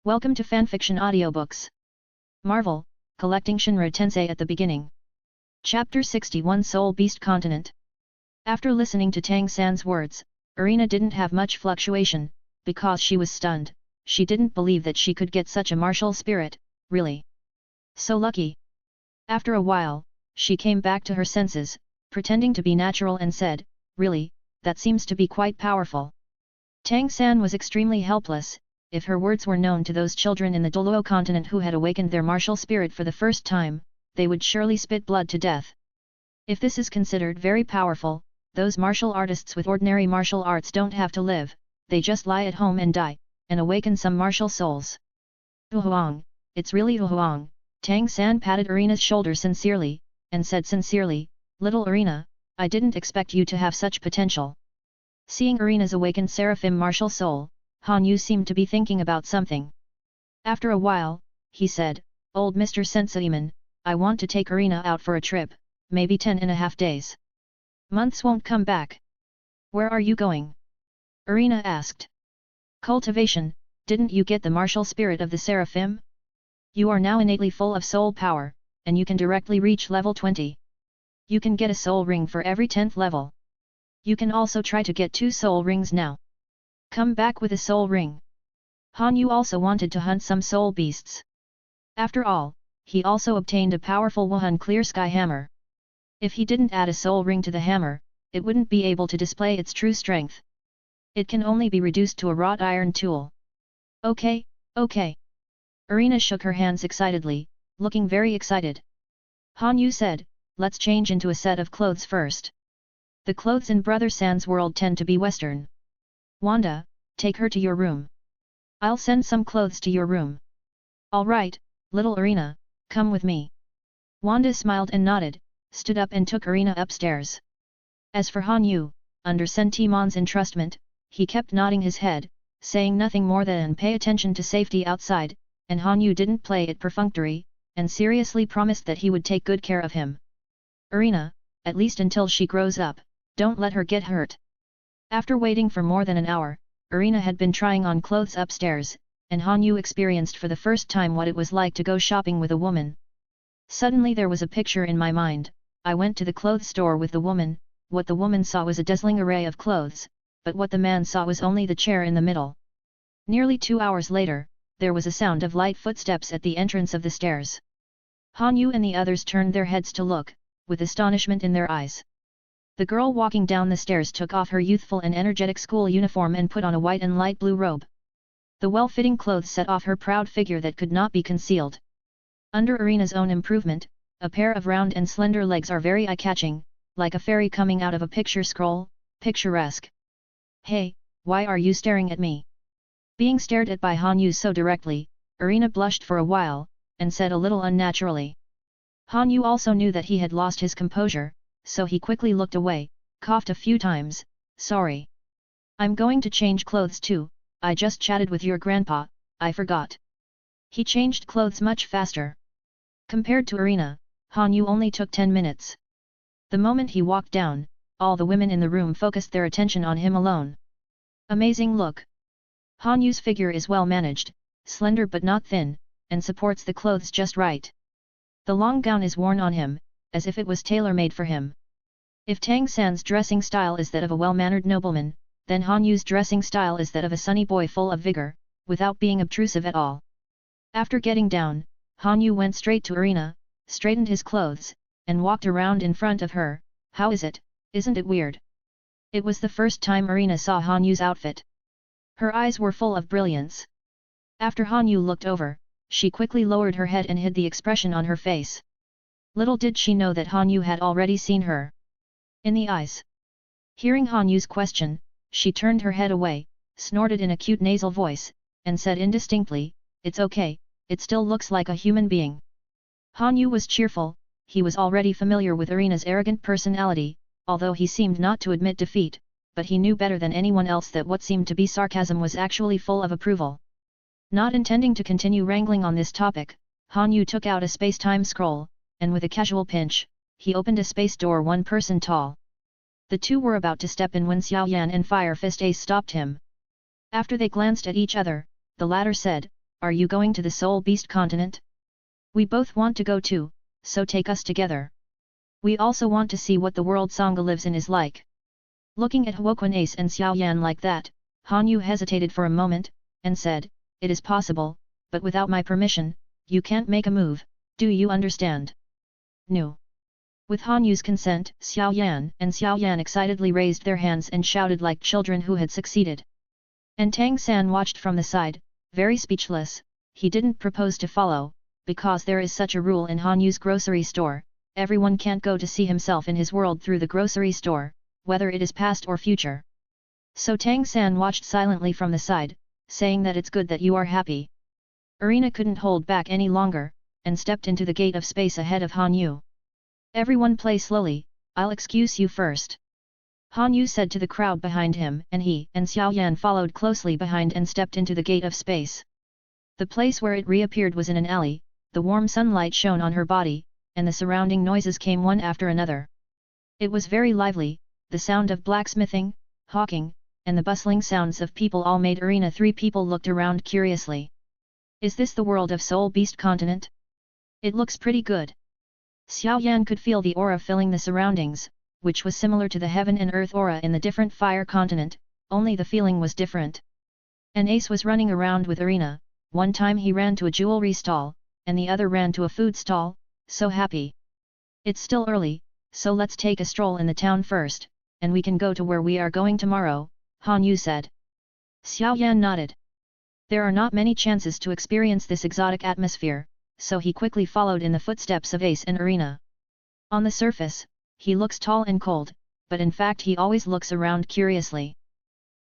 Welcome to Fanfiction Audiobooks. Marvel, collecting Shinra Tensei at the beginning. Chapter 61 Soul Beast Continent. After listening to Tang San's words, Irina didn't have much fluctuation, because she was stunned. She didn't believe that she could get such a martial spirit, really. So lucky. After a while, she came back to her senses, pretending to be natural and said, "Really, that seems to be quite powerful." Tang San was extremely helpless. If her words were known to those children in the Doluo continent who had awakened their martial spirit for the first time, they would surely spit blood to death. If this is considered very powerful, those martial artists with ordinary martial arts don't have to live, they just lie at home and die, and awaken some martial souls. Huang, it's really Huang. Tang San patted Irina's shoulder sincerely, and said sincerely, "Little Irina, I didn't expect you to have such potential." Seeing Irina's awakened seraphim martial soul, Han Yu seemed to be thinking about something. After a while, he said, "Old Mr. Senseiman, I want to take Irina out for a trip, maybe 10.5 days. Months won't come back." "Where are you going?" Irina asked. "Cultivation, didn't you get the martial spirit of the seraphim? You are now innately full of soul power, and you can directly reach level 20. You can get a soul ring for every 10th level. You can also try to get 2 soul rings now. Come back with a soul ring." Han Yu also wanted to hunt some soul beasts. After all, he also obtained a powerful Wuhan Clear Sky Hammer. If he didn't add a soul ring to the hammer, it wouldn't be able to display its true strength. It can only be reduced to a wrought iron tool. Okay. Irina shook her hands excitedly, looking very excited. Han Yu said, "Let's change into a set of clothes first. The clothes in Brother San's world tend to be Western. Wanda, take her to your room. I'll send some clothes to your room." "All right, little Irina, come with me." Wanda smiled and nodded, stood up and took Irina upstairs. As for Han Yu, under Sentimon's entrustment, he kept nodding his head, saying nothing more than pay attention to safety outside, and Han Yu didn't play it perfunctory, and seriously promised that he would take good care of him. "Irina, at least until she grows up, don't let her get hurt." After waiting for more than an hour, Irina had been trying on clothes upstairs, and Han Yu experienced for the first time what it was like to go shopping with a woman. "Suddenly there was a picture in my mind. I went to the clothes store with the woman. What the woman saw was a dazzling array of clothes, but what the man saw was only the chair in the middle." Nearly 2 hours later, there was a sound of light footsteps at the entrance of the stairs. Han Yu and the others turned their heads to look, with astonishment in their eyes. The girl walking down the stairs took off her youthful and energetic school uniform and put on a white and light blue robe. The well-fitting clothes set off her proud figure that could not be concealed. Under Irina's own improvement, a pair of round and slender legs are very eye-catching, like a fairy coming out of a picture scroll, picturesque. "Hey, why are you staring at me?" Being stared at by Han Yu so directly, Irina blushed for a while, and said a little unnaturally. Han Yu also knew that he had lost his composure, so he quickly looked away, coughed a few times, "Sorry. I'm going to change clothes too, I just chatted with your grandpa, I forgot." He changed clothes much faster. Compared to Irina, Han Yu only took 10 minutes. The moment he walked down, all the women in the room focused their attention on him alone. Amazing look. Han Yu's figure is well managed, slender but not thin, and supports the clothes just right. The long gown is worn on him, as if it was tailor-made for him. If Tang San's dressing style is that of a well-mannered nobleman, then Han Yu's dressing style is that of a sunny boy full of vigor, without being obtrusive at all. After getting down, Han Yu went straight to Irina, straightened his clothes, and walked around in front of her. "How is it? Isn't it weird?" It was the first time Irina saw Han Yu's outfit. Her eyes were full of brilliance. After Han Yu looked over, she quickly lowered her head and hid the expression on her face. Little did she know that Han Yu had already seen her in the eyes. Hearing Han Yu's question, she turned her head away, snorted in a cute nasal voice, and said indistinctly, "It's okay, it still looks like a human being." Han Yu was cheerful. He was already familiar with Irina's arrogant personality, although he seemed not to admit defeat, but he knew better than anyone else that what seemed to be sarcasm was actually full of approval. Not intending to continue wrangling on this topic, Han Yu took out a space-time scroll, and with a casual pinch, he opened a space door 1 person tall. The two were about to step in when Xiaoyan and Fire Fist Ace stopped him. After they glanced at each other, the latter said, are you going to the Soul Beast continent? We both want to go too, so take us together. We also want to see what the world Sangha lives in is like. Looking at Huoquan Ace and Xiao Yan like that, Han Yu hesitated for a moment, and said, it is possible, but without my permission, you can't make a move, do you understand? No. With Han Yu's consent, Xiao Yan and Xiao Yan excitedly raised their hands and shouted like children who had succeeded. And Tang San watched from the side, very speechless. He didn't propose to follow, because there is such a rule in Han Yu's grocery store, everyone can't go to see himself in his world through the grocery store, whether it is past or future. So Tang San watched silently from the side, saying that it's good that you are happy. Irina couldn't hold back any longer, and stepped into the gate of space ahead of Han Yu. Everyone play slowly, I'll excuse you first. Han Yu said to the crowd behind him, and he and Xiao Yan followed closely behind and stepped into the gate of space. The place where it reappeared was in an alley, the warm sunlight shone on her body, and the surrounding noises came one after another. It was very lively, the sound of blacksmithing, hawking, and the bustling sounds of people all made Irina. Three people looked around curiously. Is this the world of Soul Beast continent? It looks pretty good. Xiao Yan could feel the aura filling the surroundings, which was similar to the heaven and earth aura in the different fire continent, only the feeling was different. An ace was running around with Irina, one time he ran to a jewelry stall, and the other ran to a food stall, so happy. It's still early, so let's take a stroll in the town first, and we can go to where we are going tomorrow, Han Yu said. Xiao Yan nodded. There are not many chances to experience this exotic atmosphere, so he quickly followed in the footsteps of Ace and Irina. On the surface, he looks tall and cold, but in fact he always looks around curiously.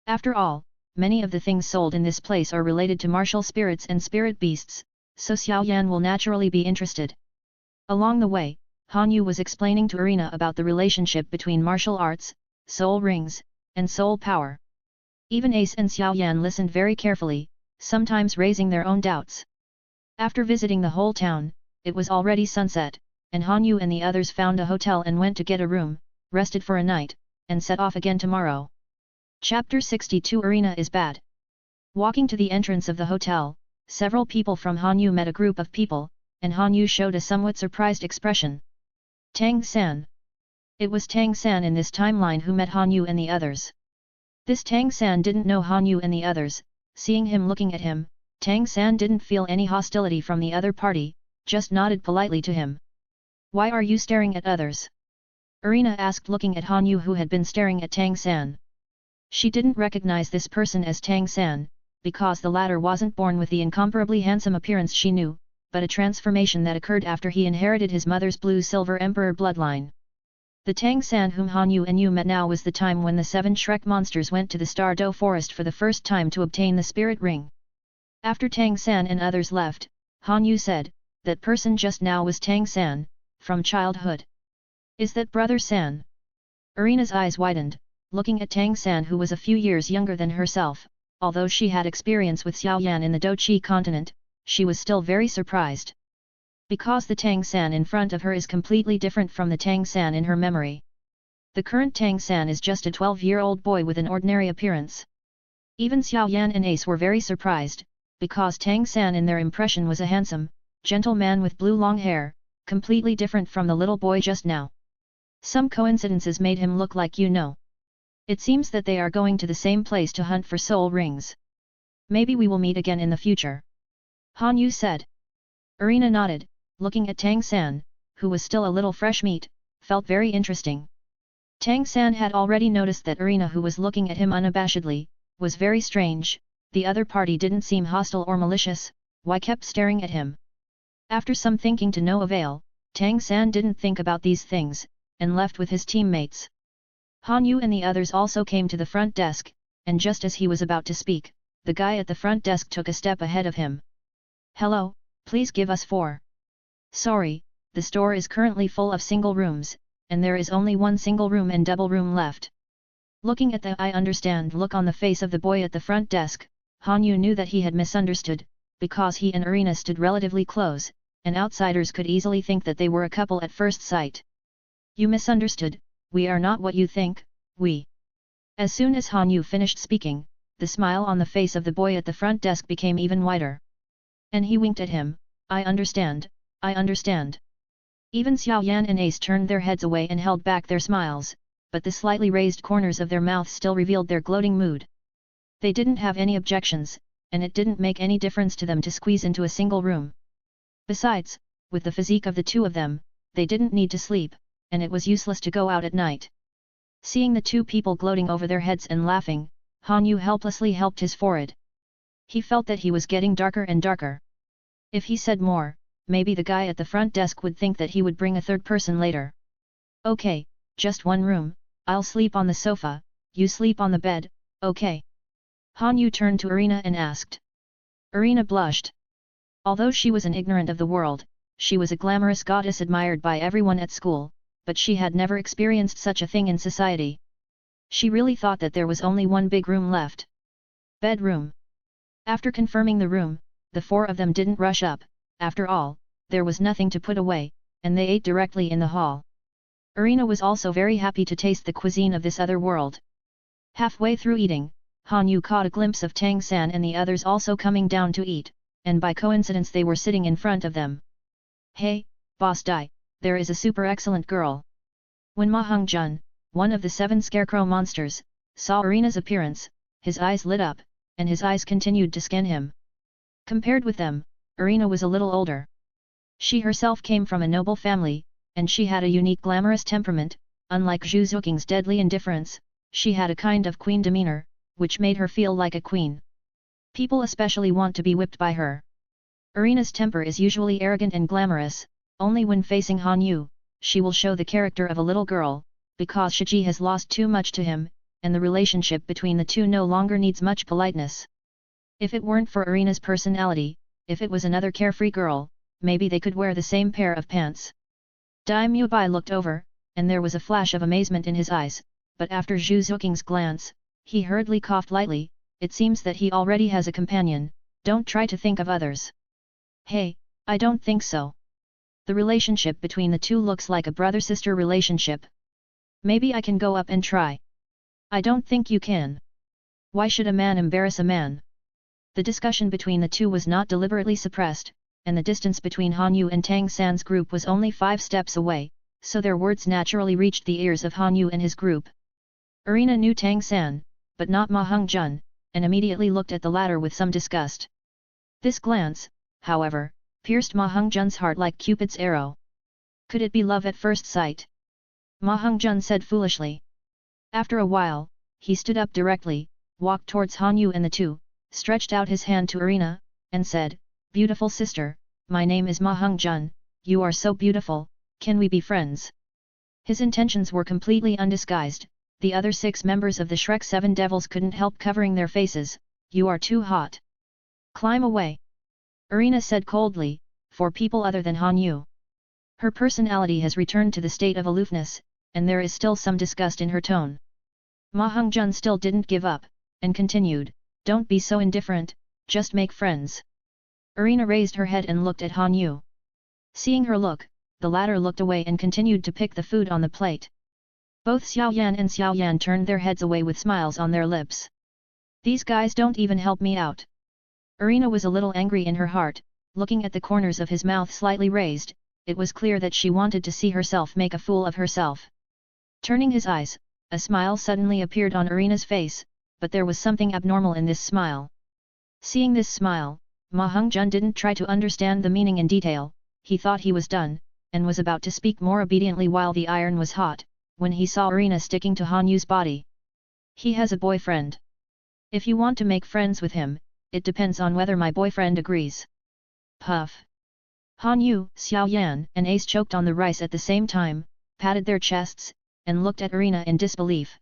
After all, many of the things sold in this place are related to martial spirits and spirit beasts, so Xiao Yan will naturally be interested. Along the way, Han Yu was explaining to Irina about the relationship between martial arts, soul rings, and soul power. Even Ace and Xiao Yan listened very carefully, sometimes raising their own doubts. After visiting the whole town, it was already sunset, and Han Yu and the others found a hotel and went to get a room, rested for a night, and set off again tomorrow. Chapter 62 Irina is bad. Walking to the entrance of the hotel, several people from Han Yu met a group of people, and Han Yu showed a somewhat surprised expression. Tang San. It was Tang San in this timeline who met Han Yu and the others. This Tang San didn't know Han Yu and the others. Seeing him looking at him, Tang San didn't feel any hostility from the other party, just nodded politely to him. Why are you staring at others? Irina asked, looking at Han Yu, who had been staring at Tang San. She didn't recognize this person as Tang San, because the latter wasn't born with the incomparably handsome appearance she knew, but a transformation that occurred after he inherited his mother's blue-silver emperor bloodline. The Tang San whom Han Yu and Yu met now was the time when the 7 Shrek monsters went to the Star Dough Forest for the first time to obtain the spirit ring. After Tang San and others left, Han Yu said, that person just now was Tang San, from childhood. Is that Brother San? Irina's eyes widened, looking at Tang San, who was a few years younger than herself. Although she had experience with Xiao Yan in the Doqi continent, she was still very surprised. Because the Tang San in front of her is completely different from the Tang San in her memory. The current Tang San is just a 12-year-old boy with an ordinary appearance. Even Xiao Yan and Ace were very surprised, because Tang San in their impression was a handsome, gentle man with blue long hair, completely different from the little boy just now. Some coincidences made him look like It seems that they are going to the same place to hunt for soul rings. Maybe we will meet again in the future. Han Yu said. Irina nodded, looking at Tang San, who was still a little fresh meat, felt very interesting. Tang San had already noticed that Irina, who was looking at him unabashedly, was very strange. The other party didn't seem hostile or malicious, why kept staring at him? After some thinking to no avail, Tang San didn't think about these things, and left with his teammates. Han Yu and the others also came to the front desk, and just as he was about to speak, the guy at the front desk took a step ahead of him. Hello, please give us 4. Sorry, the store is currently full of single rooms, and there is only one single room and double room left. Looking at the I understand look on the face of the boy at the front desk, Han Yu knew that he had misunderstood, because he and Irina stood relatively close, and outsiders could easily think that they were a couple at first sight. You misunderstood, we are not what you think, we. As soon as Han Yu finished speaking, the smile on the face of the boy at the front desk became even wider. And he winked at him, I understand, I understand. Even Xiao Yan and Ace turned their heads away and held back their smiles, but the slightly raised corners of their mouths still revealed their gloating mood. They didn't have any objections, and it didn't make any difference to them to squeeze into a single room. Besides, with the physique of the two of them, they didn't need to sleep, and it was useless to go out at night. Seeing the two people gloating over their heads and laughing, Han Yu helplessly helped his forehead. He felt that he was getting darker and darker. If he said more, maybe the guy at the front desk would think that he would bring a third person later. Okay, just one room, I'll sleep on the sofa, you sleep on the bed, okay? Han Yu turned to Irina and asked. Irina blushed. Although she was an ignorant of the world, she was a glamorous goddess admired by everyone at school, but she had never experienced such a thing in society. She really thought that there was only one big room left. Bedroom. After confirming the room, the four of them didn't rush up. After all, there was nothing to put away, and they ate directly in the hall. Irina was also very happy to taste the cuisine of this other world. Halfway through eating, Han Yu caught a glimpse of Tang San and the others also coming down to eat, and by coincidence they were sitting in front of them. Hey, Boss Dai, there is a super excellent girl. When Ma Heng-jun, one of the 7 scarecrow monsters, saw Irina's appearance, his eyes lit up, and his eyes continued to scan him. Compared with them, Irina was a little older. She herself came from a noble family, and she had a unique glamorous temperament. Unlike Zhu Zuking's deadly indifference, she had a kind of queen demeanor, which made her feel like a queen. People especially want to be whipped by her. Irina's temper is usually arrogant and glamorous. Only when facing Han Yu, she will show the character of a little girl, because Shiji has lost too much to him, and the relationship between the two no longer needs much politeness. If it weren't for Irina's personality, if it was another carefree girl, maybe they could wear the same pair of pants. Dai Mubai looked over, and there was a flash of amazement in his eyes, but after Zhu Zuking's glance, he hurriedly coughed lightly. It seems that he already has a companion, don't try to think of others. Hey, I don't think so. The relationship between the two looks like a brother-sister relationship. Maybe I can go up and try. I don't think you can. Why should a man embarrass a man? The discussion between the two was not deliberately suppressed, and the distance between Han Yu and Tang San's group was only 5 steps away, so their words naturally reached the ears of Han Yu and his group. Irina knew Tang San, but not Ma Heng-jun, and immediately looked at the latter with some disgust. This glance, however, pierced Ma Heng-jun's heart like Cupid's arrow. Could it be love at first sight? Ma Heng-jun said foolishly. After a while, he stood up directly, walked towards Han Yu and the two, stretched out his hand to Irina, and said, Beautiful sister, my name is Ma Heng-jun, you are so beautiful, can we be friends? His intentions were completely undisguised. The other 6 members of the Shrek 7 Devils couldn't help covering their faces. You are too hot. Climb away. Irina said coldly, for people other than Han Yu. Her personality has returned to the state of aloofness, and there is still some disgust in her tone. Ma Heng-jun still didn't give up, and continued, Don't be so indifferent, just make friends. Irina raised her head and looked at Han Yu. Seeing her look, the latter looked away and continued to pick the food on the plate. Both Xiao Yan and Xiao Yan turned their heads away with smiles on their lips. These guys don't even help me out. Irina was a little angry in her heart, looking at the corners of his mouth slightly raised. It was clear that she wanted to see herself make a fool of herself. Turning his eyes, a smile suddenly appeared on Irina's face, but there was something abnormal in this smile. Seeing this smile, Ma Heng-jun didn't try to understand the meaning in detail. He thought he was done, and was about to speak more obediently while the iron was hot, when he saw Irina sticking to Han Yu's body. He has a boyfriend. If you want to make friends with him, it depends on whether my boyfriend agrees. Puff. Han Yu, Xiao Yan and Ace choked on the rice at the same time, patted their chests, and looked at Irina in disbelief.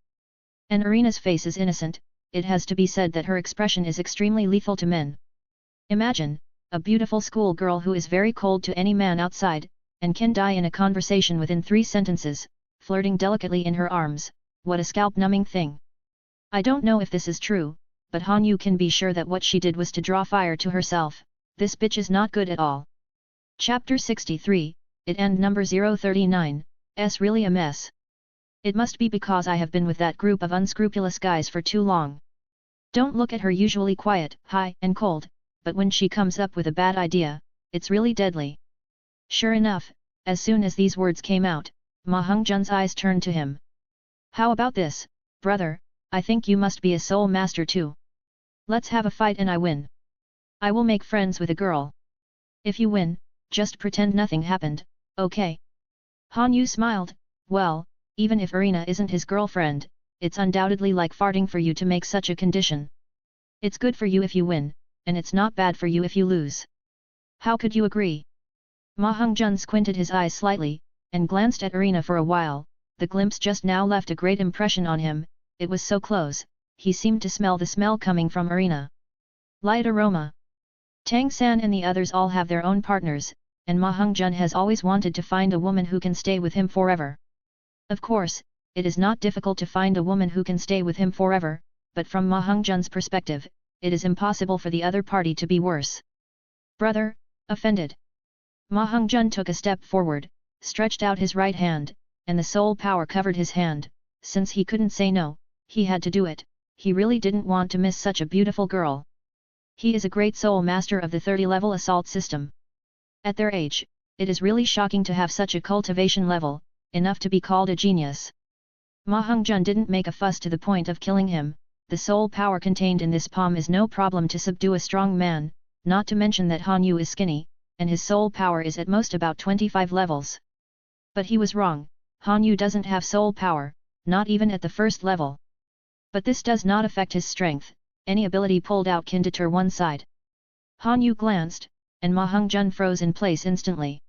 And Irina's face is innocent. It has to be said that her expression is extremely lethal to men. Imagine, a beautiful schoolgirl who is very cold to any man outside, and can die in a conversation within 3 sentences, flirting delicately in her arms. What a scalp-numbing thing. I don't know if this is true, but Han Yu can be sure that what she did was to draw fire to herself. This bitch is not good at all. Chapter 63, It End Number 039, S really a mess. It must be because I have been with that group of unscrupulous guys for too long. Don't look at her usually quiet, high and cold, but when she comes up with a bad idea, it's really deadly. Sure enough, as soon as these words came out, Ma Hongzhen's eyes turned to him. How about this, brother, I think you must be a soul master too. Let's have a fight and I win. I will make friends with a girl. If you win, just pretend nothing happened, okay? Han Yu smiled, well, even if Irina isn't his girlfriend, it's undoubtedly like farting for you to make such a condition. It's good for you if you win, and it's not bad for you if you lose. How could you agree? Ma Hongzhen squinted his eyes slightly, and glanced at Irina for a while. The glimpse just now left a great impression on him, it was so close, he seemed to smell the smell coming from Irina. Light aroma. Tang San and the others all have their own partners, and Ma Hongzhen has always wanted to find a woman who can stay with him forever. Of course, it is not difficult to find a woman who can stay with him forever, but from Ma Hongzhen's perspective, it is impossible for the other party to be worse. Brother, offended. Ma Hongzhen took a step forward, stretched out his right hand, and the soul power covered his hand. Since he couldn't say no, he had to do it. He really didn't want to miss such a beautiful girl. He is a great soul master of the 30-level assault system. At their age, it is really shocking to have such a cultivation level, enough to be called a genius. Ma Hongzhen didn't make a fuss to the point of killing him. The soul power contained in this palm is no problem to subdue a strong man, not to mention that Han Yu is skinny, and his soul power is at most about 25 levels. But he was wrong, Han Yu doesn't have soul power, not even at the first level. But this does not affect his strength, any ability pulled out can deter one side. Han Yu glanced, and Ma Hongzhen froze in place instantly.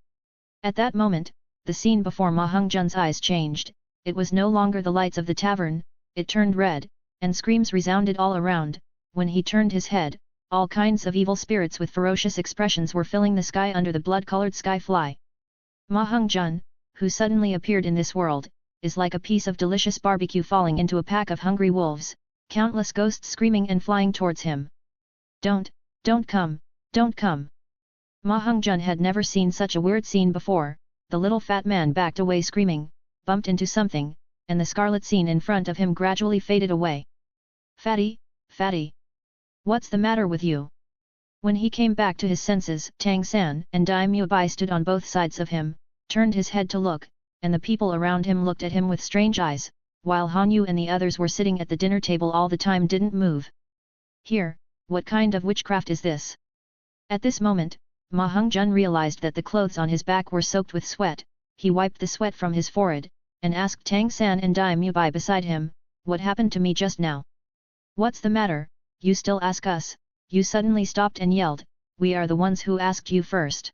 At that moment, the scene before Ma Hongzhen's eyes changed, it was no longer the lights of the tavern, it turned red, and screams resounded all around. When he turned his head, all kinds of evil spirits with ferocious expressions were filling the sky under the blood-colored sky fly. Ma Hongzhen, who suddenly appeared in this world, is like a piece of delicious barbecue falling into a pack of hungry wolves, countless ghosts screaming and flying towards him. Don't come, don't come. Ma Hongzhen had never seen such a weird scene before. The little fat man backed away screaming, bumped into something, and the scarlet scene in front of him gradually faded away. Fatty, fatty. What's the matter with you? When he came back to his senses, Tang San and Dai Mubai stood on both sides of him, turned his head to look, and the people around him looked at him with strange eyes, while Han Yu and the others were sitting at the dinner table all the time didn't move. Here, what kind of witchcraft is this? At this moment, Ma Hongzhen realized that the clothes on his back were soaked with sweat. He wiped the sweat from his forehead, and asked Tang San and Dai Mubai beside him, what happened to me just now? What's the matter, you still ask us? You suddenly stopped and yelled, we are the ones who asked you first.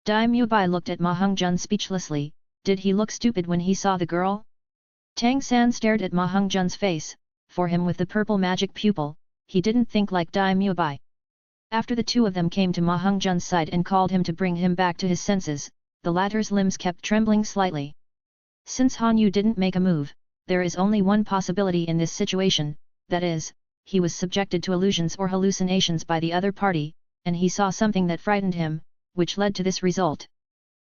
Dai Mubai looked at Ma Hongzhen speechlessly. Did he look stupid when he saw the girl? Tang San stared at Ma Hongzhen's face. For him with the purple magic pupil, he didn't think like Dai Mubai. After the two of them came to Ma Hongzhen's side and called him to bring him back to his senses, the latter's limbs kept trembling slightly. Since Han Yu didn't make a move, there is only one possibility in this situation, that is, he was subjected to illusions or hallucinations by the other party, and he saw something that frightened him, which led to this result.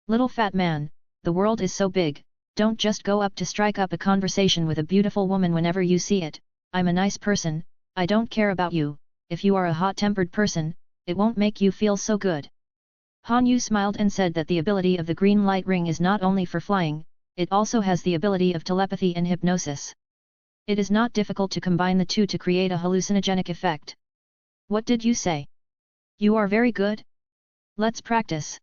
Little fat man, the world is so big, don't just go up to strike up a conversation with a beautiful woman whenever you see it. I'm a nice person, I don't care about you. If you are a hot-tempered person, it won't make you feel so good. Han Yu smiled and said that the ability of the green light ring is not only for flying, it also has the ability of telepathy and hypnosis. It is not difficult to combine the two to create a hallucinogenic effect. What did you say? You are very good? Let's practice.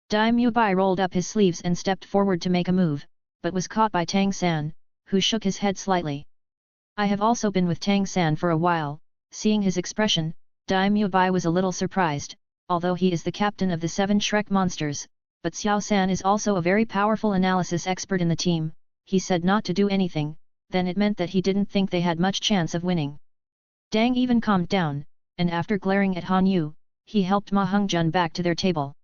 Dai Mubai rolled up his sleeves and stepped forward to make a move, but was caught by Tang San, who shook his head slightly. I have also been with Tang San for a while. Seeing his expression, Dai Mubai was a little surprised, although he is the captain of the 7 Shrek monsters, but Xiao San is also a very powerful analysis expert in the team. He said not to do anything, then it meant that he didn't think they had much chance of winning. Dang even calmed down, and after glaring at Han Yu, he helped Ma Hongzhen back to their table.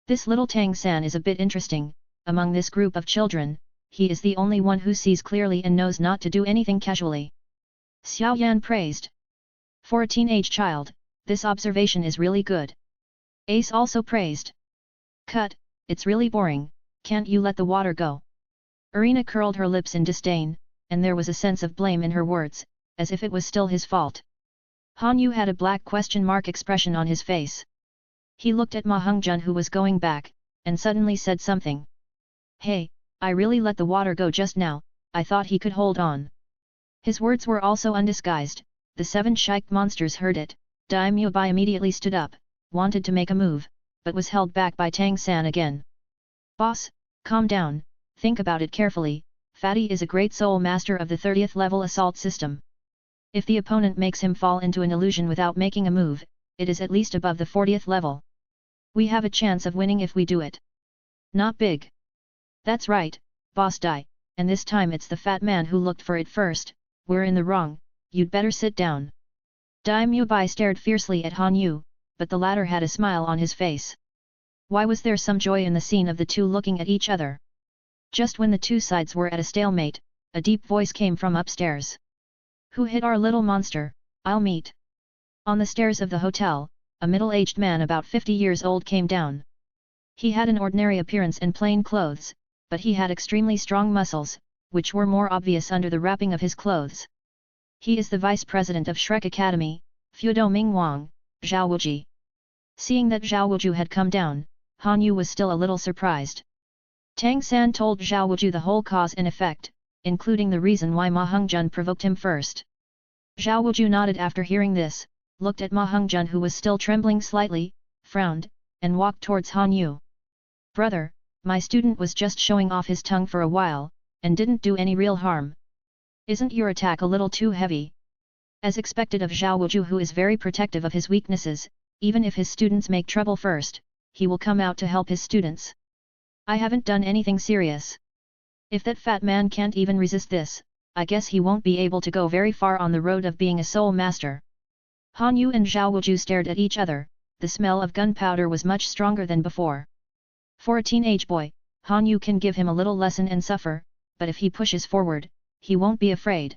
This little Tang San is a bit interesting. Among this group of children, he is the only one who sees clearly and knows not to do anything casually. Xiao Yan praised. For a teenage child, this observation is really good. Ace also praised. Cut, it's really boring, can't you let the water go? Irina curled her lips in disdain, and there was a sense of blame in her words, as if it was still his fault. Han Yu had a black question mark expression on his face. He looked at Ma Hongzhen who was going back, and suddenly said something. Hey, I really let the water go just now, I thought he could hold on. His words were also undisguised. The 7 Shaikh monsters heard it. Daimyo Bai immediately stood up, wanted to make a move, but was held back by Tang San again. Boss, calm down, think about it carefully, Fatty is a great soul master of the 30th level assault system. If the opponent makes him fall into an illusion without making a move, it is at least above the 40th level. We have a chance of winning if we do it. Not big. That's right, Boss Dai, and this time it's the fat man who looked for it first. We're in the wrong, you'd better sit down. Daimyo Bai stared fiercely at Han Yu, but the latter had a smile on his face. Why was there some joy in the scene of the two looking at each other? Just when the two sides were at a stalemate, a deep voice came from upstairs. Who hit our little monster? I'll meet. On the stairs of the hotel, a middle-aged man about 50 years old came down. He had an ordinary appearance and plain clothes, but he had extremely strong muscles, which were more obvious under the wrapping of his clothes. He is the vice president of Shrek Academy, Fudo Ming Wang, Zhao Wuji. Seeing that Zhao Wuju had come down, Han Yu was still a little surprised. Tang San told Zhao Wuju the whole cause and effect, including the reason why Ma Hongzhen provoked him first. Zhao Wuju nodded after hearing this, looked at Ma Hongzhen who was still trembling slightly, frowned, and walked towards Han Yu. Brother, my student was just showing off his tongue for a while, and didn't do any real harm. Isn't your attack a little too heavy? As expected of Zhao Wuju who is very protective of his weaknesses, even if his students make trouble first, he will come out to help his students. I haven't done anything serious. If that fat man can't even resist this, I guess he won't be able to go very far on the road of being a soul master. Han Yu and Zhao Wuju stared at each other. The smell of gunpowder was much stronger than before. For a teenage boy, Han Yu can give him a little lesson and suffer, but if he pushes forward, he won't be afraid.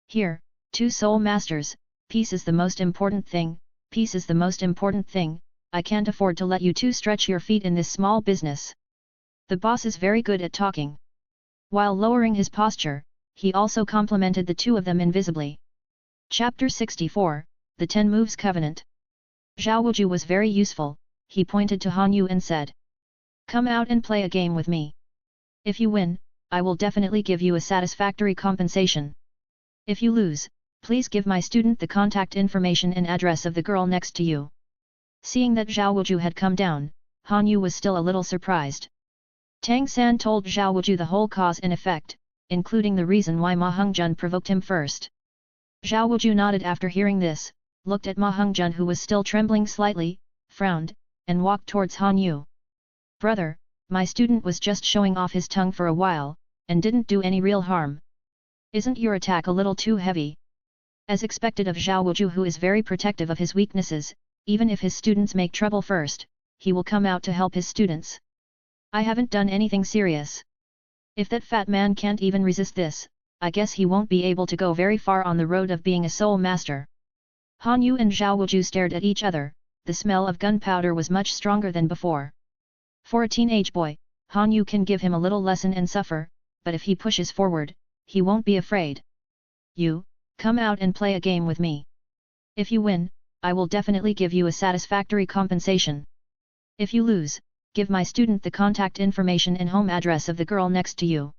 Here, 2 soul masters, peace is the most important thing, peace is the most important thing, I can't afford to let you two stretch your feet in this small business. The boss is very good at talking. While lowering his posture, he also complimented the two of them invisibly. Chapter 64, The 10 Moves Covenant. Zhao Wuju was very useful, he pointed to Han Yu and said. Come out and play a game with me. If you win, I will definitely give you a satisfactory compensation. If you lose, please give my student the contact information and address of the girl next to you. Seeing that Zhao Wuju had come down, Han Yu was still a little surprised. Tang San told Zhao Wuju the whole cause and effect, including the reason why Ma Hongzhen provoked him first. Zhao Wuju nodded after hearing this, looked at Ma Hongzhen who was still trembling slightly, frowned, and walked towards Han Yu. Brother, my student was just showing off his tongue for a while, and didn't do any real harm. Isn't your attack a little too heavy? As expected of Zhao Wuju who is very protective of his weaknesses, even if his students make trouble first, he will come out to help his students. I haven't done anything serious. If that fat man can't even resist this, I guess he won't be able to go very far on the road of being a soul master. Han Yu and Zhao Wuju stared at each other. The smell of gunpowder was much stronger than before. For a teenage boy, Han Yu can give him a little lesson and suffer, but if he pushes forward, he won't be afraid. You, come out and play a game with me. If you win, I will definitely give you a satisfactory compensation. If you lose, give my student the contact information and home address of the girl next to you.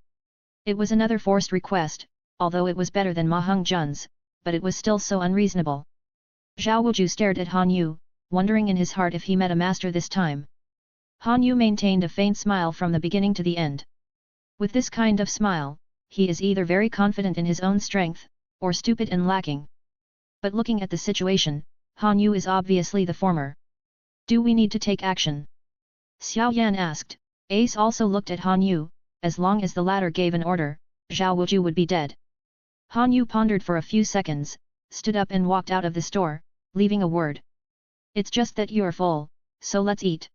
It was another forced request, although it was better than Ma Hongzhen's, but it was still so unreasonable. Zhao Wuju stared at Han Yu, wondering in his heart if he met a master this time. Han Yu maintained a faint smile from the beginning to the end. With this kind of smile, he is either very confident in his own strength, or stupid and lacking. But looking at the situation, Han Yu is obviously the former. Do we need to take action? Xiao Yan asked. Ace also looked at Han Yu. As long as the latter gave an order, Zhao Wuju would be dead. Han Yu pondered for a few seconds, stood up and walked out of the store, leaving a word. It's just that you're full, so let's eat.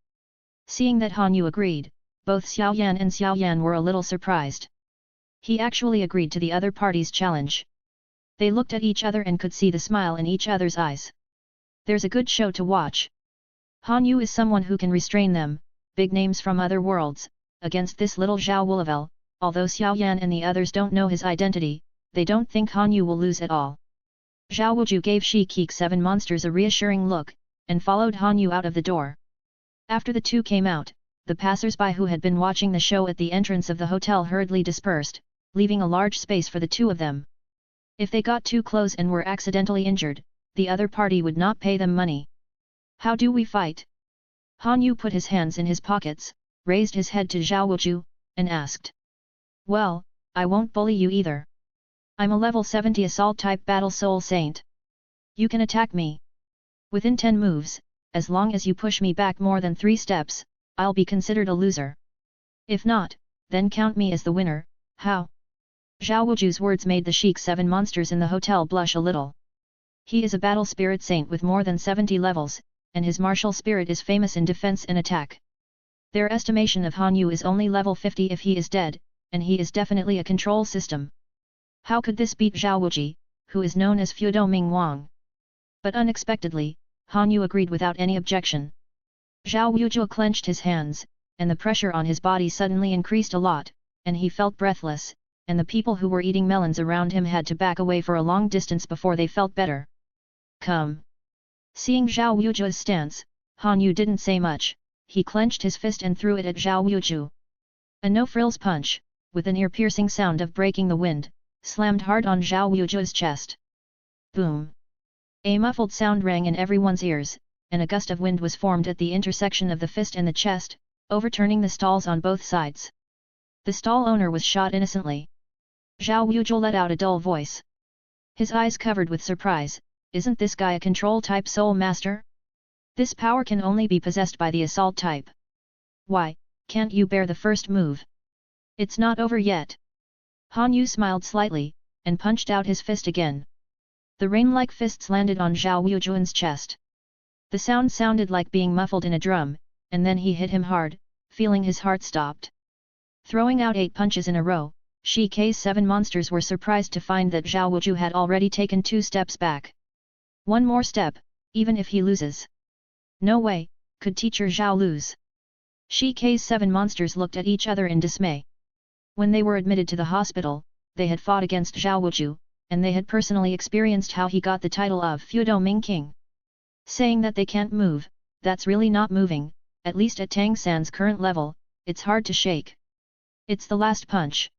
Seeing that Han Yu agreed, both Xiao Yan and Xiao Yan were a little surprised. He actually agreed to the other party's challenge. They looked at each other and could see the smile in each other's eyes. There's a good show to watch. Han Yu is someone who can restrain them, big names from other worlds, against this little Zhao Wulevel. Although Xiao Yan and the others don't know his identity, they don't think Han Yu will lose at all. Zhao Wuju gave She-Keek 7 monsters a reassuring look, and followed Han Yu out of the door. After the two came out, the passers-by who had been watching the show at the entrance of the hotel hurriedly dispersed, leaving a large space for the two of them. If they got too close and were accidentally injured, the other party would not pay them money. How do we fight? Han Yu put his hands in his pockets, raised his head to Zhao Wuju, and asked. Well, I won't bully you either. I'm a level 70 assault-type battle soul saint. You can attack me. Within 10 moves, as long as you push me back more than 3 steps, I'll be considered a loser. If not, then count me as the winner. How? Zhao Wuju's words made the Sheik 7 monsters in the hotel blush a little. He is a battle spirit saint with more than 70 levels, and his martial spirit is famous in defense and attack. Their estimation of Han Yu is only level 50 if he is dead, and he is definitely a control system. How could this beat Zhao Wuji, who is known as Fudo Ming Wang? But unexpectedly, Han Yu agreed without any objection. Zhao Wuji clenched his hands, and the pressure on his body suddenly increased a lot, and he felt breathless, and the people who were eating melons around him had to back away for a long distance before they felt better. Come! Seeing Zhao Wuji's stance, Han Yu didn't say much, he clenched his fist and threw it at Zhao Wuji. A no-frills punch, with an ear-piercing sound of breaking the wind, slammed hard on Zhao Wuji's chest. Boom! A muffled sound rang in everyone's ears, and a gust of wind was formed at the intersection of the fist and the chest, overturning the stalls on both sides. The stall owner was shot innocently. Zhao Wuji let out a dull voice. His eyes covered with surprise. Isn't this guy a control-type soul master? This power can only be possessed by the assault type. Why, can't you bear the first move? It's not over yet. Han Yu smiled slightly, and punched out his fist again. The rain-like fists landed on Zhao Wujuan's chest. The sound sounded like being muffled in a drum, and then he hit him hard, feeling his heart stopped. Throwing out 8 punches in a row, She-K's 7 monsters were surprised to find that Zhao Wuju had already taken 2 steps back. One more step, even if he loses. No way, could teacher Zhao lose? She-K's 7 monsters looked at each other in dismay. When they were admitted to the hospital, they had fought against Zhao Wuju, and they had personally experienced how he got the title of Fudo Ming King. Saying that they can't move, that's really not moving, at least at Tang San's current level, it's hard to shake. It's the last punch.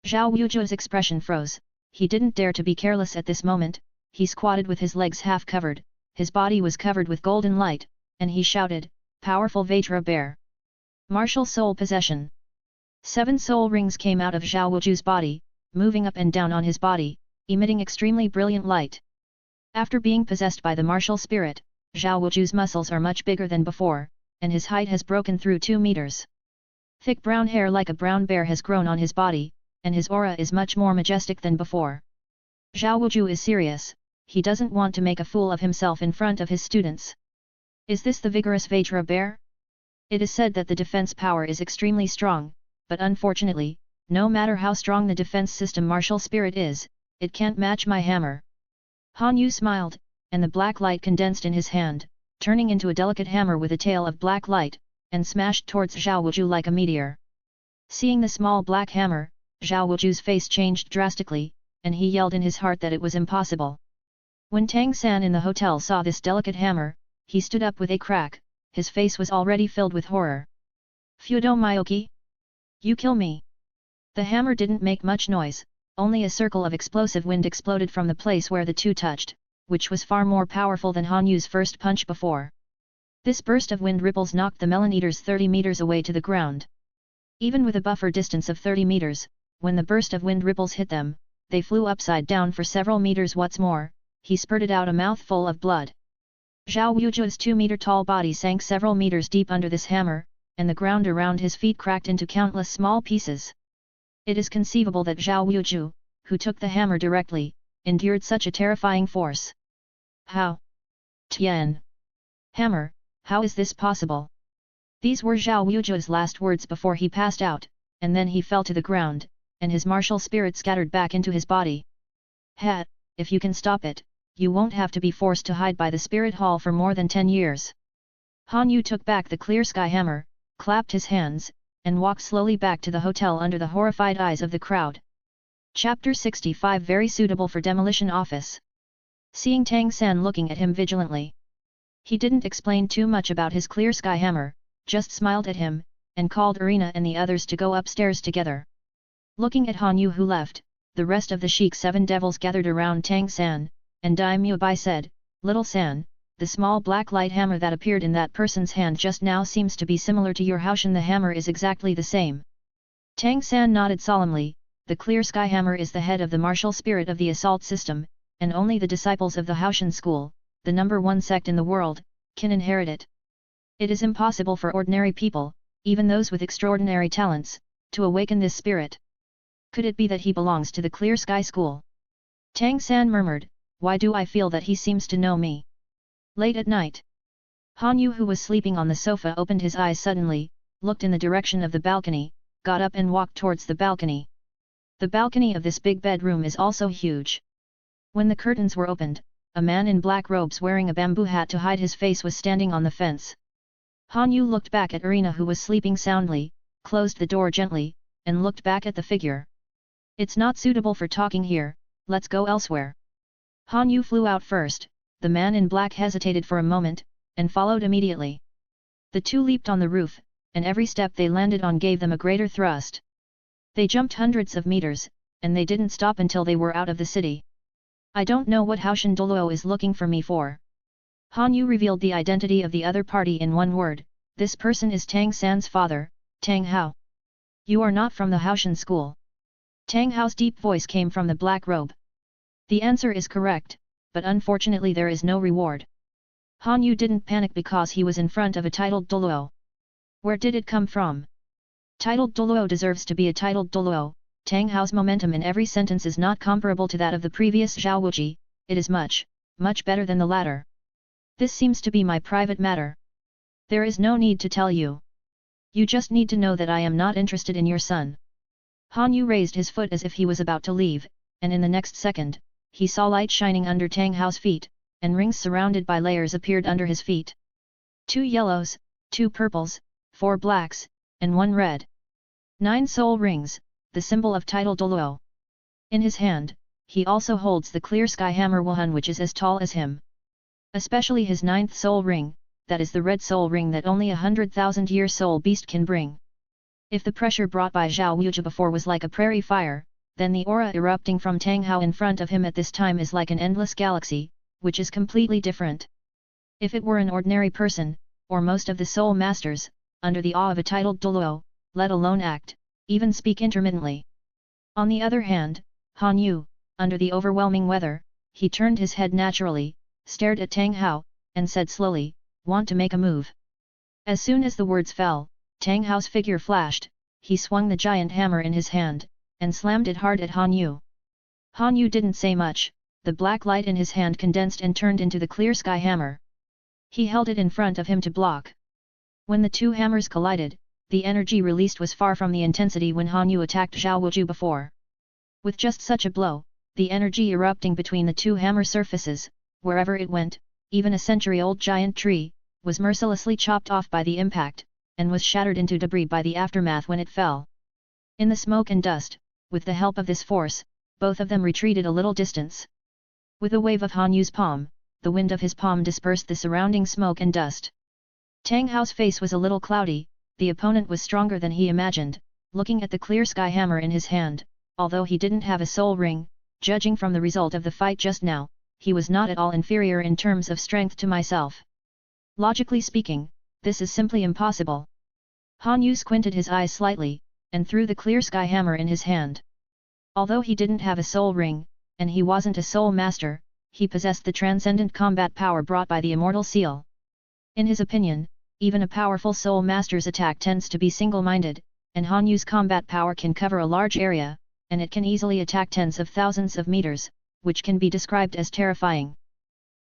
Zhao Wuju's expression froze, he didn't dare to be careless at this moment, he squatted with his legs half covered, his body was covered with golden light, and he shouted, Powerful Vajra Bear. Martial Soul Possession. 7 soul rings came out of Zhao Wuju's body, moving up and down on his body, emitting extremely brilliant light. After being possessed by the martial spirit, Zhao Wuju's muscles are much bigger than before, and his height has broken through 2 meters. Thick brown hair like a brown bear has grown on his body, and his aura is much more majestic than before. Zhao Wuju is serious, he doesn't want to make a fool of himself in front of his students. Is this the vigorous Vajra bear? It is said that the defense power is extremely strong, but unfortunately, no matter how strong the defense system martial spirit is, it can't match my hammer. Han Yu smiled, and the black light condensed in his hand, turning into a delicate hammer with a tail of black light, and smashed towards Zhao Wuju like a meteor. Seeing the small black hammer, Zhao Wuju's face changed drastically, and he yelled in his heart that it was impossible. When Tang San in the hotel saw this delicate hammer, he stood up with a crack, his face was already filled with horror. Fudo Myoki? You kill me! The hammer didn't make much noise, only a circle of explosive wind exploded from the place where the two touched, which was far more powerful than Han Yu's first punch before. This burst of wind ripples knocked the melon eaters 30 meters away to the ground. Even with a buffer distance of 30 meters, when the burst of wind ripples hit them, they flew upside down for several meters. What's more, he spurted out a mouthful of blood. Zhao Wuju's 2-meter-tall body sank several meters deep under this hammer, and the ground around his feet cracked into countless small pieces. It is conceivable that Zhao Wuju, who took the hammer directly, endured such a terrifying force. How? Tian! Hammer, how is this possible? These were Zhao Wuju's last words before he passed out, and then he fell to the ground, and his martial spirit scattered back into his body. Ha! If you can stop it, you won't have to be forced to hide by the spirit hall for more than 10 years. Han Yu took back the clear sky hammer, clapped his hands, and walked slowly back to the hotel under the horrified eyes of the crowd. Chapter 65 Very suitable for demolition office. seeing Tang San looking at him vigilantly. He didn't explain too much about his clear sky hammer, just smiled at him, and called Irina and the others to go upstairs together. Looking at Han Yu who left, the rest of the Sheik Seven Devils gathered around Tang San, and Daimyo Bai said, "Little San, the small black light hammer that appeared in that person's hand just now seems to be similar to your Haoshan. The hammer is exactly the same." Tang San nodded solemnly. The clear sky hammer is the head of the martial spirit of the assault system, and only the disciples of the Haoshan school, the #1 sect in the world, can inherit it. It is impossible for ordinary people, even those with extraordinary talents, to awaken this spirit. Could it be that he belongs to the clear sky school? Tang San murmured, "Why do I feel that he seems to know me?" Late at night, Han Yu who was sleeping on the sofa opened his eyes suddenly, looked in the direction of the balcony, got up and walked towards the balcony. The balcony of this big bedroom is also huge. When the curtains were opened, a man in black robes wearing a bamboo hat to hide his face was standing on the fence. Han Yu looked back at Irina who was sleeping soundly, closed the door gently, and looked back at the figure. "It's not suitable for talking here, let's go elsewhere." Han Yu flew out first. The man in black hesitated for a moment, and followed immediately. The two leaped on the roof, and every step they landed on gave them a greater thrust. They jumped hundreds of meters, and they didn't stop until they were out of the city. "I don't know what Haoshan Doluo is looking for me for." Han Yu revealed the identity of the other party in one word, "This person is Tang San's father, Tang Hao. You are not from the Haoshan school." Tang Hao's deep voice came from the black robe. "The answer is correct, but unfortunately there is no reward." Han Yu didn't panic because he was in front of a titled Doluo. Where did it come from? Titled Doluo deserves to be a titled Doluo. Tang Hao's momentum in every sentence is not comparable to that of the previous Zhao Wuji, it is much, much better than the latter. "This seems to be my private matter. There is no need to tell you. You just need to know that I am not interested in your son." Han Yu raised his foot as if he was about to leave, and in the next second, he saw light shining under Tang Hao's feet, and rings surrounded by layers appeared under his feet. 2 yellows, 2 purples, 4 blacks, and 1 red. 9 soul rings, the symbol of title Doluo. In his hand, he also holds the clear sky hammer Wuhan which is as tall as him. Especially his 9th soul ring, that is the red soul ring that only 100,000-year soul beast can bring. If the pressure brought by Zhao Wuji before was like a prairie fire, then the aura erupting from Tang Hao in front of him at this time is like an endless galaxy, which is completely different. If it were an ordinary person, or most of the soul masters, under the awe of a titled Doluo, let alone act, even speak intermittently. On the other hand, Han Yu, under the overwhelming weather, he turned his head naturally, stared at Tang Hao, and said slowly, "Want to make a move?" As soon as the words fell, Tang Hao's figure flashed, he swung the giant hammer in his hand, and slammed it hard at Han Yu. Han Yu didn't say much, the black light in his hand condensed and turned into the clear sky hammer. He held it in front of him to block. When the two hammers collided, the energy released was far from the intensity when Han Yu attacked Zhao Wuju before. With just such a blow, the energy erupting between the two hammer surfaces, wherever it went, even a century-old giant tree, was mercilessly chopped off by the impact, and was shattered into debris by the aftermath when it fell. In the smoke and dust, with the help of this force, both of them retreated a little distance. With a wave of Han Yu's palm, the wind of his palm dispersed the surrounding smoke and dust. Tang Hao's face was a little cloudy, the opponent was stronger than he imagined, looking at the clear sky hammer in his hand, although he didn't have a soul ring, judging from the result of the fight just now, he was not at all inferior in terms of strength to myself. Logically speaking, this is simply impossible. Han Yu squinted his eyes slightly, and threw the clear sky hammer in his hand. Although he didn't have a soul ring, and he wasn't a soul master, he possessed the transcendent combat power brought by the immortal seal. In his opinion, even a powerful soul master's attack tends to be single-minded, and Han Yu's combat power can cover a large area, and it can easily attack tens of thousands of meters, which can be described as terrifying.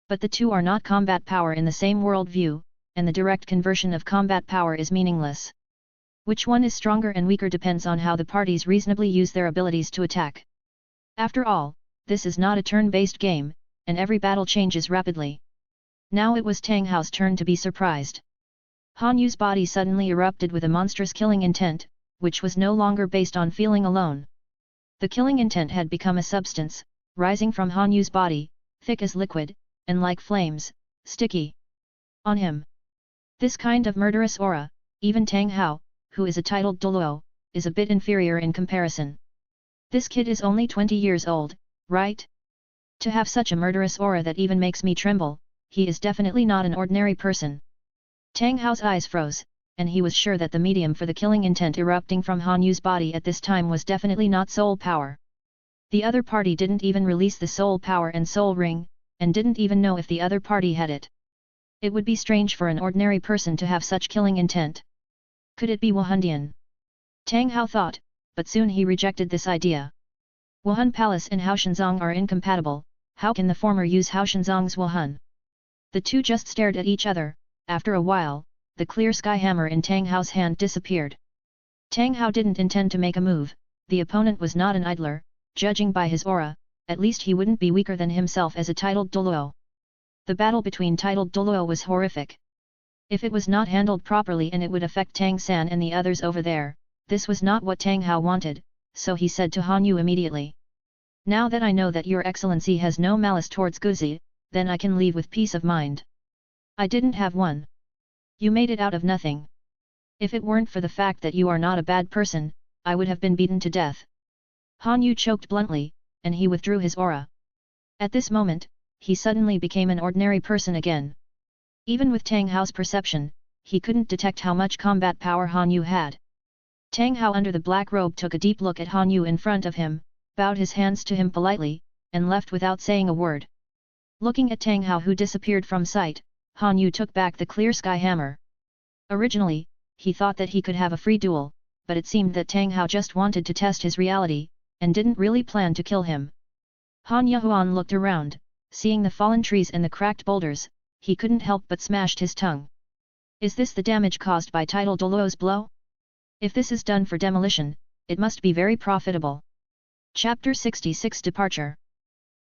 But the two are not combat power in the same worldview, and the direct conversion of combat power is meaningless. Which one is stronger and weaker depends on how the parties reasonably use their abilities to attack. After all, this is not a turn-based game, and every battle changes rapidly. Now it was Tang Hao's turn to be surprised. Han Yu's body suddenly erupted with a monstrous killing intent, which was no longer based on feeling alone. The killing intent had become a substance, rising from Han Yu's body, thick as liquid, and like flames, sticky. On him. This kind of murderous aura, even Tang Hao, who is a titled Doluo, is a bit inferior in comparison. This kid is only 20 years old, right? To have such a murderous aura that even makes me tremble, he is definitely not an ordinary person. Tang Hao's eyes froze, and he was sure that the medium for the killing intent erupting from Han Yu's body at this time was definitely not soul power. The other party didn't even release the soul power and soul ring, and didn't even know if the other party had it. It would be strange for an ordinary person to have such killing intent. Could it be Wuhandian? Tang Hao thought, but soon he rejected this idea. Wuhan Palace and Haoshanzong are incompatible, how can the former use Haoshanzong's Wuhan? The two just stared at each other. After a while, the clear sky hammer in Tang Hao's hand disappeared. Tang Hao didn't intend to make a move, the opponent was not an idler, judging by his aura, at least he wouldn't be weaker than himself as a titled Doluo. The battle between titled Doluo was horrific. If it was not handled properly and it would affect Tang San and the others over there, this was not what Tang Hao wanted, so he said to Han Yu immediately. Now that I know that your excellency has no malice towards Guzi, then I can leave with peace of mind. I didn't have one. You made it out of nothing. If it weren't for the fact that you are not a bad person, I would have been beaten to death. Han Yu choked bluntly, and he withdrew his aura. At this moment, he suddenly became an ordinary person again. Even with Tang Hao's perception, he couldn't detect how much combat power Han Yu had. Tang Hao under the black robe took a deep look at Han Yu in front of him, bowed his hands to him politely, and left without saying a word. Looking at Tang Hao who disappeared from sight, Han Yu took back the clear sky hammer. Originally, he thought that he could have a free duel, but it seemed that Tang Hao just wanted to test his reality, and didn't really plan to kill him. Han Yahuan looked around, seeing the fallen trees and the cracked boulders, he couldn't help but smashed his tongue. Is this the damage caused by Tidal Doluo's blow? If this is done for demolition, it must be very profitable. Chapter 66 Departure.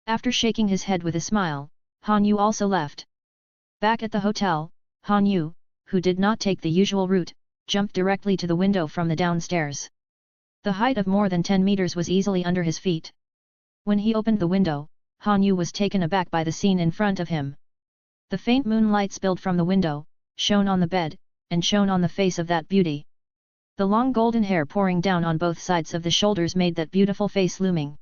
After shaking his head with a smile, Han Yu also left. Back at the hotel, Han Yu, who did not take the usual route, jumped directly to the window from the downstairs. The height of more than 10 meters was easily under his feet. When he opened the window, Han Yu was taken aback by the scene in front of him. The faint moonlight spilled from the window, shone on the bed, and shone on the face of that beauty. The long golden hair pouring down on both sides of the shoulders made that beautiful face looming.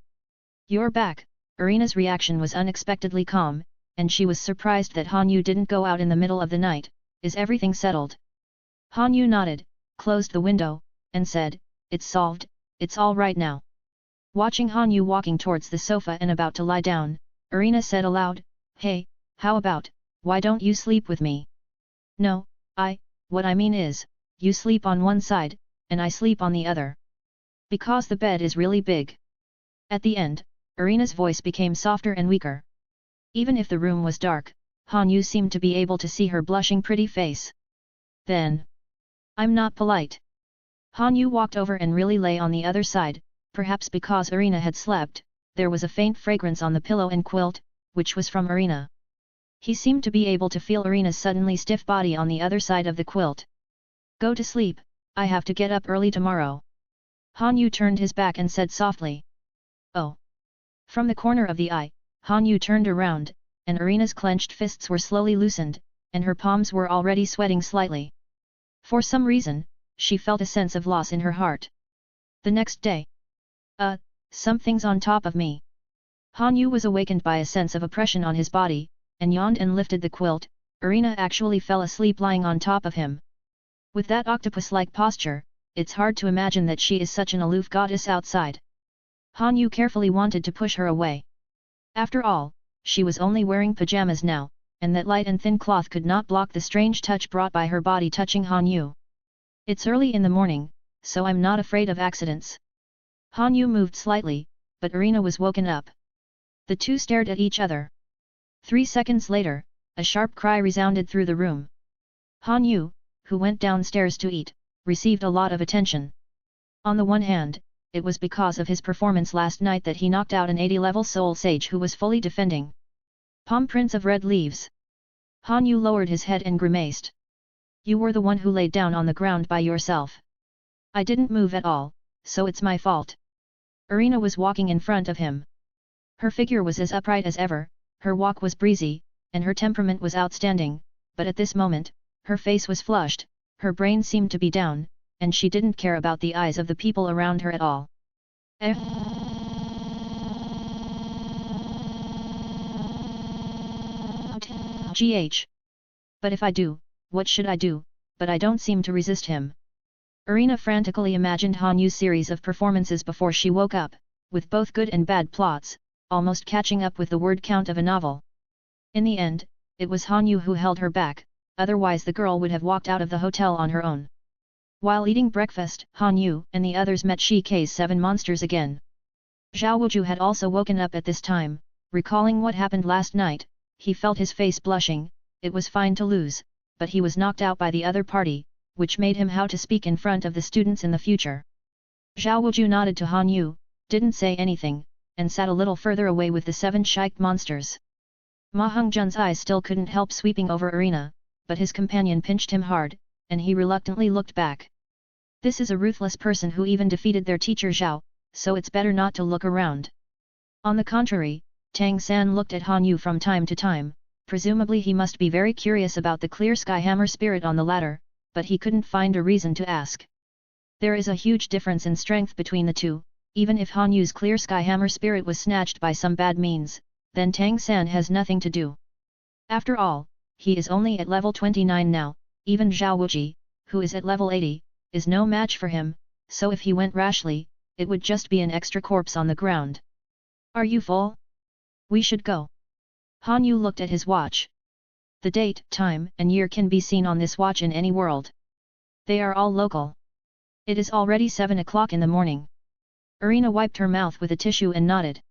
You're back. Irina's reaction was unexpectedly calm, and she was surprised that Han Yu didn't go out in the middle of the night. Is everything settled? Han Yu nodded, closed the window, and said, it's solved, it's all right now. Watching Han Yu walking towards the sofa and about to lie down, Irina said aloud, hey, how about, why don't you sleep with me? No, what I mean is, you sleep on one side, and I sleep on the other. Because the bed is really big. At the end, Irina's voice became softer and weaker. Even if the room was dark, Han Yu seemed to be able to see her blushing pretty face. Then, I'm not polite. Han Yu walked over and really lay on the other side, perhaps because Irina had slept, there was a faint fragrance on the pillow and quilt, which was from Irina. He seemed to be able to feel Irina's suddenly stiff body on the other side of the quilt. Go to sleep, I have to get up early tomorrow. Han Yu turned his back and said softly. Oh. From the corner of the eye, Han Yu turned around, and Irina's clenched fists were slowly loosened, and her palms were already sweating slightly. For some reason, she felt a sense of loss in her heart. The next day. Something's on top of me. Han Yu was awakened by a sense of oppression on his body, and yawned and lifted the quilt. Irina actually fell asleep lying on top of him. With that octopus-like posture, it's hard to imagine that she is such an aloof goddess outside. Han Yu carefully wanted to push her away. After all, she was only wearing pajamas now, and that light and thin cloth could not block the strange touch brought by her body touching Han Yu. It's early in the morning, so I'm not afraid of accidents. Han Yu moved slightly, but Irina was woken up. The two stared at each other. 3 seconds later, a sharp cry resounded through the room. Han Yu, who went downstairs to eat, received a lot of attention. On the one hand, it was because of his performance last night that he knocked out an 80-level soul sage who was fully defending. Palm prints of red leaves. Han Yu lowered his head and grimaced. You were the one who laid down on the ground by yourself. I didn't move at all, so it's my fault. Irina was walking in front of him. Her figure was as upright as ever, Her walk was breezy, and her temperament was outstanding, but at this moment, her face was flushed, her brain seemed to be down, and she didn't care about the eyes of the people around her at all. GH. But if I do, what should I do? But I don't seem to resist him. Irina frantically imagined Han Yu's series of performances before she woke up, with both good and bad plots, almost catching up with the word count of a novel. In the end, it was Han Yu who held her back, otherwise the girl would have walked out of the hotel on her own. While eating breakfast, Han Yu and the others met Shike's 7 monsters again. Zhao Wuju had also woken up at this time, recalling what happened last night. He felt his face blushing. It was fine to lose, but he was knocked out by the other party, which made him how to speak in front of the students in the future. Zhao Wuju nodded to Han Yu, didn't say anything, and sat a little further away with the 7 shiked monsters. Ma Hongjun's eyes still couldn't help sweeping over Irina, but his companion pinched him hard, and he reluctantly looked back. This is a ruthless person who even defeated their teacher Zhao, so it's better not to look around. On the contrary, Tang San looked at Han Yu from time to time. Presumably he must be very curious about the clear sky hammer spirit on the ladder, but he couldn't find a reason to ask. There is a huge difference in strength between the two. Even if Han Yu's clear sky hammer spirit was snatched by some bad means, then Tang San has nothing to do. After all, he is only at level 29 now. Even Zhao Wuji, who is at level 80, is no match for him, so if he went rashly, it would just be an extra corpse on the ground. Are you full? We should go. Han Yu looked at his watch. The date, time, and year can be seen on this watch in any world. They are all local. It is already 7 o'clock in the morning. Irina wiped her mouth with a tissue and nodded.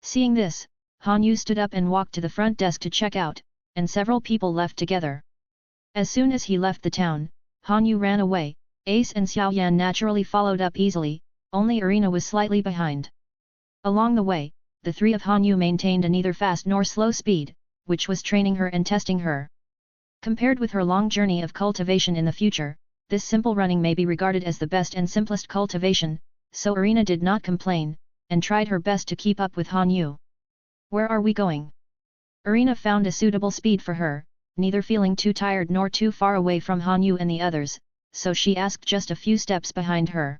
Seeing this, Han Yu stood up and walked to the front desk to check out, and several people left together. As soon as he left the town, Han Yu ran away. Ace and Xiao Yan naturally followed up easily, only Irina was slightly behind. Along the way, the 3 of Han Yu maintained a neither fast nor slow speed, which was training her and testing her. Compared with her long journey of cultivation in the future, this simple running may be regarded as the best and simplest cultivation, so Irina did not complain, and tried her best to keep up with Han Yu. Where are we going? Irina found a suitable speed for her, neither feeling too tired nor too far away from Han Yu and the others, so she asked just a few steps behind her.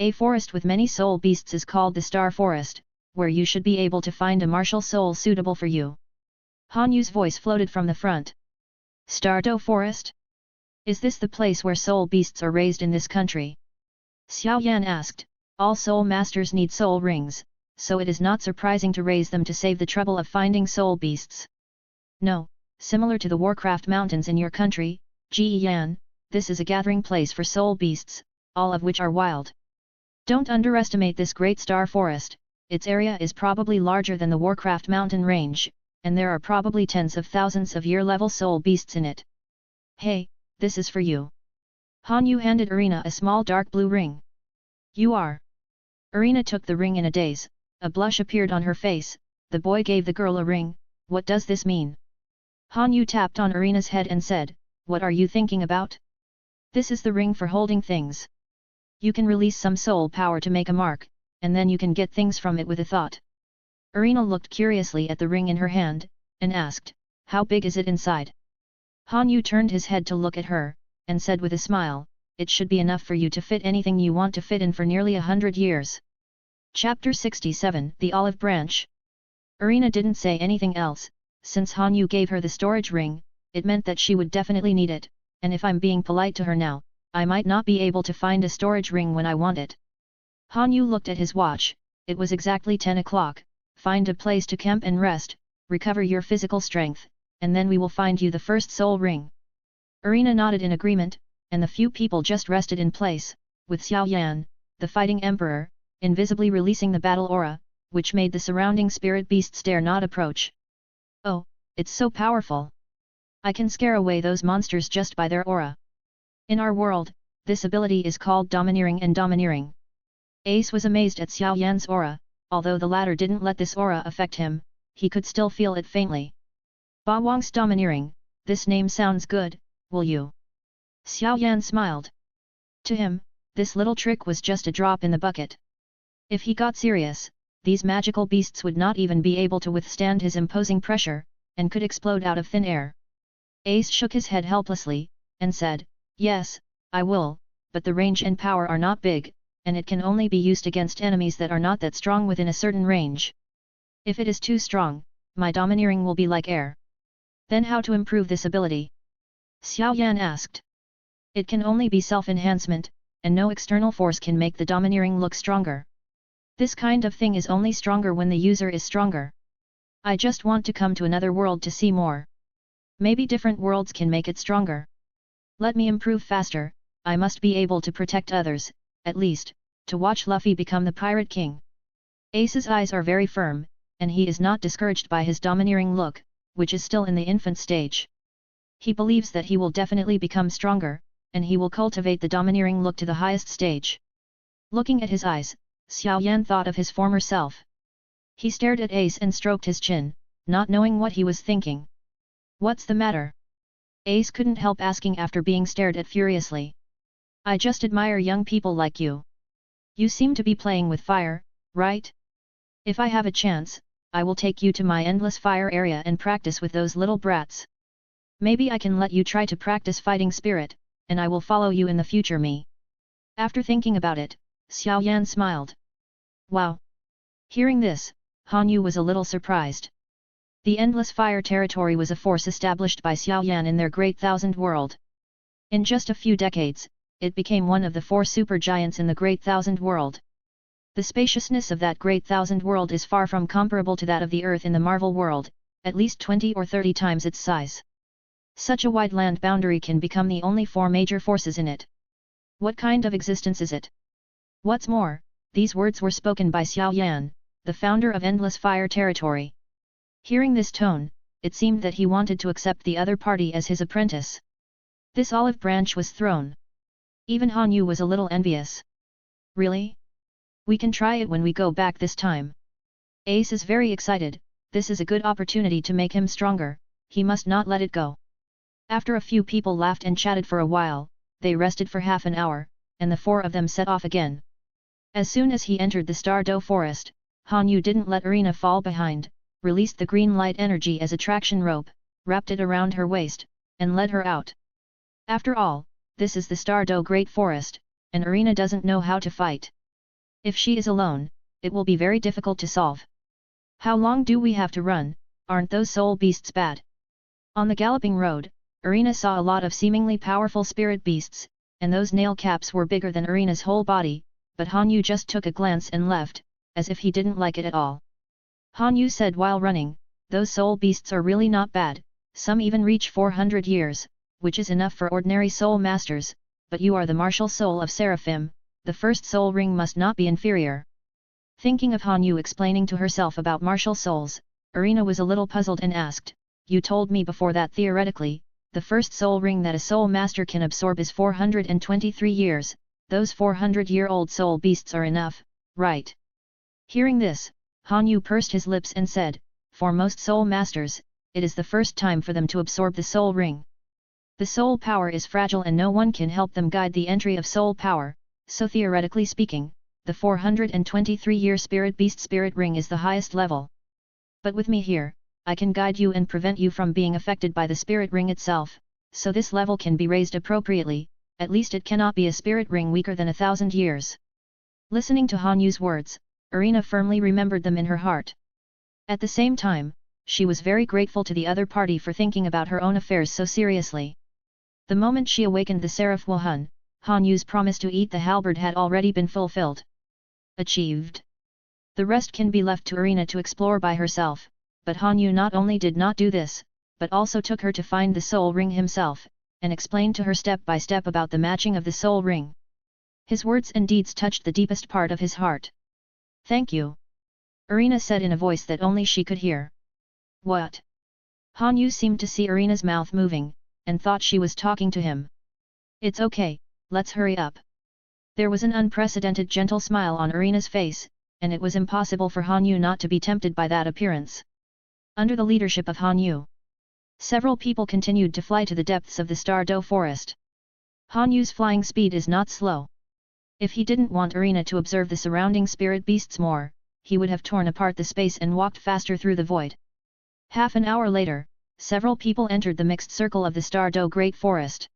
A forest with many soul beasts is called the Star Forest, where you should be able to find a martial soul suitable for you. Han Yu's voice floated from the front. Stardo Forest? Is this the place where soul beasts are raised in this country? Xiao Yan asked. All soul masters need soul rings, so it is not surprising to raise them to save the trouble of finding soul beasts. No, similar to the Warcraft Mountains in your country, Ji Yan, this is a gathering place for soul beasts, all of which are wild. Don't underestimate this great star forest. Its area is probably larger than the Warcraft mountain range, and there are probably tens of thousands of year-level soul beasts in it. Hey, this is for you. Han Yu handed Irina a small dark blue ring. You are. Irina took the ring in a daze, a blush appeared on her face. The boy gave the girl a ring. What does this mean? Han Yu tapped on Irina's head and said, what are you thinking about? This is the ring for holding things. You can release some soul power to make a mark, and then you can get things from it with a thought. Irina looked curiously at the ring in her hand, and asked, how big is it inside? Han Yu turned his head to look at her, and said with a smile, it should be enough for you to fit anything you want to fit in for nearly 100 years. Chapter 67, The Olive Branch. Irina didn't say anything else. Since Han Yu gave her the storage ring, it meant that she would definitely need it, and if I'm being polite to her now, I might not be able to find a storage ring when I want it. Han Yu looked at his watch. It was exactly 10 o'clock. Find a place to camp and rest, recover your physical strength, and then we will find you the first soul ring. Irina nodded in agreement, and the few people just rested in place, with Xiao Yan, the fighting emperor, invisibly releasing the battle aura, which made the surrounding spirit beasts dare not approach. Oh, it's so powerful! I can scare away those monsters just by their aura. In our world, this ability is called domineering and domineering. Ace was amazed at Xiao Yan's aura. Although the latter didn't let this aura affect him, he could still feel it faintly. Ba Wang's domineering, this name sounds good, will you? Xiao Yan smiled. To him, this little trick was just a drop in the bucket. If he got serious, these magical beasts would not even be able to withstand his imposing pressure, and could explode out of thin air. Ace shook his head helplessly, and said, "Yes, I will, but the range and power are not big, and it can only be used against enemies that are not that strong within a certain range. If it is too strong, my domineering will be like air." "Then how to improve this ability?" Xiao Yan asked. "It can only be self-enhancement, and no external force can make the domineering look stronger. This kind of thing is only stronger when the user is stronger. I just want to come to another world to see more. Maybe different worlds can make it stronger. Let me improve faster, I must be able to protect others, at least, to watch Luffy become the Pirate King." Ace's eyes are very firm, and he is not discouraged by his domineering look, which is still in the infant stage. He believes that he will definitely become stronger, and he will cultivate the domineering look to the highest stage. Looking at his eyes, Xiao Yan thought of his former self. He stared at Ace and stroked his chin, not knowing what he was thinking. "What's the matter?" Ace couldn't help asking after being stared at furiously. "I just admire young people like you. You seem to be playing with fire, right? If I have a chance, I will take you to my endless fire area and practice with those little brats. Maybe I can let you try to practice fighting spirit, and I will follow you in the future me." After thinking about it, Xiao Yan smiled. Wow! Hearing this, Han Yu was a little surprised. The Endless Fire Territory was a force established by Xiao Yan in their Great Thousand World. In just a few decades, it became one of the 4 super giants in the Great Thousand World. The spaciousness of that Great Thousand World is far from comparable to that of the Earth in the Marvel world, at least 20 or 30 times its size. Such a wide land boundary can become the only 4 major forces in it. What kind of existence is it? What's more, these words were spoken by Xiao Yan, the founder of Endless Fire Territory. Hearing this tone, it seemed that he wanted to accept the other party as his apprentice. This olive branch was thrown. Even Han Yu was a little envious. "Really? We can try it when we go back this time." Ace is very excited, this is a good opportunity to make him stronger, he must not let it go. After a few people laughed and chatted for a while, they rested for half an hour, and the 4 of them set off again. As soon as he entered the Stardow Forest, Han Yu didn't let Arena fall behind, released the green light energy as a traction rope, wrapped it around her waist, and led her out. After all, this is the Stardow Great Forest, and Arena doesn't know how to fight. If she is alone, it will be very difficult to solve. "How long do we have to run? Aren't those soul beasts bad?" On the galloping road, Arena saw a lot of seemingly powerful spirit beasts, and those nail caps were bigger than Arena's whole body, but Han Yu just took a glance and left, as if he didn't like it at all. Han Yu said while running, "Those soul beasts are really not bad, some even reach 400 years, which is enough for ordinary soul masters, but you are the martial soul of Seraphim, the first soul ring must not be inferior." Thinking of Han Yu explaining to herself about martial souls, Arena was a little puzzled and asked, "You told me before that theoretically, the first soul ring that a soul master can absorb is 423 years, those 400-year-old soul beasts are enough, right?" Hearing this, Han Yu pursed his lips and said, "For most soul masters, it is the first time for them to absorb the soul ring. The soul power is fragile and no one can help them guide the entry of soul power, so theoretically speaking, the 423-year spirit beast spirit ring is the highest level. But with me here, I can guide you and prevent you from being affected by the spirit ring itself, so this level can be raised appropriately, at least it cannot be a spirit ring weaker than 1,000 years." Listening to Han Yu's words, Arena firmly remembered them in her heart. At the same time, she was very grateful to the other party for thinking about her own affairs so seriously. The moment she awakened the Seraph Wuhan, Han Yu's promise to eat the halberd had already been fulfilled. Achieved. The rest can be left to Arena to explore by herself, but Han Yu not only did not do this, but also took her to find the soul ring himself, and explained to her step by step about the matching of the soul ring. His words and deeds touched the deepest part of his heart. "Thank you," Arena said in a voice that only she could hear. "What?" Han Yu seemed to see Arena's mouth moving, and thought she was talking to him. "It's okay, let's hurry up." There was an unprecedented gentle smile on Arena's face, and it was impossible for Han Yu not to be tempted by that appearance. Under the leadership of Han Yu, several people continued to fly to the depths of the Stardow Forest. Han Yu's flying speed is not slow. If he didn't want Arena to observe the surrounding spirit beasts more, he would have torn apart the space and walked faster through the void. Half an hour later, several people entered the mixed circle of the Star-Do Great Forest.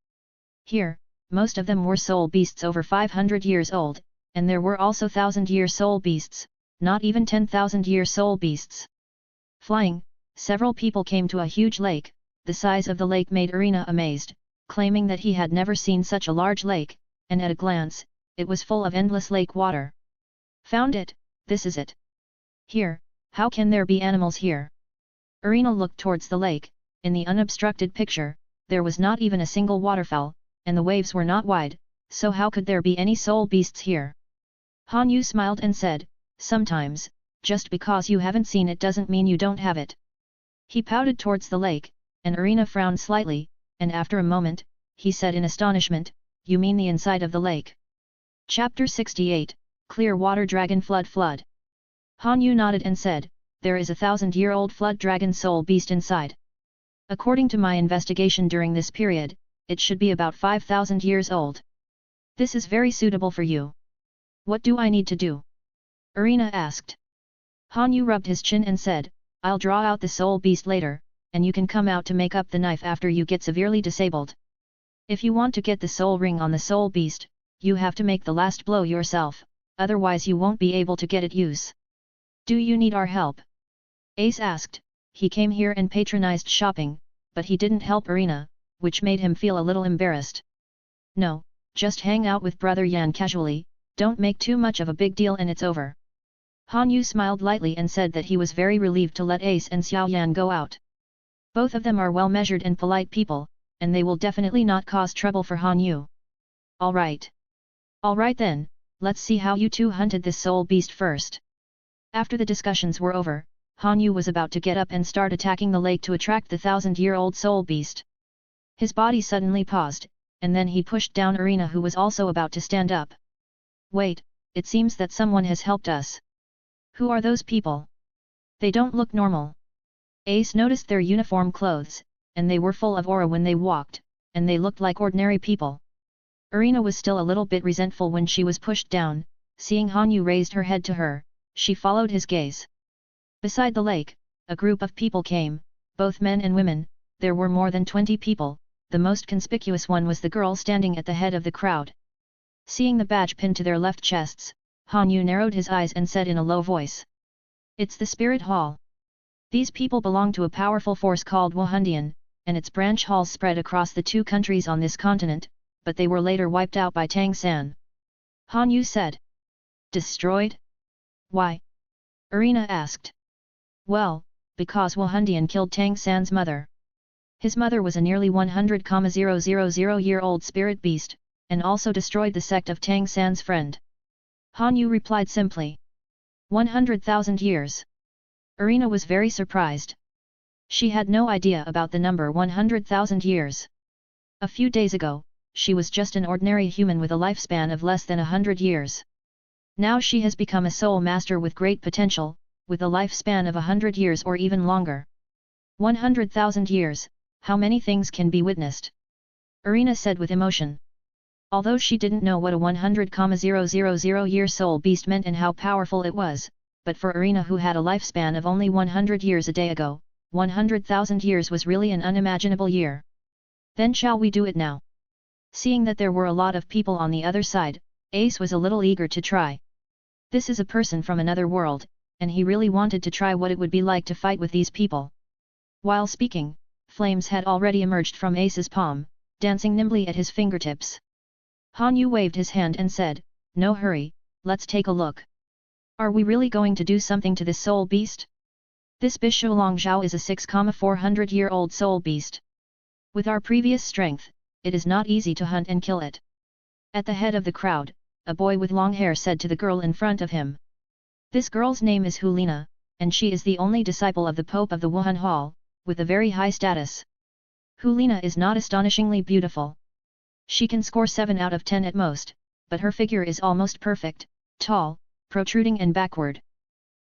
Here, most of them were soul beasts over 500 years old, and there were also 1,000-year soul beasts, not even 10,000-year soul beasts. Flying, several people came to a huge lake. The size of the lake made Arena amazed, claiming that he had never seen such a large lake, and at a glance, it was full of endless lake water. Found it, this is it. Here, how can there be animals here? Arena looked towards the lake. In the unobstructed picture, there was not even a single waterfowl, and the waves were not wide, so how could there be any soul beasts here? Han Yu smiled and said, sometimes, just because you haven't seen it doesn't mean you don't have it. He pouted towards the lake, and Arena frowned slightly, and after a moment, he said in astonishment, you mean the inside of the lake? Chapter 68, Clear Water Dragon Flood. Han Yu nodded and said, there is a 1,000-year-old flood dragon soul beast inside. According to my investigation during this period, it should be about 5,000 years old. This is very suitable for you. What do I need to do? Arena asked. Han Yu rubbed his chin and said, I'll draw out the soul beast later, and you can come out to make up the knife after you get severely disabled. If you want to get the soul ring on the soul beast, you have to make the last blow yourself, otherwise you won't be able to get it use. Do you need our help? Ace asked. He came here and patronized shopping, but he didn't help Arena, which made him feel a little embarrassed. No, just hang out with Brother Yan casually, don't make too much of a big deal and it's over. Han Yu smiled lightly and said that he was very relieved to let Ace and Xiao Yan go out. Both of them are well-measured and polite people, and they will definitely not cause trouble for Han Yu. Alright. Alright then, let's see how you two hunted this soul beast first. After the discussions were over, Han Yu was about to get up and start attacking the lake to attract the 1,000-year-old soul beast. His body suddenly paused, and then he pushed down Arena, who was also about to stand up. Wait, it seems that someone has helped us. Who are those people? They don't look normal. Ace noticed their uniform clothes, and they were full of aura when they walked, and they looked like ordinary people. Arena was still a little bit resentful when she was pushed down. Seeing Han Yu raised her head to her, she followed his gaze. Beside the lake, a group of people came, both men and women. There were more than 20 people. The most conspicuous one was the girl standing at the head of the crowd. Seeing the badge pinned to their left chests, Han Yu narrowed his eyes and said in a low voice. It's the Spirit Hall. These people belong to a powerful force called Wahundian, and its branch halls spread across the two countries on this continent, but they were later wiped out by Tang San. Han Yu said. Destroyed? Why? Arena asked. Well, because Wahundian killed Tang San's mother. His mother was a nearly 100,000-year-old spirit beast, and also destroyed the sect of Tang San's friend. Han Yu replied simply. 100,000 years. Arena was very surprised. She had no idea about the number 100,000 years. A few days ago, she was just an ordinary human with a lifespan of less than 100 years. Now she has become a soul master with great potential, with a lifespan of 100 years or even longer. 100,000 years, how many things can be witnessed? Arena said with emotion. Although she didn't know what a 100,000-year soul beast meant and how powerful it was, but for Arena, who had a lifespan of only 100 years a day ago, 100,000 years was really an unimaginable year. Then shall we do it now? Seeing that there were a lot of people on the other side, Ace was a little eager to try. This is a person from another world, and he really wanted to try what it would be like to fight with these people. While speaking, flames had already emerged from Ace's palm, dancing nimbly at his fingertips. Han Yu waved his hand and said, no hurry, let's take a look. Are we really going to do something to this soul beast? This Bishuolong Zhao is a 6,400-year-old soul beast. With our previous strength, it is not easy to hunt and kill it. At the head of the crowd, a boy with long hair said to the girl in front of him. This girl's name is Hulina, and she is the only disciple of the Pope of the Wuhan Hall, with a very high status. Hulina is not astonishingly beautiful. She can score 7 out of 10 at most, but her figure is almost perfect, tall, protruding and backward.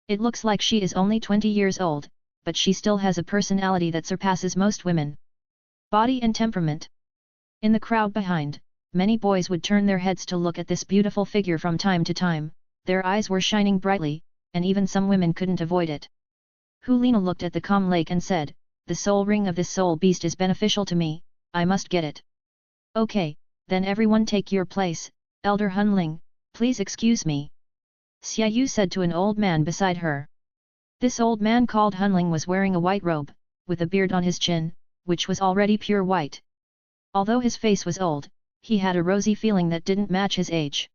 It looks like she is only 20 years old, but she still has a personality that surpasses most women. Body and temperament. In the crowd behind, many boys would turn their heads to look at this beautiful figure from time to time. Their eyes were shining brightly, and even some women couldn't avoid it. Hulina looked at the calm lake and said, "The soul ring of this soul beast is beneficial to me, I must get it." "Okay, then everyone take your place, Elder Hunling, please excuse me," Xia Yu said to an old man beside her. This old man called Hunling was wearing a white robe, with a beard on his chin, which was already pure white. Although his face was old, he had a rosy feeling that didn't match his age.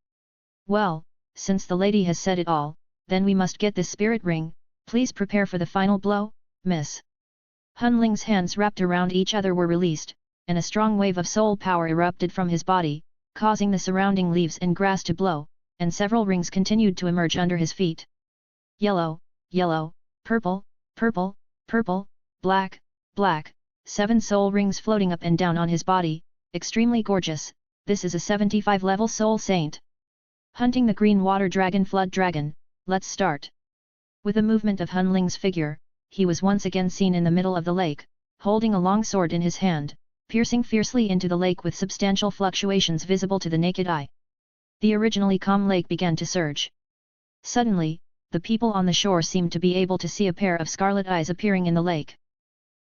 "Well, since the lady has said it all, then we must get this spirit ring, please prepare for the final blow, miss." Hunling's hands wrapped around each other were released, and a strong wave of soul power erupted from his body, causing the surrounding leaves and grass to blow, and several rings continued to emerge under his feet. Yellow, yellow, purple, purple, purple, black, black, 7 soul rings floating up and down on his body, extremely gorgeous. This is a 75-level soul saint. Hunting the green water dragon flood dragon, let's start. With a movement of Hunling's figure, he was once again seen in the middle of the lake, holding a long sword in his hand, piercing fiercely into the lake with substantial fluctuations visible to the naked eye. The originally calm lake began to surge. Suddenly, the people on the shore seemed to be able to see a pair of scarlet eyes appearing in the lake.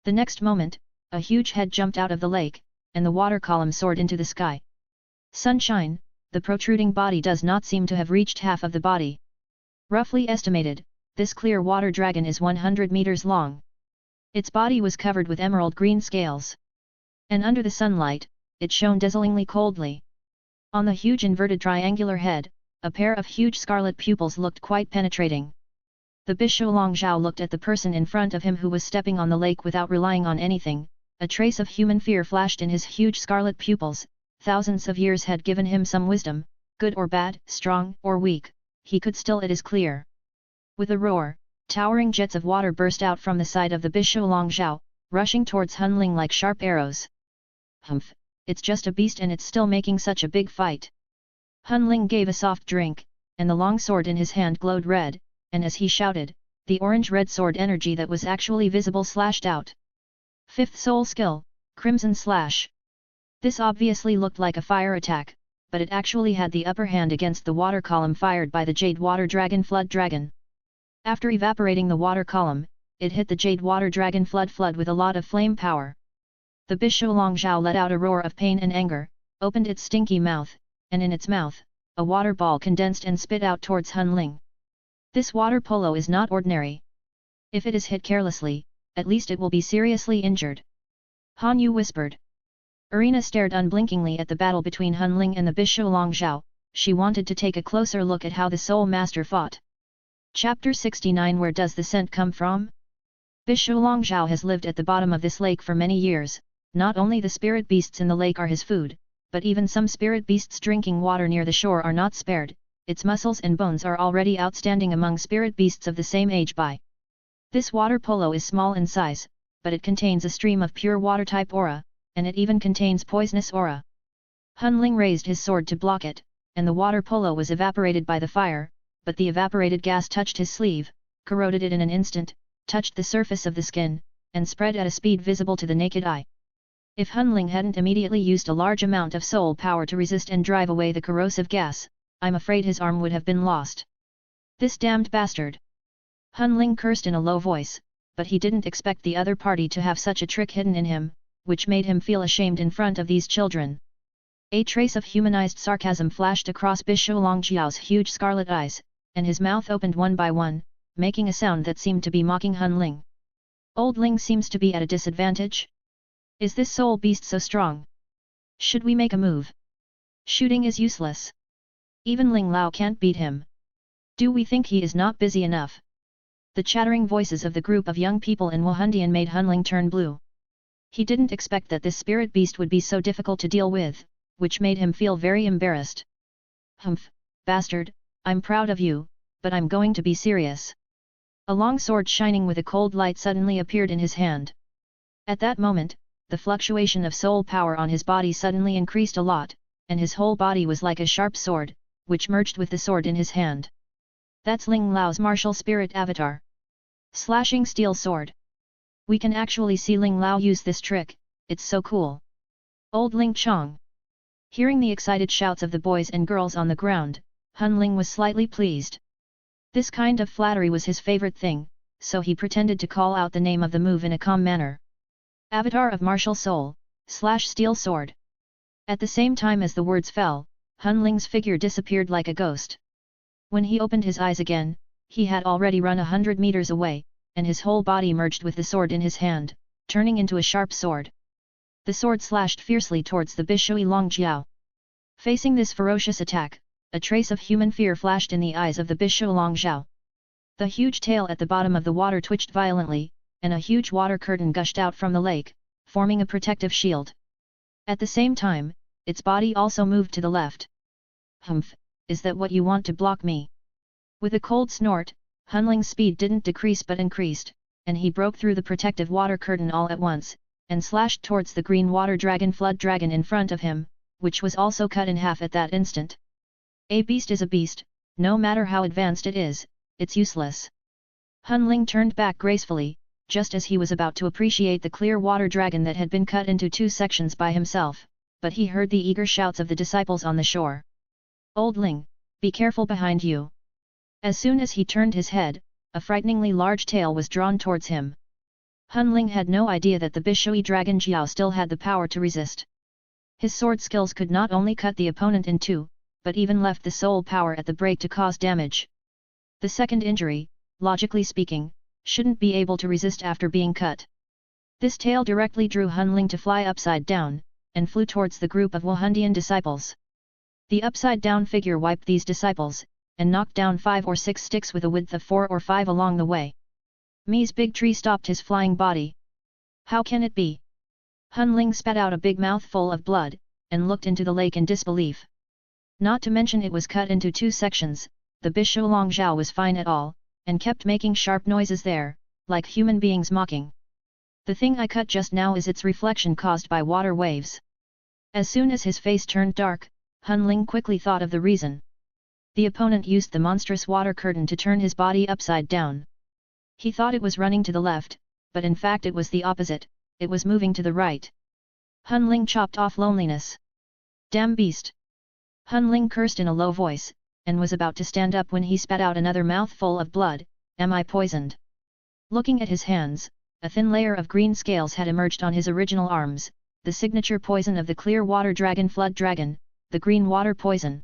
The next moment, a huge head jumped out of the lake, and the water column soared into the sky. Sunshine, the protruding body does not seem to have reached half of the body. Roughly estimated, this clear water dragon is 100 meters long. Its body was covered with emerald green scales. And under the sunlight, it shone dazzlingly coldly. On the huge inverted triangular head, a pair of huge scarlet pupils looked quite penetrating. The Bisho Longzhao looked at the person in front of him who was stepping on the lake without relying on anything. A trace of human fear flashed in his huge scarlet pupils. Thousands of years had given him some wisdom, good or bad, strong or weak, he could still, it is clear. With a roar, towering jets of water burst out from the side of the Bisho Longzhao, rushing towards Hunling like sharp arrows. "Humph, it's just a beast and it's still making such a big fight." Hunling gave a soft drink, and the long sword in his hand glowed red, and as he shouted, the orange-red sword energy that was actually visible slashed out. 5th soul skill, Crimson Slash. This obviously looked like a fire attack, but it actually had the upper hand against the water column fired by the Jade Water Dragon Flood Dragon. After evaporating the water column, it hit the Jade Water Dragon Flood with a lot of flame power. The Bisho Longzhao let out a roar of pain and anger, opened its stinky mouth, and in its mouth, a water ball condensed and spit out towards Hunling. This water polo is not ordinary. If it is hit carelessly, at least it will be seriously injured. Han Yu whispered. Irina stared unblinkingly at the battle between Hunling and the Bisho Longzhao. She wanted to take a closer look at how the Soul Master fought. Chapter 69. Where does the scent come from? Bisho Longzhao has lived at the bottom of this lake for many years. Not only the spirit beasts in the lake are his food, but even some spirit beasts drinking water near the shore are not spared. Its muscles and bones are already outstanding among spirit beasts of the same age by. This water polo is small in size, but it contains a stream of pure water-type aura, and it even contains poisonous aura. Hunling raised his sword to block it, and the water polo was evaporated by the fire, but the evaporated gas touched his sleeve, corroded it in an instant, touched the surface of the skin, and spread at a speed visible to the naked eye. If Hunling hadn't immediately used a large amount of soul power to resist and drive away the corrosive gas, I'm afraid his arm would have been lost. This damned bastard! Hunling cursed in a low voice, but he didn't expect the other party to have such a trick hidden in him, which made him feel ashamed in front of these children. A trace of humanized sarcasm flashed across Bisho Longzhao's huge scarlet eyes, and his mouth opened one by one, making a sound that seemed to be mocking Hunling. Old Ling seems to be at a disadvantage? Is this soul beast so strong? Should we make a move? Shooting is useless. Even Ling Lao can't beat him. Do we think he is not busy enough? The chattering voices of the group of young people in Wahundian made Hunling turn blue. He didn't expect that this spirit beast would be so difficult to deal with, which made him feel very embarrassed. Humph, bastard, I'm proud of you, but I'm going to be serious. A long sword shining with a cold light suddenly appeared in his hand. At that moment, the fluctuation of soul power on his body suddenly increased a lot, and his whole body was like a sharp sword, which merged with the sword in his hand. That's Ling Lao's martial spirit avatar. Slashing steel sword. We can actually see Ling Lao use this trick, it's so cool. Old Ling Chong. Hearing the excited shouts of the boys and girls on the ground, Hunling was slightly pleased. This kind of flattery was his favorite thing, so he pretended to call out the name of the move in a calm manner. Avatar of Martial Soul, /Steel Sword. At the same time as the words fell, Hun Ling's figure disappeared like a ghost. When he opened his eyes again, he had already run 100 meters away, and his whole body merged with the sword in his hand, turning into a sharp sword. The sword slashed fiercely towards the Bishui Longjiao. Facing this ferocious attack, a trace of human fear flashed in the eyes of the Bishui Longjiao. The huge tail at the bottom of the water twitched violently, and a huge water curtain gushed out from the lake, forming a protective shield. At the same time, its body also moved to the left. Humph, is that what you want to block me? With a cold snort, Hun Ling's speed didn't decrease but increased, and he broke through the protective water curtain all at once, and slashed towards the green water dragon flood dragon in front of him, which was also cut in half at that instant. A beast is a beast, no matter how advanced it is, it's useless. Hun Ling turned back gracefully, just as he was about to appreciate the clear water dragon that had been cut into 2 sections by himself, but he heard the eager shouts of the disciples on the shore. Old Ling, be careful behind you. As soon as he turned his head, a frighteningly large tail was drawn towards him. Hun Ling had no idea that the Bishui dragon Jiao still had the power to resist. His sword skills could not only cut the opponent in 2, but even left the soul power at the break to cause damage. The second injury, logically speaking, shouldn't be able to resist after being cut. This tail directly drew Hun Ling to fly upside down, and flew towards the group of Wuhandian disciples. The upside-down figure wiped these disciples, and knocked down 5 or 6 sticks with a width of 4 or 5 along the way. Mi's big tree stopped his flying body. How can it be? Hun Ling spat out a big mouthful of blood, and looked into the lake in disbelief. Not to mention it was cut into 2 sections, the Bishui Longjiao was fine at all, and kept making sharp noises there, like human beings mocking. The thing I cut just now is its reflection caused by water waves. As soon as his face turned dark, Hun Ling quickly thought of the reason. The opponent used the monstrous water curtain to turn his body upside down. He thought it was running to the left, but in fact it was the opposite, it was moving to the right. Hun Ling chopped off loneliness. Damn beast! Hun Ling cursed in a low voice, and was about to stand up when he spat out another mouthful of blood. Am I poisoned? Looking at his hands, a thin layer of green scales had emerged on his original arms, the signature poison of the clear water dragon flood dragon, the green water poison.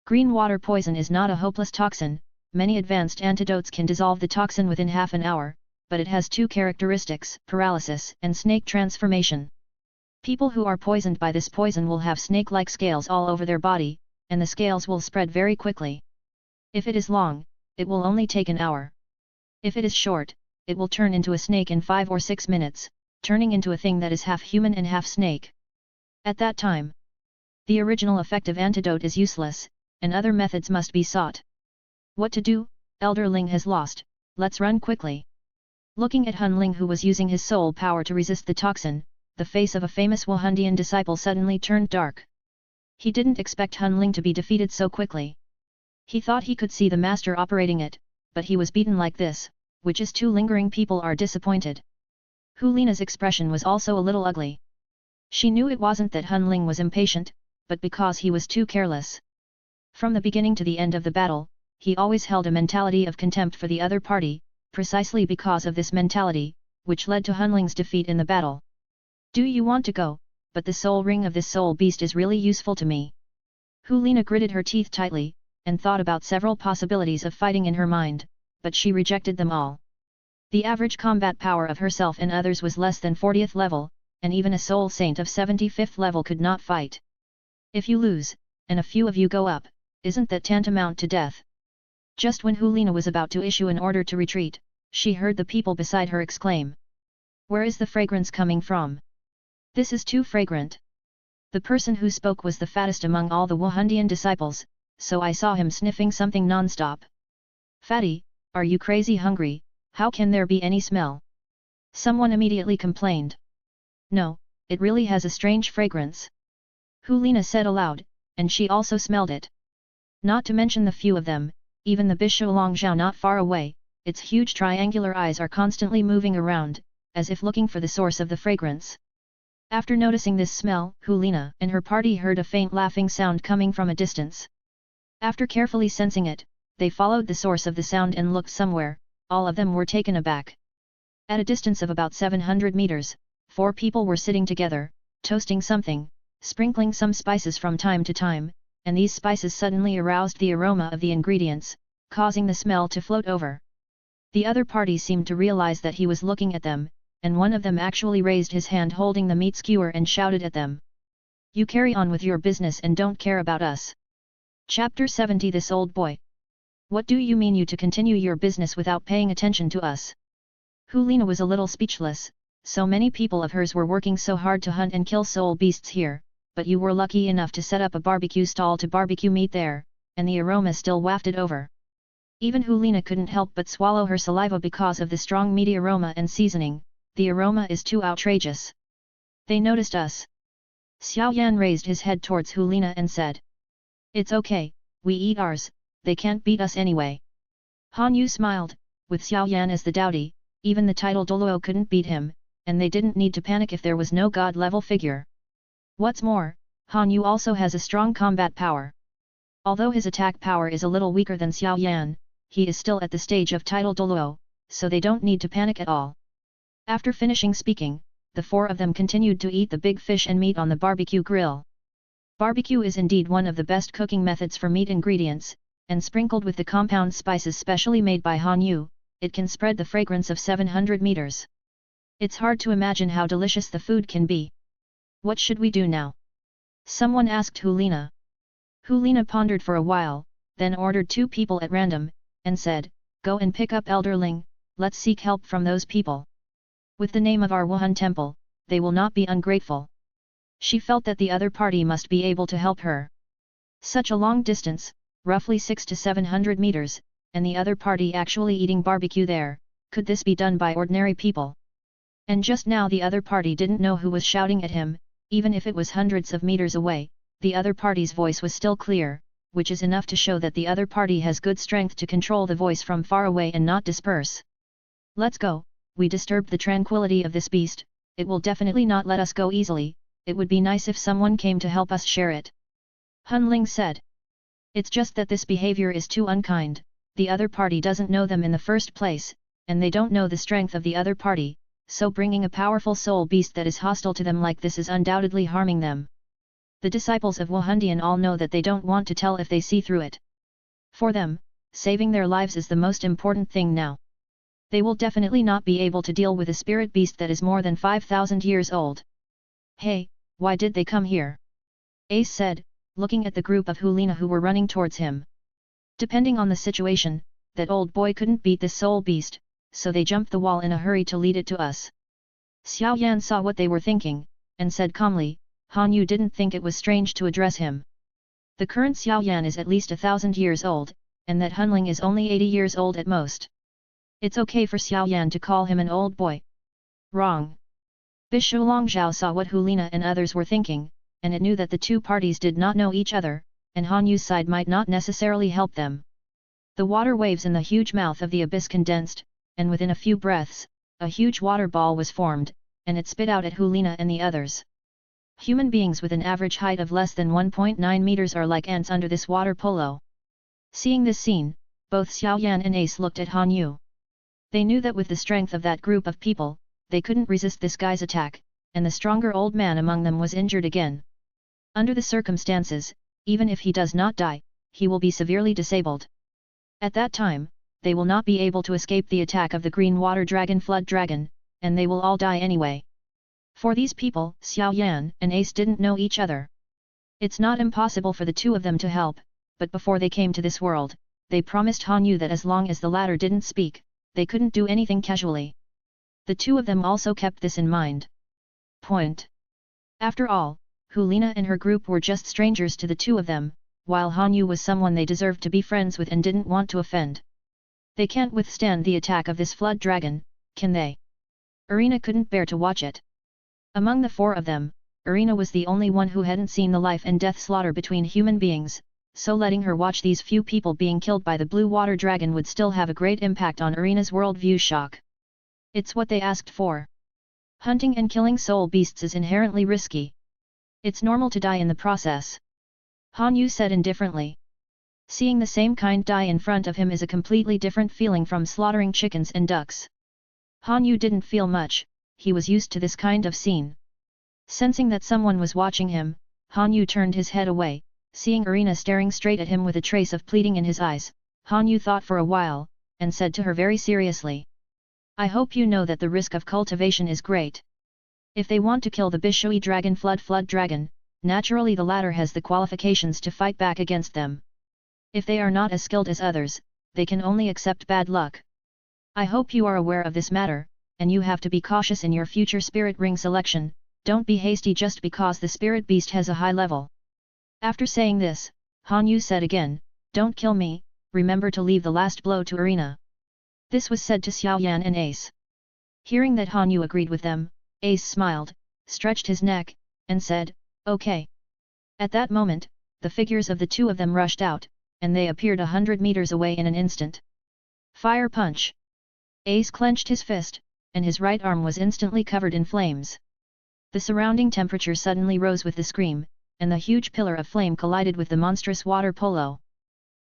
Green water poison is not a hopeless toxin, many advanced antidotes can dissolve the toxin within half an hour, but it has 2 characteristics, paralysis and snake transformation. People who are poisoned by this poison will have snake-like scales all over their body, and the scales will spread very quickly. If it is long, it will only take an hour. If it is short, it will turn into a snake in 5 or 6 minutes, turning into a thing that is half human and half snake. At that time, the original effective antidote is useless, and other methods must be sought. What to do? Elder Ling has lost, let's run quickly. Looking at Hun Ling who was using his soul power to resist the toxin, the face of a famous Wuhandian disciple suddenly turned dark. He didn't expect Hun Ling to be defeated so quickly. He thought he could see the master operating it, but he was beaten like this, which is too lingering. People are disappointed. Hu Lina's expression was also a little ugly. She knew it wasn't that Hun Ling was impatient, but because he was too careless. From the beginning to the end of the battle, he always held a mentality of contempt for the other party, precisely because of this mentality, which led to Hun Ling's defeat in the battle. Do you want to go? But the soul ring of this soul beast is really useful to me. Hu Lina gritted her teeth tightly, and thought about several possibilities of fighting in her mind, but she rejected them all. The average combat power of herself and others was less than 40th level, and even a soul saint of 75th level could not fight. If you lose, and a few of you go up, isn't that tantamount to death? Just when Hu Lina was about to issue an order to retreat, she heard the people beside her exclaim. Where is the fragrance coming from? This is too fragrant. The person who spoke was the fattest among all the Wuhandian disciples, so I saw him sniffing something non-stop. Fatty, are you crazy hungry? How can there be any smell? Someone immediately complained. No, it really has a strange fragrance. Hu Lina said aloud, and she also smelled it. Not to mention the few of them, even the Bishui Longjiao not far away, its huge triangular eyes are constantly moving around, as if looking for the source of the fragrance. After noticing this smell, Hu Lina and her party heard a faint laughing sound coming from a distance. After carefully sensing it, they followed the source of the sound and looked somewhere. All of them were taken aback. At a distance of about 700 meters, 4 people were sitting together, toasting something, sprinkling some spices from time to time, and these spices suddenly aroused the aroma of the ingredients, causing the smell to float over. The other party seemed to realize that he was looking at them, and one of them actually raised his hand holding the meat skewer and shouted at them. "You carry on with your business and don't care about us." Chapter 70. This old boy. What do you mean you to continue your business without paying attention to us? Hulina was a little speechless. So many people of hers were working so hard to hunt and kill soul beasts here, but you were lucky enough to set up a barbecue stall to barbecue meat there, and the aroma still wafted over. Even Hulina couldn't help but swallow her saliva because of the strong meaty aroma and seasoning. The aroma is too outrageous. They noticed us. Xiao Yan raised his head towards Hulina and said. It's okay, we eat ours, they can't beat us anyway. Han Yu smiled, with Xiao Yan as the dowdy, even the title Doluo couldn't beat him, and they didn't need to panic if there was no god-level figure. What's more, Han Yu also has a strong combat power. Although his attack power is a little weaker than Xiao Yan, he is still at the stage of title Doluo, so they don't need to panic at all. After finishing speaking, the 4 of them continued to eat the big fish and meat on the barbecue grill. Barbecue is indeed one of the best cooking methods for meat ingredients, and sprinkled with the compound spices specially made by Han Yu, it can spread the fragrance of 700 meters. It's hard to imagine how delicious the food can be. What should we do now? Someone asked Hulina. Hulina pondered for a while, then ordered 2 people at random, and said, "Go and pick up Elderling, let's seek help from those people. With the name of our Wuhan temple, they will not be ungrateful." She felt that the other party must be able to help her. Such a long distance, roughly 600 to 700 meters, and the other party actually eating barbecue there, could this be done by ordinary people? And just now the other party didn't know who was shouting at him, even if it was hundreds of meters away, the other party's voice was still clear, which is enough to show that the other party has good strength to control the voice from far away and not disperse. "Let's go, we disturbed the tranquility of this beast, it will definitely not let us go easily, it would be nice if someone came to help us share it." Hunling said. "It's just that this behavior is too unkind, the other party doesn't know them in the first place, and they don't know the strength of the other party, so bringing a powerful soul beast that is hostile to them like this is undoubtedly harming them. The disciples of Wuhandian all know that they don't want to tell if they see through it. For them, saving their lives is the most important thing now. They will definitely not be able to deal with a spirit beast that is more than 5,000 years old." "Hey, why did they come here?" Ace said, looking at the group of Hulina who were running towards him. "Depending on the situation, that old boy couldn't beat this soul beast, so they jumped the wall in a hurry to lead it to us." Xiao Yan saw what they were thinking, and said calmly, Han Yu didn't think it was strange to address him. The current Xiao Yan is at least 1,000 years old, and that Hunling is only 80 years old at most. It's okay for Xiao Yan to call him an old boy. Wrong. Bishu Longzhao saw what Hulina and others were thinking, and it knew that the 2 parties did not know each other, and Han Yu's side might not necessarily help them. The water waves in the huge mouth of the abyss condensed, and within a few breaths, a huge water ball was formed, and it spit out at Hulina and the others. Human beings with an average height of less than 1.9 meters are like ants under this water polo. Seeing this scene, both Xiao Yan and Ace looked at Han Yu. They knew that with the strength of that group of people, they couldn't resist this guy's attack, and the stronger old man among them was injured again. Under the circumstances, even if he does not die, he will be severely disabled. At that time, they will not be able to escape the attack of the green water dragon flood dragon, and they will all die anyway. For these people, Xiao Yan and Ace didn't know each other. It's not impossible for the 2 of them to help, but before they came to this world, they promised Han Yu that as long as the latter didn't speak, they couldn't do anything casually. The 2 of them also kept this in mind. Point. After all, Hulina and her group were just strangers to the 2 of them, while Han Yu was someone they deserved to be friends with and didn't want to offend. They can't withstand the attack of this flood dragon, can they? Irina couldn't bear to watch it. Among the 4 of them, Irina was the only one who hadn't seen the life and death slaughter between human beings, so letting her watch these few people being killed by the blue water dragon would still have a great impact on Irina's worldview shock. It's what they asked for. Hunting and killing soul beasts is inherently risky. It's normal to die in the process. Han Yu said indifferently. Seeing the same kind die in front of him is a completely different feeling from slaughtering chickens and ducks. Han Yu didn't feel much, he was used to this kind of scene. Sensing that someone was watching him, Han Yu turned his head away, seeing Irina staring straight at him with a trace of pleading in his eyes. Han Yu thought for a while, and said to her very seriously. I hope you know that the risk of cultivation is great. If they want to kill the Bishui dragon flood dragon, naturally the latter has the qualifications to fight back against them. If they are not as skilled as others, they can only accept bad luck. I hope you are aware of this matter, and you have to be cautious in your future spirit ring selection. Don't be hasty just because the spirit beast has a high level. After saying this, Han Yu said again, don't kill me, remember to leave the last blow to Irina. This was said to Xiao Yan and Ace. Hearing that Han Yu agreed with them, Ace smiled, stretched his neck, and said, okay. At that moment, the figures of the two of them rushed out, and they appeared 100 meters away in an instant. Fire punch! Ace clenched his fist, and his right arm was instantly covered in flames. The surrounding temperature suddenly rose with the scream, and the huge pillar of flame collided with the monstrous water polo.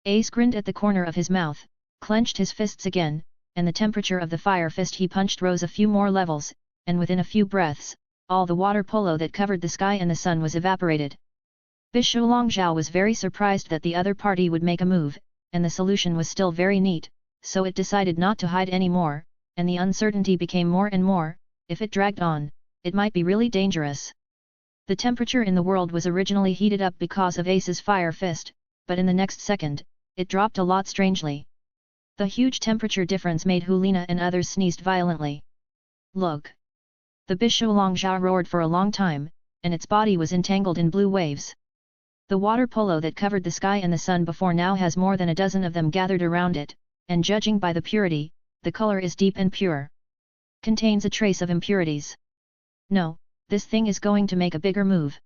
Ace grinned at the corner of his mouth, clenched his fists again, and the temperature of the fire fist he punched rose a few more levels, and within a few breaths, all the water polo that covered the sky and the sun was evaporated. Bishu Longzhao was very surprised that the other party would make a move, and the solution was still very neat, so it decided not to hide any more, and the uncertainty became more and more. If it dragged on, it might be really dangerous. The temperature in the world was originally heated up because of Ace's fire fist, but in the next second, it dropped a lot strangely. The huge temperature difference made Hulina and others sneezed violently. Look! The Bishu Longzhao roared for a long time, and its body was entangled in blue waves. The water polo that covered the sky and the sun before now has more than a dozen of them gathered around it, and judging by the purity, the color is deep and pure. Contains a trace of impurities. No, this thing is going to make a bigger move.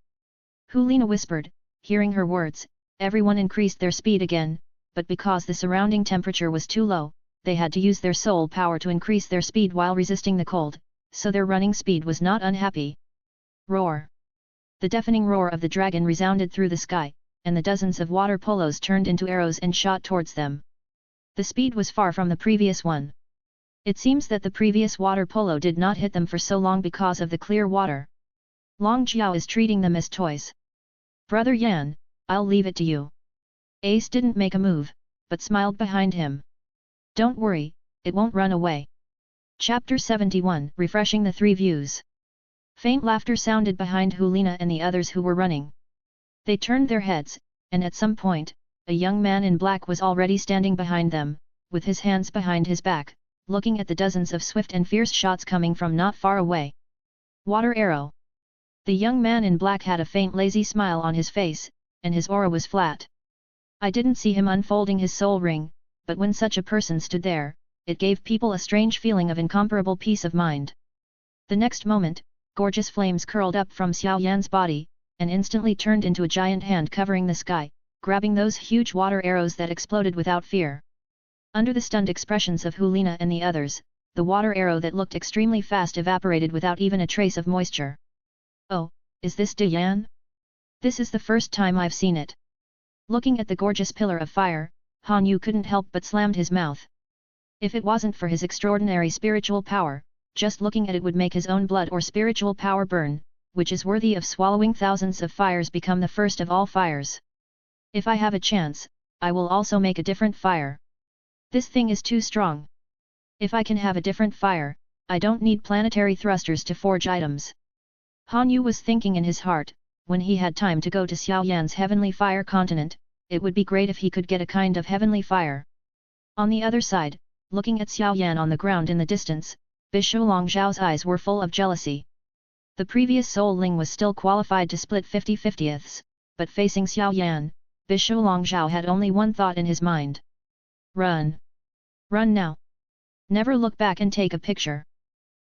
Hulina whispered, hearing her words, everyone increased their speed again, but because the surrounding temperature was too low, they had to use their soul power to increase their speed while resisting the cold, so their running speed was not unhappy. Roar! The deafening roar of the dragon resounded through the sky, and the dozens of water polos turned into arrows and shot towards them. The speed was far from the previous one. It seems that the previous water polo did not hit them for so long because of the clear water. Long Jiao is treating them as toys. Brother Yan, I'll leave it to you. Ace didn't make a move, but smiled behind him. Don't worry, it won't run away. Chapter 71 Refreshing the Three Views. Faint laughter sounded behind Hulina and the others who were running. They turned their heads, and at some point, a young man in black was already standing behind them, with his hands behind his back, looking at the dozens of swift and fierce shots coming from not far away. Water arrow! The young man in black had a faint lazy smile on his face, and his aura was flat. I didn't see him unfolding his soul ring, but when such a person stood there, it gave people a strange feeling of incomparable peace of mind. The next moment, gorgeous flames curled up from Xiao Yan's body, and instantly turned into a giant hand covering the sky, grabbing those huge water arrows that exploded without fear. Under the stunned expressions of Hulina and the others, the water arrow that looked extremely fast evaporated without even a trace of moisture. Oh, is this De Yan? This is the first time I've seen it. Looking at the gorgeous pillar of fire, Han Yu couldn't help but slammed his mouth. If it wasn't for his extraordinary spiritual power, just looking at it would make his own blood or spiritual power burn, which is worthy of swallowing thousands of fires become the first of all fires. If I have a chance, I will also make a different fire. This thing is too strong. If I can have a different fire, I don't need planetary thrusters to forge items. Han Yu was thinking in his heart, when he had time to go to Xiao Yan's heavenly fire continent, it would be great if he could get a kind of heavenly fire. On the other side, looking at Xiao Yan on the ground in the distance, Bishu Longzhao's eyes were full of jealousy. The previous Soul Ling was still qualified to split 50/50ths, but facing Xiao Yan, Bishu Longzhao had only one thought in his mind. Run! Run now! Never look back and take a picture.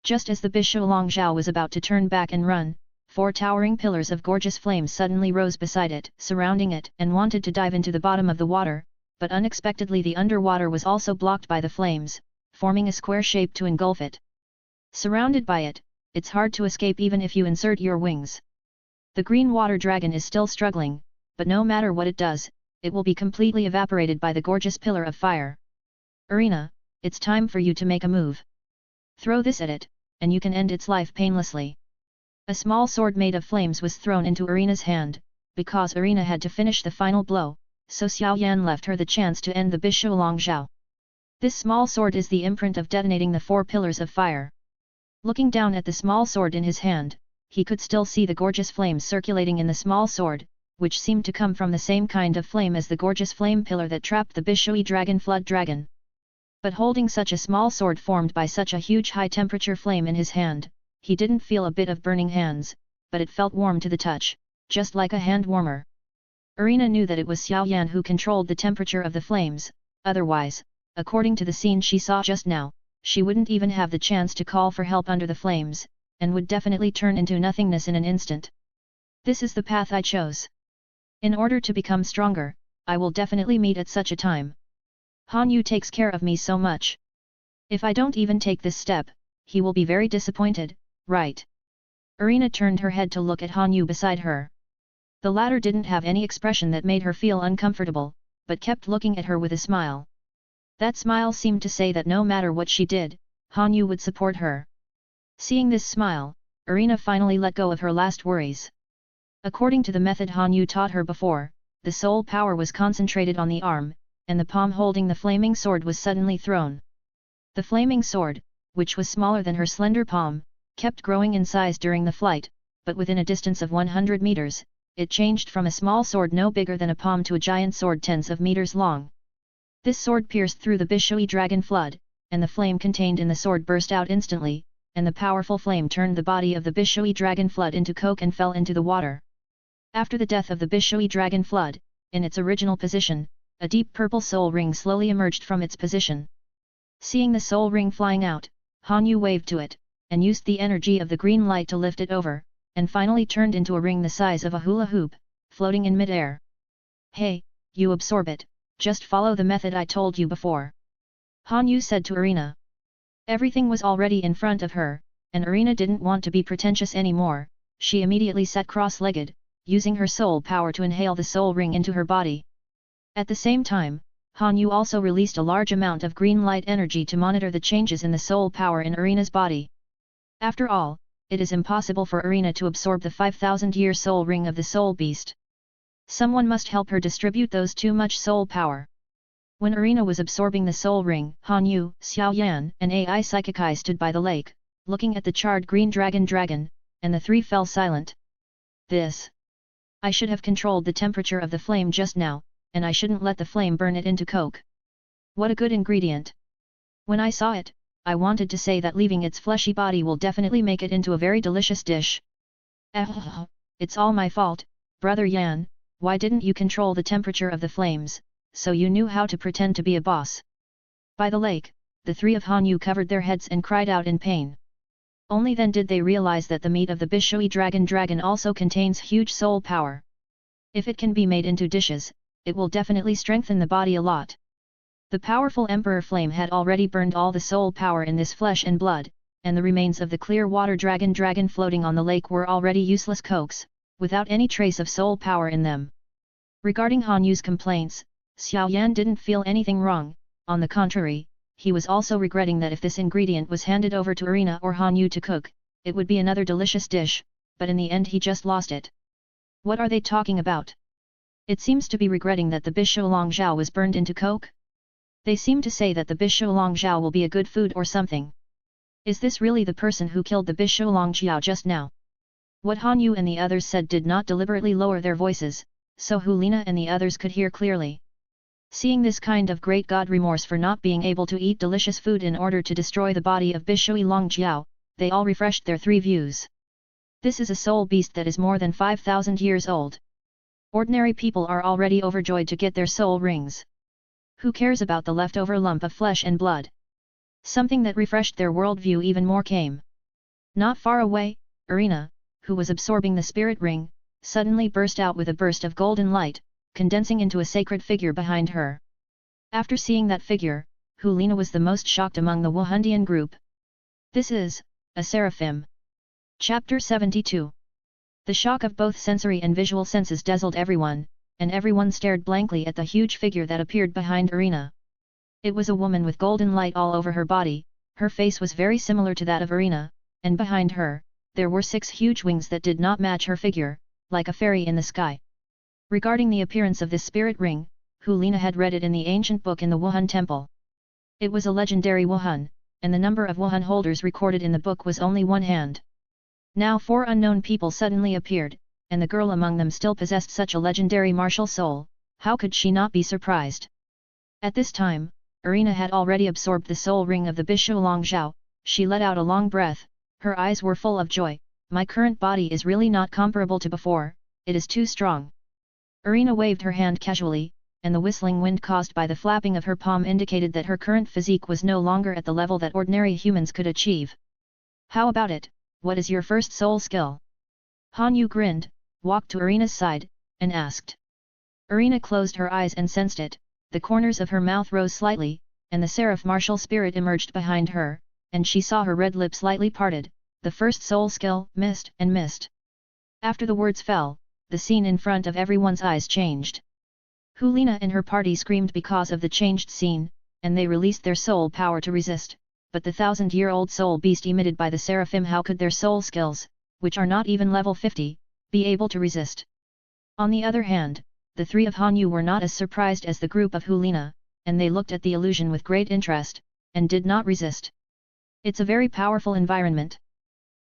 Just as the Bishu Longzhao was about to turn back and run, 4 towering pillars of gorgeous flames suddenly rose beside it, surrounding it, and wanted to dive into the bottom of the water, but unexpectedly the underwater was also blocked by the flames, forming a square shape to engulf it. Surrounded by it, it's hard to escape even if you insert your wings. The green water dragon is still struggling, but no matter what it does, it will be completely evaporated by the gorgeous pillar of fire. Erina, it's time for you to make a move. Throw this at it, and you can end its life painlessly. A small sword made of flames was thrown into Erina's hand, because Erina had to finish the final blow, so Xiao Yan left her the chance to end the Bishu Longzhao. This small sword is the imprint of detonating the 4 pillars of fire. Looking down at the small sword in his hand, he could still see the gorgeous flames circulating in the small sword, which seemed to come from the same kind of flame as the gorgeous flame pillar that trapped the Bishui dragon flood dragon. But holding such a small sword formed by such a huge high-temperature flame in his hand, he didn't feel a bit of burning hands, but it felt warm to the touch, just like a hand warmer. Erina knew that it was Xiao Yan who controlled the temperature of the flames, otherwise, according to the scene she saw just now, she wouldn't even have the chance to call for help under the flames, and would definitely turn into nothingness in an instant. This is the path I chose. In order to become stronger, I will definitely meet at such a time. Han Yu takes care of me so much. If I don't even take this step, he will be very disappointed, right? Erina turned her head to look at Han Yu beside her. The latter didn't have any expression that made her feel uncomfortable, but kept looking at her with a smile. That smile seemed to say that no matter what she did, Han Yu would support her. Seeing this smile, Erina finally let go of her last worries. According to the method Han Yu taught her before, the soul power was concentrated on the arm, and the palm holding the flaming sword was suddenly thrown. The flaming sword, which was smaller than her slender palm, kept growing in size during the flight, but within a distance of 100 meters, it changed from a small sword no bigger than a palm to a giant sword tens of meters long. This sword pierced through the Bishui dragon flood, and the flame contained in the sword burst out instantly, and the powerful flame turned the body of the Bishui dragon flood into coke and fell into the water. After the death of the Bishui dragon flood, in its original position, a deep purple soul ring slowly emerged from its position. Seeing the soul ring flying out, Han Yu waved to it, and used the energy of the green light to lift it over, and finally turned into a ring the size of a hula hoop, floating in mid-air. Hey, you absorb it, just follow the method I told you before. Han Yu said to Erina. Everything was already in front of her, and Erina didn't want to be pretentious anymore. She immediately sat cross-legged, using her soul power to inhale the soul ring into her body. At the same time, Han Yu also released a large amount of green light energy to monitor the changes in the soul power in Erina's body. After all, it is impossible for Erina to absorb the 5,000-year soul ring of the soul beast. Someone must help her distribute those too much soul power. When Erina was absorbing the soul ring, Han Yu, Xiao Yan and Ai Psychikai stood by the lake, looking at the charred green dragon, and the three fell silent. I should have controlled the temperature of the flame just now, and I shouldn't let the flame burn it into coke. What a good ingredient! When I saw it, I wanted to say that leaving its fleshy body will definitely make it into a very delicious dish. It's all my fault, Brother Yan, why didn't you control the temperature of the flames, so you knew how to pretend to be a boss? By the lake, the three of Han Yu covered their heads and cried out in pain. Only then did they realize that the meat of the Bishui dragon also contains huge soul power. If it can be made into dishes, it will definitely strengthen the body a lot. The powerful Emperor Flame had already burned all the soul power in this flesh and blood, and the remains of the clear water dragon floating on the lake were already useless cokes, without any trace of soul power in them. Regarding Han Yu's complaints, Xiao Yan didn't feel anything wrong, on the contrary, he was also regretting that if this ingredient was handed over to Erina or Han Yu to cook, it would be another delicious dish, but in the end he just lost it. What are they talking about? It seems to be regretting that the Bishu Longzhao was burned into coke? They seem to say that the Bishu Longzhao will be a good food or something. Is this really the person who killed the Bishu Longzhao just now? What Han Yu and the others said did not deliberately lower their voices, so Hulina and the others could hear clearly. Seeing this kind of great god remorse for not being able to eat delicious food in order to destroy the body of Bishui Longjiao, they all refreshed their three views. This is a soul beast that is more than 5,000 years old. Ordinary people are already overjoyed to get their soul rings. Who cares about the leftover lump of flesh and blood? Something that refreshed their worldview even more came. Not far away, Erina, who was absorbing the spirit ring, suddenly burst out with a burst of golden light, condensing into a sacred figure behind her. After seeing that figure, Hulina was the most shocked among the Wahundian group. This is a seraphim. Chapter 72. The shock of both sensory and visual senses dazzled everyone, and everyone stared blankly at the huge figure that appeared behind Irina. It was a woman with golden light all over her body, her face was very similar to that of Irina, and behind her, there were 6 huge wings that did not match her figure, like a fairy in the sky. Regarding the appearance of this spirit ring, Hulina had read it in the ancient book in the Wuhan temple. It was a legendary Wuhan, and the number of Wuhan holders recorded in the book was only 1 hand. Now 4 unknown people suddenly appeared, and the girl among them still possessed such a legendary martial soul, how could she not be surprised? At this time, Irina had already absorbed the soul ring of the Bishu Longzhao, she let out a long breath, her eyes were full of joy, my current body is really not comparable to before, it is too strong. Irina waved her hand casually, and the whistling wind caused by the flapping of her palm indicated that her current physique was no longer at the level that ordinary humans could achieve. How about it, what is your first soul skill? Han Yu grinned, walked to Irina's side, and asked. Irina closed her eyes and sensed it, the corners of her mouth rose slightly, and the seraph martial spirit emerged behind her, and she saw her red lips slightly parted, the first soul skill, mist and mist. After the words fell, the scene in front of everyone's eyes changed. Hulina and her party screamed because of the changed scene, and they released their soul power to resist, but the 1000-year-old soul beast emitted by the seraphim, how could their soul skills, which are not even level 50, be able to resist? On the other hand, the 3 of Han Yu were not as surprised as the group of Hulina, and they looked at the illusion with great interest, and did not resist. It's a very powerful environment.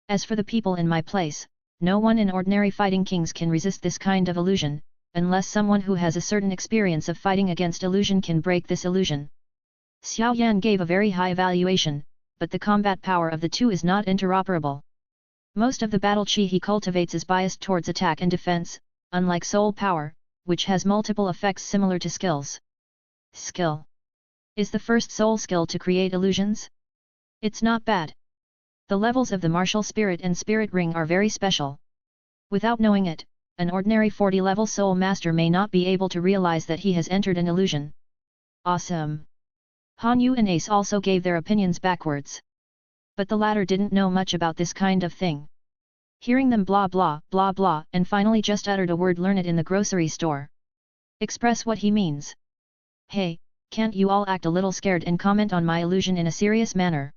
As for the people in my place, no one in ordinary fighting kings can resist this kind of illusion, unless someone who has a certain experience of fighting against illusion can break this illusion. Xiao Yan gave a very high evaluation, but the combat power of the 2 is not interoperable. Most of the battle chi he cultivates is biased towards attack and defense, unlike soul power, which has multiple effects similar to skills. Skill. Is the first soul skill to create illusions? It's not bad. The levels of the martial spirit and spirit ring are very special. Without knowing it, an ordinary 40-level soul master may not be able to realize that he has entered an illusion. Awesome! Han Yu and Ace also gave their opinions backwards. But the latter didn't know much about this kind of thing. Hearing them blah blah blah blah and finally just uttered a word learned in the grocery store. Express what he means. Hey, can't you all act a little scared and comment on my illusion in a serious manner?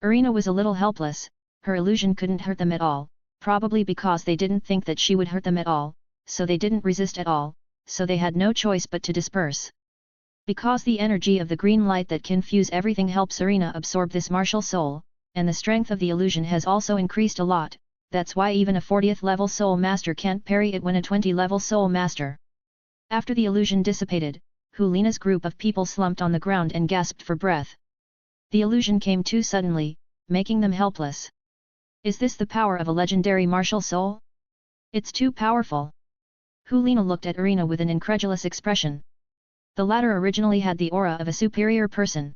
Irina was a little helpless, her illusion couldn't hurt them at all, probably because they didn't think that she would hurt them at all, so they didn't resist at all, so they had no choice but to disperse. Because the energy of the green light that can fuse everything helps Irina absorb this martial soul, and the strength of the illusion has also increased a lot, that's why even a 40th level soul master can't parry it when a 20-level soul master. After the illusion dissipated, Hulina's group of people slumped on the ground and gasped for breath. The illusion came too suddenly, making them helpless. Is this the power of a legendary martial soul? It's too powerful. Hulina looked at Irina with an incredulous expression. The latter originally had the aura of a superior person.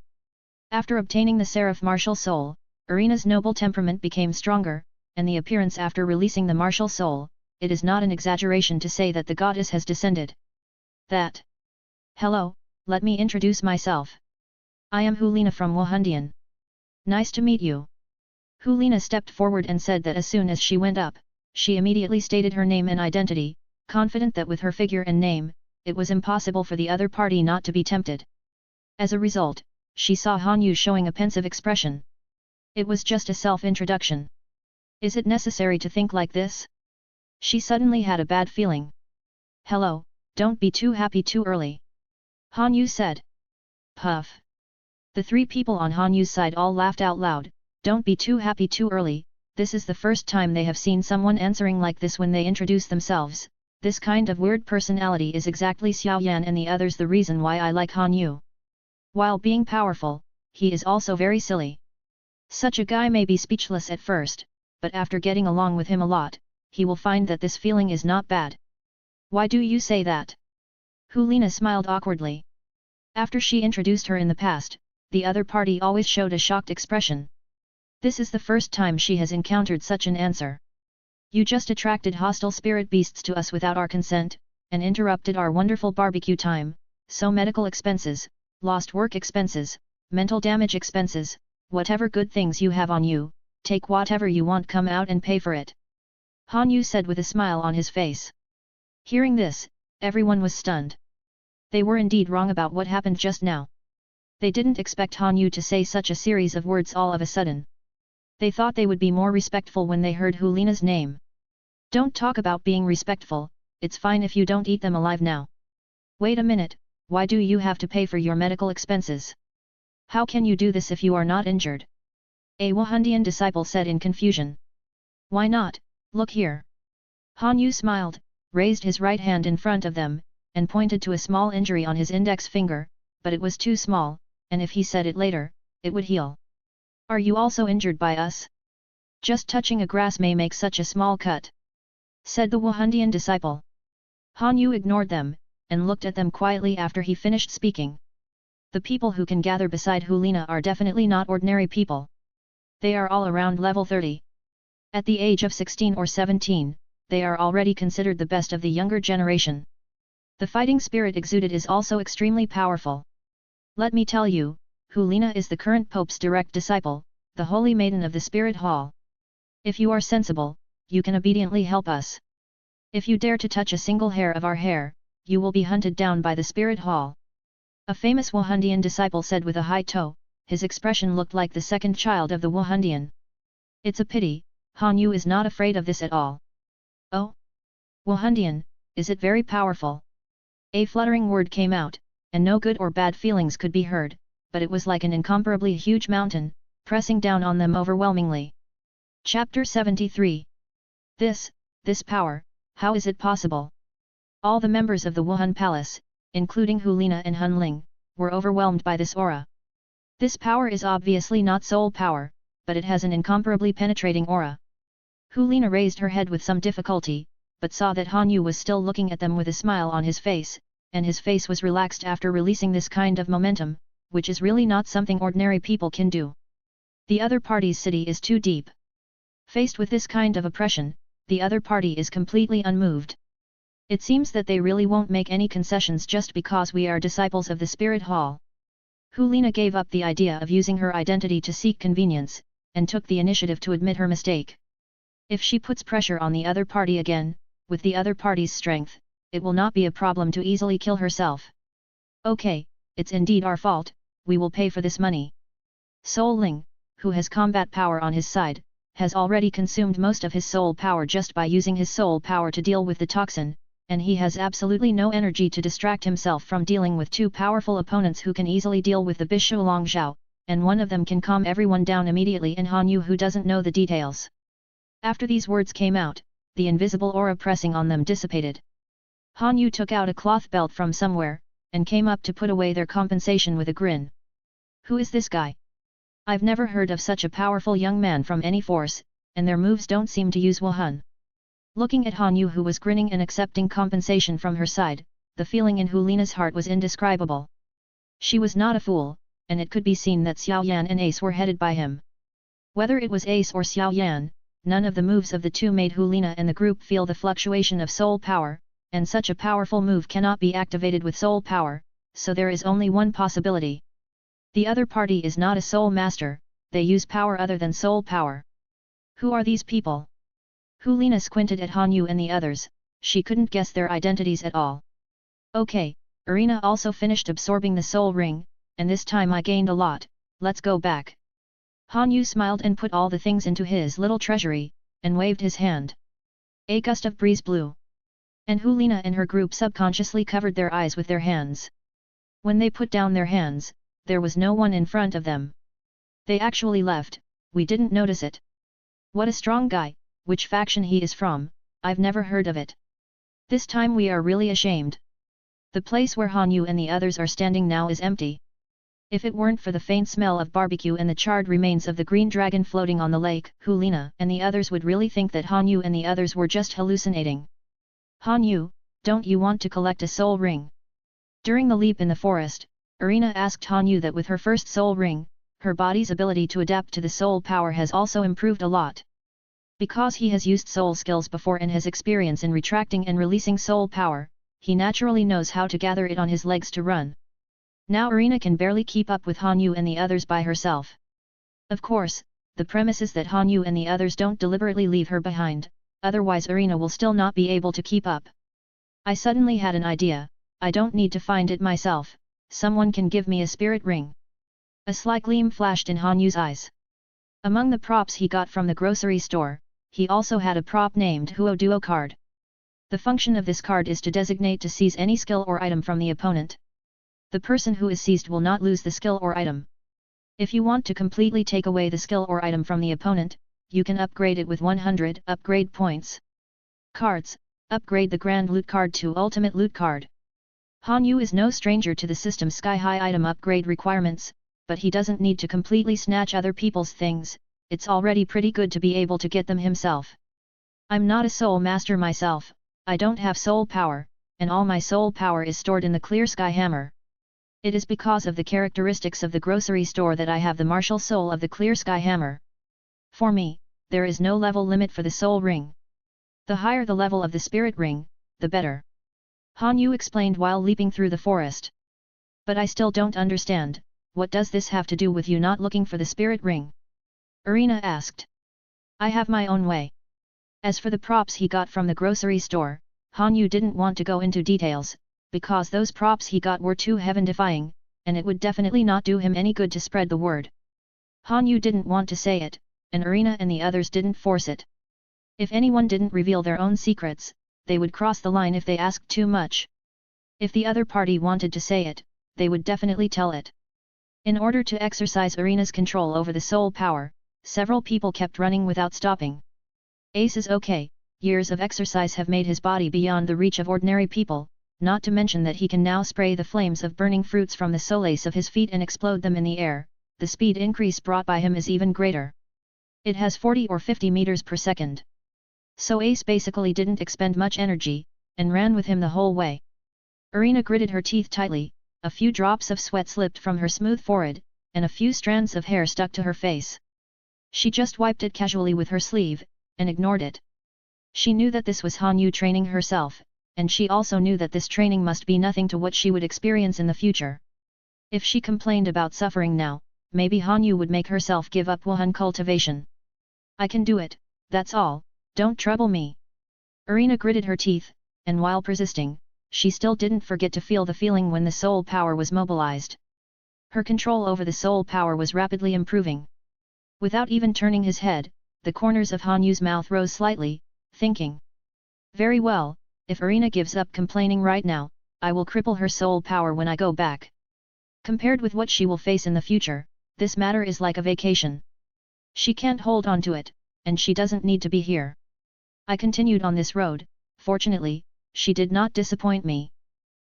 After obtaining the seraph martial soul, Irina's noble temperament became stronger, and the appearance after releasing the martial soul, it is not an exaggeration to say that the goddess has descended. That. Hello, let me introduce myself. I am Hulina from Wuhandian. Nice to meet you. Hulina stepped forward and said that as soon as she went up, she immediately stated her name and identity, confident that with her figure and name, it was impossible for the other party not to be tempted. As a result, she saw Han Yu showing a pensive expression. It was just a self-introduction. Is it necessary to think like this? She suddenly had a bad feeling. Hello, don't be too happy too early. Han Yu said. Puff. The 3 people on Han Yu's side all laughed out loud. Don't be too happy too early, this is the first time they have seen someone answering like this when they introduce themselves. This kind of weird personality is exactly Xiao Yan and the others the reason why I like Han Yu. While being powerful, he is also very silly. Such a guy may be speechless at first, but after getting along with him a lot, he will find that this feeling is not bad. Why do you say that? Hulina smiled awkwardly. After she introduced her in the past, the other party always showed a shocked expression. This is the first time she has encountered such an answer. You just attracted hostile spirit beasts to us without our consent, and interrupted our wonderful barbecue time, so medical expenses, lost work expenses, mental damage expenses, whatever good things you have on you, take whatever you want, come out and pay for it. Han Yu said with a smile on his face. Hearing this, Everyone was stunned. They were indeed wrong about what happened just now. They didn't expect Han Yu to say such a series of words all of a sudden. They thought they would be more respectful when they heard Hulina's name. Don't talk about being respectful, it's fine if you don't eat them alive now. Wait a minute, why do you have to pay for your medical expenses? How can you do this if you are not injured? A Wahundian disciple said in confusion. Why not, look here. Han Yu smiled, raised his right hand in front of them, and pointed to a small injury on his index finger, but it was too small, and if he said it later, it would heal. Are you also injured by us? Just touching a grass may make such a small cut, said the Wahundian disciple. Han Yu ignored them, and looked at them quietly after he finished speaking. The people who can gather beside Hulina are definitely not ordinary people. They are all around level 30. At the age of 16 or 17, they are already considered the best of the younger generation. The fighting spirit exuded is also extremely powerful. Let me tell you, Hulina is the current Pope's direct disciple, the Holy Maiden of the Spirit Hall. If you are sensible, you can obediently help us. If you dare to touch a single hair of our hair, you will be hunted down by the Spirit Hall. A famous Wahundian disciple said with a high toe. His expression looked like the second child of the Wahundian. It's a pity, Han Yu is not afraid of this at all. Oh? Wahundian, is it very powerful? A fluttering word came out, and no good or bad feelings could be heard, but it was like an incomparably huge mountain, pressing down on them overwhelmingly. Chapter 73. This power, how is it possible? All the members of the Wuhan Palace, including Hulina and Hun Ling, were overwhelmed by this aura. This power is obviously not soul power, but it has an incomparably penetrating aura. Hulina raised her head with some difficulty, but saw that Han Yu was still looking at them with a smile on his face, and his face was relaxed after releasing this kind of momentum, which is really not something ordinary people can do. The other party's city is too deep. Faced with this kind of oppression, the other party is completely unmoved. It seems that they really won't make any concessions just because we are disciples of the Spirit Hall. Hulina gave up the idea of using her identity to seek convenience, and took the initiative to admit her mistake. If she puts pressure on the other party again, with the other party's strength, it will not be a problem to easily kill herself. Okay, it's indeed our fault, we will pay for this money. Soul Ling, who has combat power on his side, has already consumed most of his soul power just by using his soul power to deal with the toxin, and he has absolutely no energy to distract himself from dealing with two powerful opponents who can easily deal with the Bishu Long Zhao, and one of them can calm everyone down immediately in Han Yu who doesn't know the details. After these words came out, the invisible aura pressing on them dissipated. Han Yu took out a cloth belt from somewhere, and came up to put away their compensation with a grin. Who is this guy? I've never heard of such a powerful young man from any force, and their moves don't seem to use Wuhan. Looking at Han Yu who was grinning and accepting compensation from her side, the feeling in Hulina's heart was indescribable. She was not a fool, and it could be seen that Xiao Yan and Ace were headed by him. Whether it was Ace or Xiao Yan, none of the moves of the two made Hulina and the group feel the fluctuation of soul power, and such a powerful move cannot be activated with soul power, so there is only one possibility. The other party is not a soul master, they use power other than soul power. Who are these people? Hulina squinted at Han Yu and the others, she couldn't guess their identities at all. Okay, Irina also finished absorbing the soul ring, and this time I gained a lot, let's go back. Han Yu smiled and put all the things into his little treasury, and waved his hand. A gust of breeze blew. And Hulina and her group subconsciously covered their eyes with their hands. When they put down their hands, there was no one in front of them. They actually left, we didn't notice it. What a strong guy, which faction he is from, I've never heard of it. This time we are really ashamed. The place where Han Yu and the others are standing now is empty. If it weren't for the faint smell of barbecue and the charred remains of the green dragon floating on the lake, Hulina and the others would really think that Han Yu and the others were just hallucinating. Han Yu, don't you want to collect a soul ring? During the leap in the forest, Irina asked Han Yu that with her first soul ring, her body's ability to adapt to the soul power has also improved a lot. Because he has used soul skills before and has experience in retracting and releasing soul power, he naturally knows how to gather it on his legs to run. Now Irina can barely keep up with Han Yu and the others by herself. Of course, the premise is that Han Yu and the others don't deliberately leave her behind, otherwise Irina will still not be able to keep up. I suddenly had an idea, I don't need to find it myself, someone can give me a spirit ring. A sly gleam flashed in Han Yu's eyes. Among the props he got from the grocery store, he also had a prop named Huo Duo card. The function of this card is to designate to seize any skill or item from the opponent. The person who is seized will not lose the skill or item. If you want to completely take away the skill or item from the opponent, you can upgrade it with 100 upgrade points. Cards, upgrade the Grand Loot card to Ultimate Loot card. Han Yu is no stranger to the system's sky-high item upgrade requirements, but he doesn't need to completely snatch other people's things, it's already pretty good to be able to get them himself. I'm not a soul master myself, I don't have soul power, and all my soul power is stored in the Clear Sky Hammer. It is because of the characteristics of the grocery store that I have the martial soul of the Clear Sky Hammer. For me, there is no level limit for the soul ring. The higher the level of the spirit ring, the better. Han Yu explained while leaping through the forest. But I still don't understand, what does this have to do with you not looking for the spirit ring? Arena asked. I have my own way. As for the props he got from the grocery store, Han Yu didn't want to go into details, because those props he got were too heaven-defying, and it would definitely not do him any good to spread the word. Han Yu didn't want to say it, and Arena and the others didn't force it. If anyone didn't reveal their own secrets, they would cross the line if they asked too much. If the other party wanted to say it, they would definitely tell it. In order to exercise Arena's control over the soul power, several people kept running without stopping. Ace is okay, years of exercise have made his body beyond the reach of ordinary people, not to mention that he can now spray the flames of burning fruits from the solace of his feet and explode them in the air, the speed increase brought by him is even greater. It has 40 or 50 meters per second. So Ace basically didn't expend much energy, and ran with him the whole way. Arena gritted her teeth tightly, a few drops of sweat slipped from her smooth forehead, and a few strands of hair stuck to her face. She just wiped it casually with her sleeve, and ignored it. She knew that this was Han Yu training herself, and she also knew that this training must be nothing to what she would experience in the future. If she complained about suffering now, maybe Han Yu would make herself give up Wuhan cultivation. I can do it, that's all, don't trouble me. Arena gritted her teeth, and while persisting, she still didn't forget to feel the feeling when the soul power was mobilized. Her control over the soul power was rapidly improving. Without even turning his head, the corners of Han Yu's mouth rose slightly, thinking. Very well, if Arena gives up complaining right now, I will cripple her soul power when I go back. Compared with what she will face in the future, this matter is like a vacation. She can't hold on to it, and she doesn't need to be here. I continued on this road, fortunately, she did not disappoint me.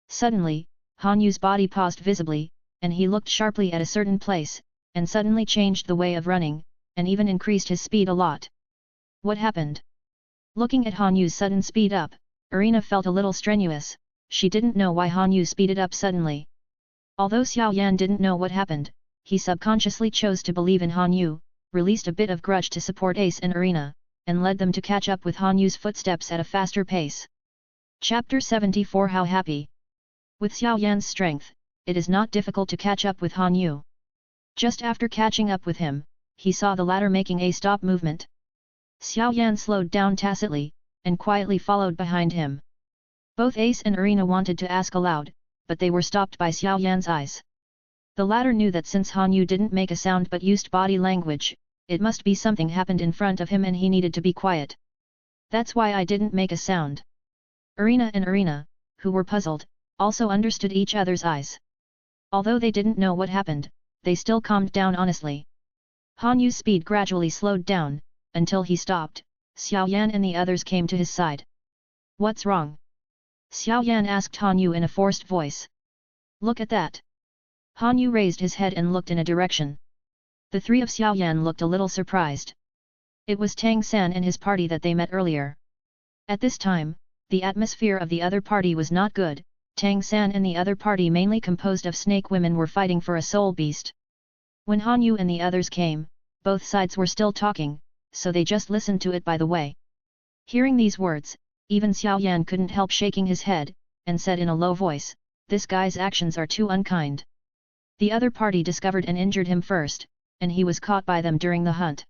Suddenly, Han Yu's body paused visibly, and he looked sharply at a certain place, and suddenly changed the way of running, and even increased his speed a lot. What happened? Looking at Han Yu's sudden speed up, Arena felt a little strenuous, she didn't know why Han Yu speeded up suddenly. Although Xiao Yan didn't know what happened, he subconsciously chose to believe in Han Yu, released a bit of grudge to support Ace and Arena, and led them to catch up with Han Yu's footsteps at a faster pace. Chapter 74 How Happy! With Xiao Yan's strength, it is not difficult to catch up with Han Yu. Just after catching up with him, he saw the latter making a stop movement. Xiao Yan slowed down tacitly, and quietly followed behind him. Both Ace and Arena wanted to ask aloud, but they were stopped by Xiao Yan's eyes. The latter knew that since Han Yu didn't make a sound but used body language, it must be something happened in front of him and he needed to be quiet. That's why I didn't make a sound. Arena and Arena, who were puzzled, also understood each other's eyes. Although they didn't know what happened, they still calmed down honestly. Han Yu's speed gradually slowed down, until he stopped. Xiao Yan and the others came to his side. What's wrong? Xiao Yan asked Han Yu in a forced voice. Look at that. Han Yu raised his head and looked in a direction. The three of Xiao Yan looked a little surprised. It was Tang San and his party that they met earlier. At this time, the atmosphere of the other party was not good. Tang San and the other party, mainly composed of snake women, were fighting for a soul beast. When Han Yu and the others came, both sides were still talking, so they just listened to it by the way. Hearing these words, even Xiao Yan couldn't help shaking his head, and said in a low voice, "This guy's actions are too unkind." The other party discovered and injured him first, and he was caught by them during the hunt.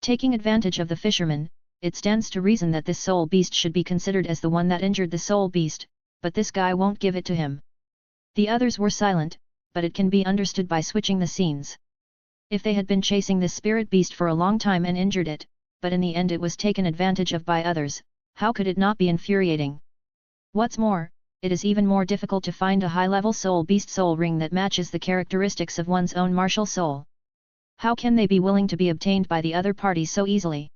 Taking advantage of the fishermen, it stands to reason that this soul beast should be considered as the one that injured the soul beast, but this guy won't give it to him. The others were silent, but it can be understood by switching the scenes. If they had been chasing this spirit beast for a long time and injured it, but in the end it was taken advantage of by others, how could it not be infuriating? What's more, it is even more difficult to find a high-level soul beast soul ring that matches the characteristics of one's own martial soul. How can they be willing to be obtained by the other party so easily?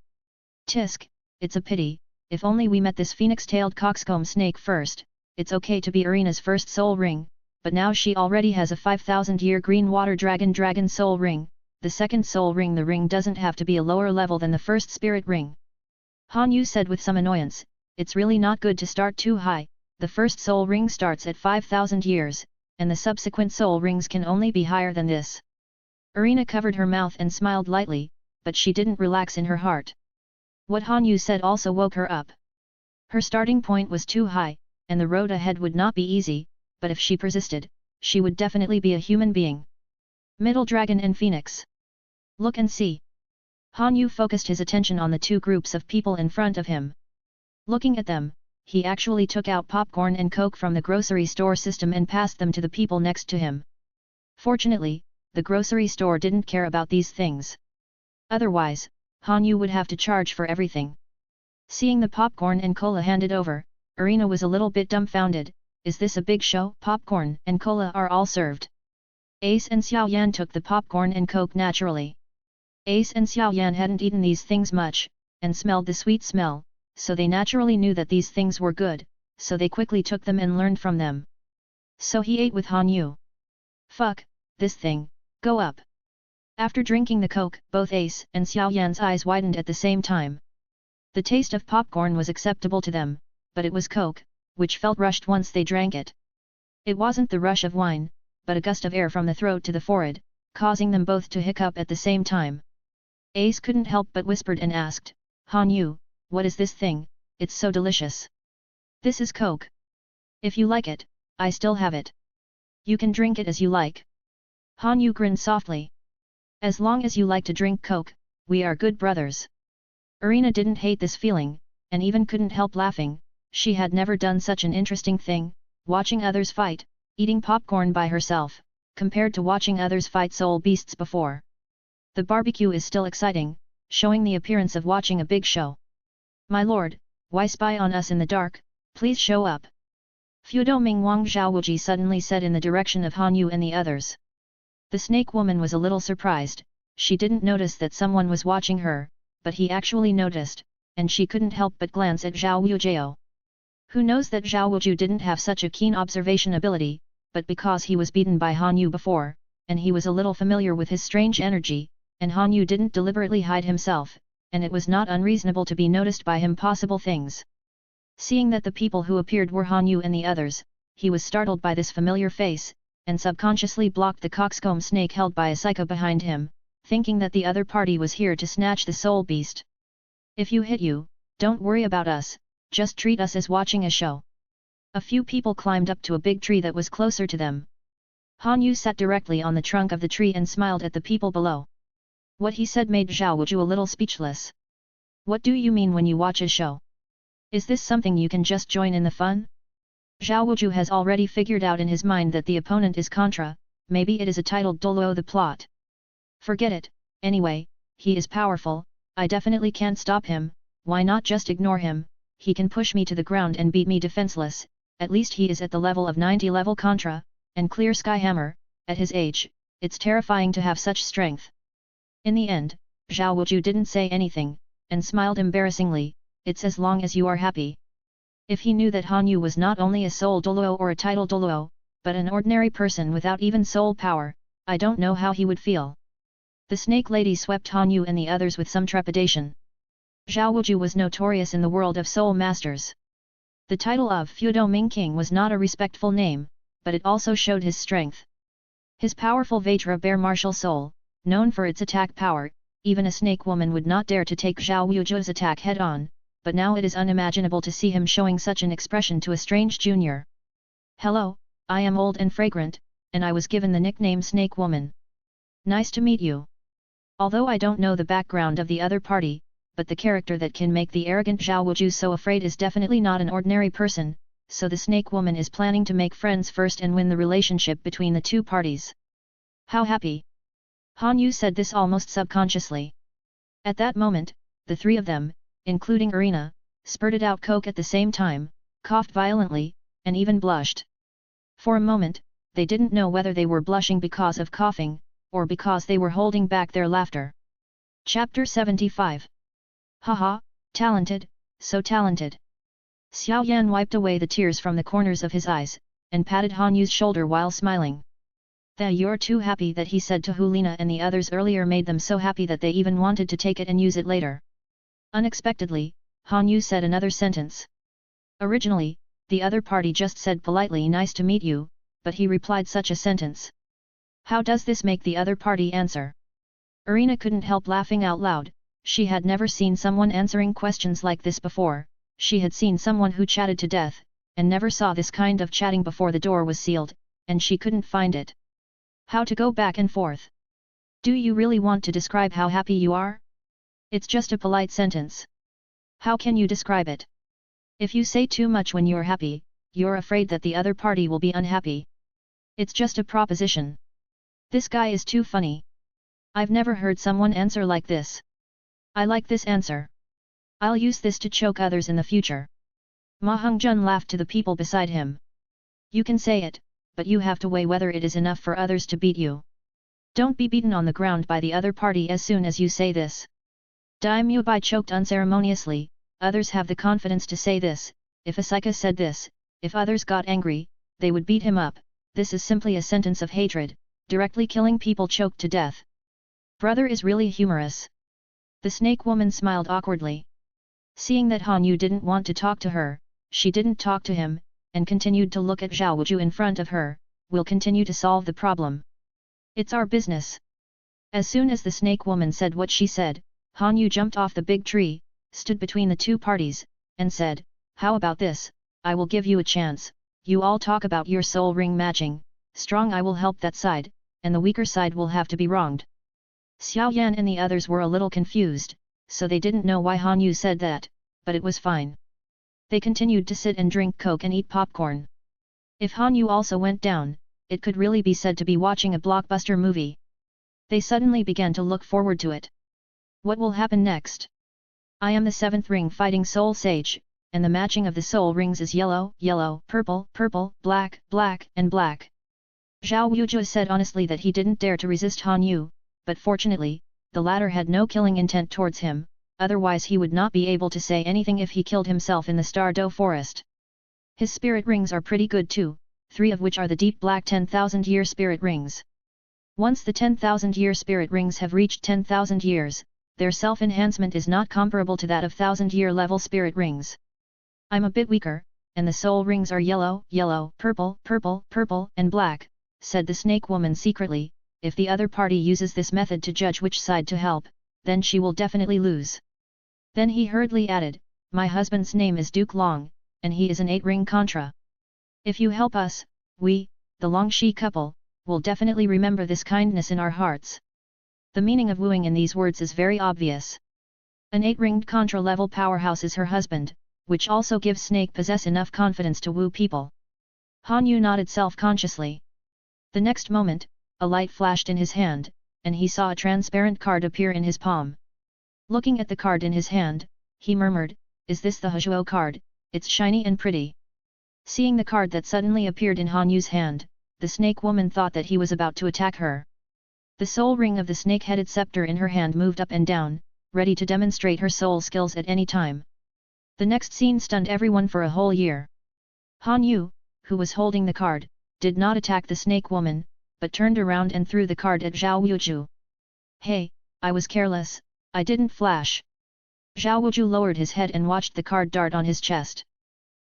Tisk, it's a pity, if only we met this phoenix-tailed coxcomb snake first. It's okay to be Irina's first soul ring, but now she already has a 5,000-year green water dragon soul ring. The second soul ring, the ring doesn't have to be a lower level than the first spirit ring. Han Yu said with some annoyance, it's really not good to start too high. The first soul ring starts at 5,000 years, and the subsequent soul rings can only be higher than this. Irina covered her mouth and smiled lightly, but she didn't relax in her heart. What Han Yu said also woke her up. Her starting point was too high, and the road ahead would not be easy, but if she persisted, she would definitely be a human being. Middle Dragon and Phoenix. Look and see. Han Yu focused his attention on the two groups of people in front of him. Looking at them, he actually took out popcorn and coke from the grocery store system and passed them to the people next to him. Fortunately, the grocery store didn't care about these things. Otherwise, Han Yu would have to charge for everything. Seeing the popcorn and cola handed over, Irina was a little bit dumbfounded. Is this a big show? Popcorn and cola are all served. Ace and Xiao Yan took the popcorn and coke naturally. Ace and Xiao Yan hadn't eaten these things much, and smelled the sweet smell, so they naturally knew that these things were good, so they quickly took them and learned from them. So he ate with Han Yu. Fuck, this thing, go up. After drinking the coke, both Ace and Xiao Yan's eyes widened at the same time. The taste of popcorn was acceptable to them, but it was coke, which felt rushed once they drank it. It wasn't the rush of wine, but a gust of air from the throat to the forehead, causing them both to hiccup at the same time. Ace couldn't help but whispered and asked, Han Yu, what is this thing? It's so delicious. This is coke. If you like it, I still have it. You can drink it as you like. Han Yu grinned softly. As long as you like to drink coke, we are good brothers. Irina didn't hate this feeling, and even couldn't help laughing. She had never done such an interesting thing, watching others fight, eating popcorn by herself, compared to watching others fight soul beasts before. The barbecue is still exciting, showing the appearance of watching a big show. My lord, why spy on us in the dark? Please show up. Fudo Ming Wang Zhaowuji suddenly said in the direction of Han Yu and the others. The snake woman was a little surprised. She didn't notice that someone was watching her, but he actually noticed, and she couldn't help but glance at Zhao Wujio. Who knows that Zhao Wuju didn't have such a keen observation ability, but because he was beaten by Han Yu before, and he was a little familiar with his strange energy, and Han Yu didn't deliberately hide himself, and it was not unreasonable to be noticed by him possible things. Seeing that the people who appeared were Han Yu and the others, he was startled by this familiar face, and subconsciously blocked the coxcomb snake held by a psycho behind him, thinking that the other party was here to snatch the soul beast. If you hit you, don't worry about us, just treat us as watching a show. A few people climbed up to a big tree that was closer to them. Han Yu sat directly on the trunk of the tree and smiled at the people below. What he said made Zhao Wuju a little speechless. What do you mean when you watch a show? Is this something you can just join in the fun? Zhao Wuju has already figured out in his mind that the opponent is Contra, maybe it is a titled Dolo the plot. Forget it, anyway, he is powerful, I definitely can't stop him, why not just ignore him, he can push me to the ground and beat me defenseless, at least he is at the level of 90 level Contra, and Clear Sky Hammer, at his age, it's terrifying to have such strength. In the end, Zhao Wuju didn't say anything, and smiled embarrassingly, it's as long as you are happy. If he knew that Han Yu was not only a soul Dolo or a title Dolo, but an ordinary person without even soul power, I don't know how he would feel. The snake lady swept Han Yu and the others with some trepidation. Zhao Wuju was notorious in the world of soul masters. The title of Fudo Ming King was not a respectful name, but it also showed his strength. His powerful Vajra bear martial soul, known for its attack power, even a snake woman would not dare to take Zhao Wuju's attack head-on, but now it is unimaginable to see him showing such an expression to a strange junior. Hello, I am old and fragrant, and I was given the nickname Snake Woman. Nice to meet you. Although I don't know the background of the other party, but the character that can make the arrogant Zhao Wuju so afraid is definitely not an ordinary person, so the snake woman is planning to make friends first and win the relationship between the two parties. How happy! Han Yu said this almost subconsciously. At that moment, the three of them, including Irina, spurted out coke at the same time, coughed violently, and even blushed. For a moment, they didn't know whether they were blushing because of coughing, or because they were holding back their laughter. Chapter 75. Haha, talented, so talented. Xiao Yan wiped away the tears from the corners of his eyes, and patted Han Yu's shoulder while smiling. You're too happy, that he said to Hulina and the others earlier, made them so happy that they even wanted to take it and use it later. Unexpectedly, Han Yu said another sentence. Originally, the other party just said politely nice to meet you, but he replied such a sentence. How does this make the other party answer? Irina couldn't help laughing out loud. She had never seen someone answering questions like this before. She had seen someone who chatted to death, and never saw this kind of chatting before the door was sealed, and she couldn't find it. How to go back and forth? Do you really want to describe how happy you are? It's just a polite sentence. How can you describe it? If you say too much when you're happy, you're afraid that the other party will be unhappy. It's just a proposition. This guy is too funny. I've never heard someone answer like this. I like this answer. I'll use this to choke others in the future. Ma Hongjun laughed to the people beside him. You can say it, but you have to weigh whether it is enough for others to beat you. Don't be beaten on the ground by the other party as soon as you say this. Daimyo Bai choked unceremoniously. Others have the confidence to say this. If Asika said this, if others got angry, they would beat him up. This is simply a sentence of hatred, directly killing people choked to death. Brother is really humorous. The snake woman smiled awkwardly. Seeing that Han Yu didn't want to talk to her, she didn't talk to him, and continued to look at Zhao Wuju in front of her. We'll continue to solve the problem. It's our business. As soon as the snake woman said what she said, Han Yu jumped off the big tree, stood between the two parties, and said, how about this? I will give you a chance. You all talk about your soul ring matching. Strong I will help that side, and the weaker side will have to be wronged. Xiao Yan and the others were a little confused, so they didn't know why Han Yu said that, but it was fine. They continued to sit and drink coke and eat popcorn. If Han Yu also went down, it could really be said to be watching a blockbuster movie. They suddenly began to look forward to it. What will happen next? I am the seventh ring fighting soul sage, and the matching of the soul rings is yellow, yellow, purple, purple, black, black, and black. Zhao Wuju said honestly that he didn't dare to resist Han Yu, but fortunately, the latter had no killing intent towards him, otherwise he would not be able to say anything if he killed himself in the Stardow forest. His spirit rings are pretty good too, 3 of which are the deep black 10,000-year spirit rings. Once the 10,000-year spirit rings have reached 10,000 years, their self-enhancement is not comparable to that of 1,000-year level spirit rings. I'm a bit weaker, and the soul rings are yellow, yellow, purple, purple, purple, and black, said the snake woman secretly. If the other party uses this method to judge which side to help, then she will definitely lose. Then he hurriedly added, my husband's name is Duke Long, and he is an 8-ring Contra. If you help us, we, the Longxi couple, will definitely remember this kindness in our hearts. The meaning of wooing in these words is very obvious. An 8-ringed Contra level powerhouse is her husband, which also gives Snake possess enough confidence to woo people. Han Yu nodded self-consciously. The next moment, a light flashed in his hand, and he saw a transparent card appear in his palm. Looking at the card in his hand, he murmured, is this the Hezuo card? It's shiny and pretty. Seeing the card that suddenly appeared in Han Yu's hand, the snake woman thought that he was about to attack her. The soul ring of the snake-headed scepter in her hand moved up and down, ready to demonstrate her soul skills at any time. The next scene stunned everyone for a whole year. Han Yu, who was holding the card, did not attack the snake woman, but turned around and threw the card at Zhao Wuju. Hey, I was careless, I didn't flash. Zhao Wuju lowered his head and watched the card dart on his chest.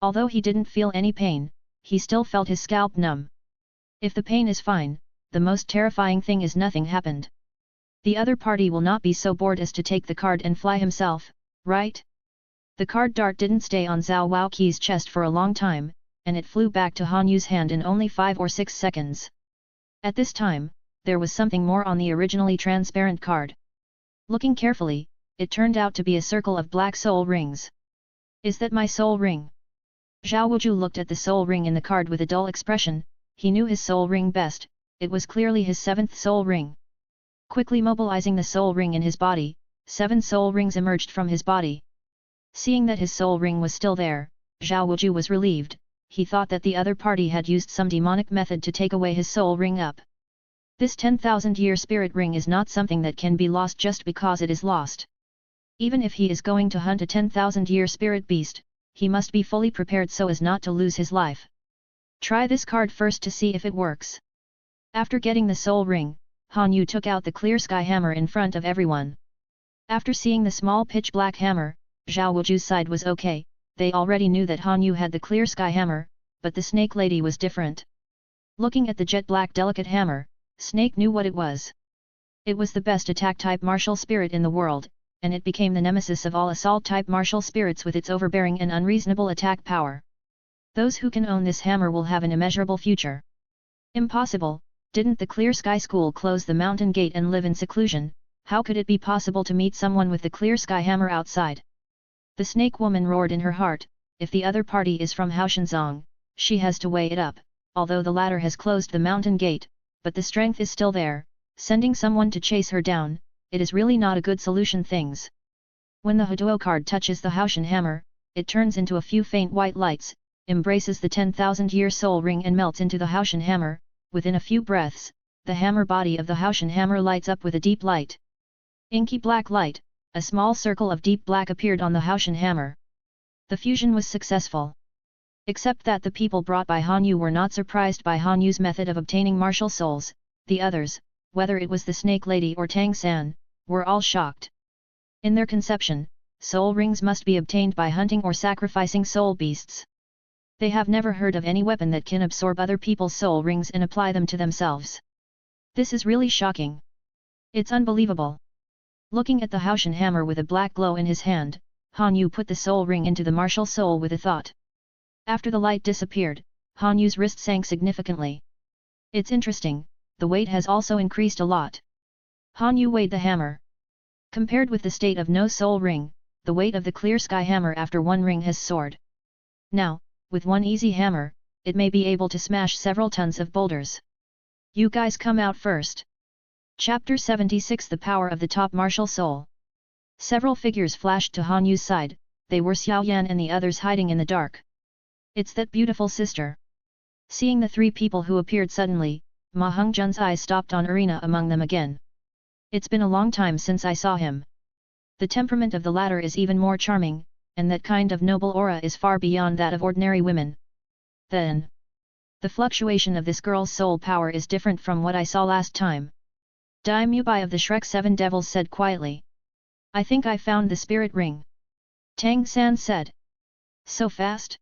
Although he didn't feel any pain, he still felt his scalp numb. If the pain is fine, the most terrifying thing is nothing happened. The other party will not be so bored as to take the card and fly himself, right? The card dart didn't stay on Zhao Waoqi's chest for a long time, and it flew back to Han Yu's hand in only 5 or 6 seconds. At this time, there was something more on the originally transparent card. Looking carefully, it turned out to be a circle of black soul rings. Is that my soul ring? Zhao Wuju looked at the soul ring in the card with a dull expression. He knew his soul ring best, it was clearly his 7th soul ring. Quickly mobilizing the soul ring in his body, 7 soul rings emerged from his body. Seeing that his soul ring was still there, Zhao Wuju was relieved. He thought that the other party had used some demonic method to take away his soul ring up. This 10,000-year spirit ring is not something that can be lost just because it is lost. Even if he is going to hunt a 10,000-year spirit beast, he must be fully prepared so as not to lose his life. Try this card first to see if it works. After getting the soul ring, Han Yu took out the clear sky hammer in front of everyone. After seeing the small pitch black hammer, Zhao Wuju's side was okay. They already knew that Han Yu had the clear sky hammer, but the snake lady was different. Looking at the jet black delicate hammer, Snake knew what it was. It was the best attack type martial spirit in the world, and it became the nemesis of all assault type martial spirits with its overbearing and unreasonable attack power. Those who can own this hammer will have an immeasurable future. Impossible, didn't the Clear Sky School close the mountain gate and live in seclusion? How could it be possible to meet someone with the Clear Sky hammer outside? The snake woman roared in her heart, if the other party is from Haoshanzong, she has to weigh it up, although the latter has closed the mountain gate, but the strength is still there, sending someone to chase her down, it is really not a good solution things. When the Haduo card touches the Haoshan hammer, it turns into a few faint white lights, embraces the 10,000-year soul ring and melts into the Haoshan hammer. Within a few breaths, the hammer body of the Haoshan hammer lights up with a deep light. Inky black light, a small circle of deep black appeared on the Haoshan hammer. The fusion was successful. Except that the people brought by Han Yu were not surprised by Han Yu's method of obtaining martial souls, the others, whether it was the snake lady or Tang San, were all shocked. In their conception, soul rings must be obtained by hunting or sacrificing soul beasts. They have never heard of any weapon that can absorb other people's soul rings and apply them to themselves. This is really shocking. It's unbelievable. Looking at the Haoshan hammer with a black glow in his hand, Han Yu put the soul ring into the martial soul with a thought. After the light disappeared, Han Yu's wrist sank significantly. It's interesting, the weight has also increased a lot. Han Yu weighed the hammer. Compared with the state of no soul ring, the weight of the clear sky hammer after one ring has soared. Now, with one easy hammer, it may be able to smash several tons of boulders. You guys come out first. Chapter 76 The Power of the Top Martial Soul. Several figures flashed to Han Yu's side, they were Xiao Yan and the others hiding in the dark. It's that beautiful sister. Seeing the three people who appeared suddenly, Ma Hongjun's eyes stopped on Arena among them again. It's been a long time since I saw him. The temperament of the latter is even more charming, and that kind of noble aura is far beyond that of ordinary women. Then, the fluctuation of this girl's soul power is different from what I saw last time. Dai Mubai of the Shrek Seven Devils said quietly. I think I found the spirit ring. Tang San said. So fast?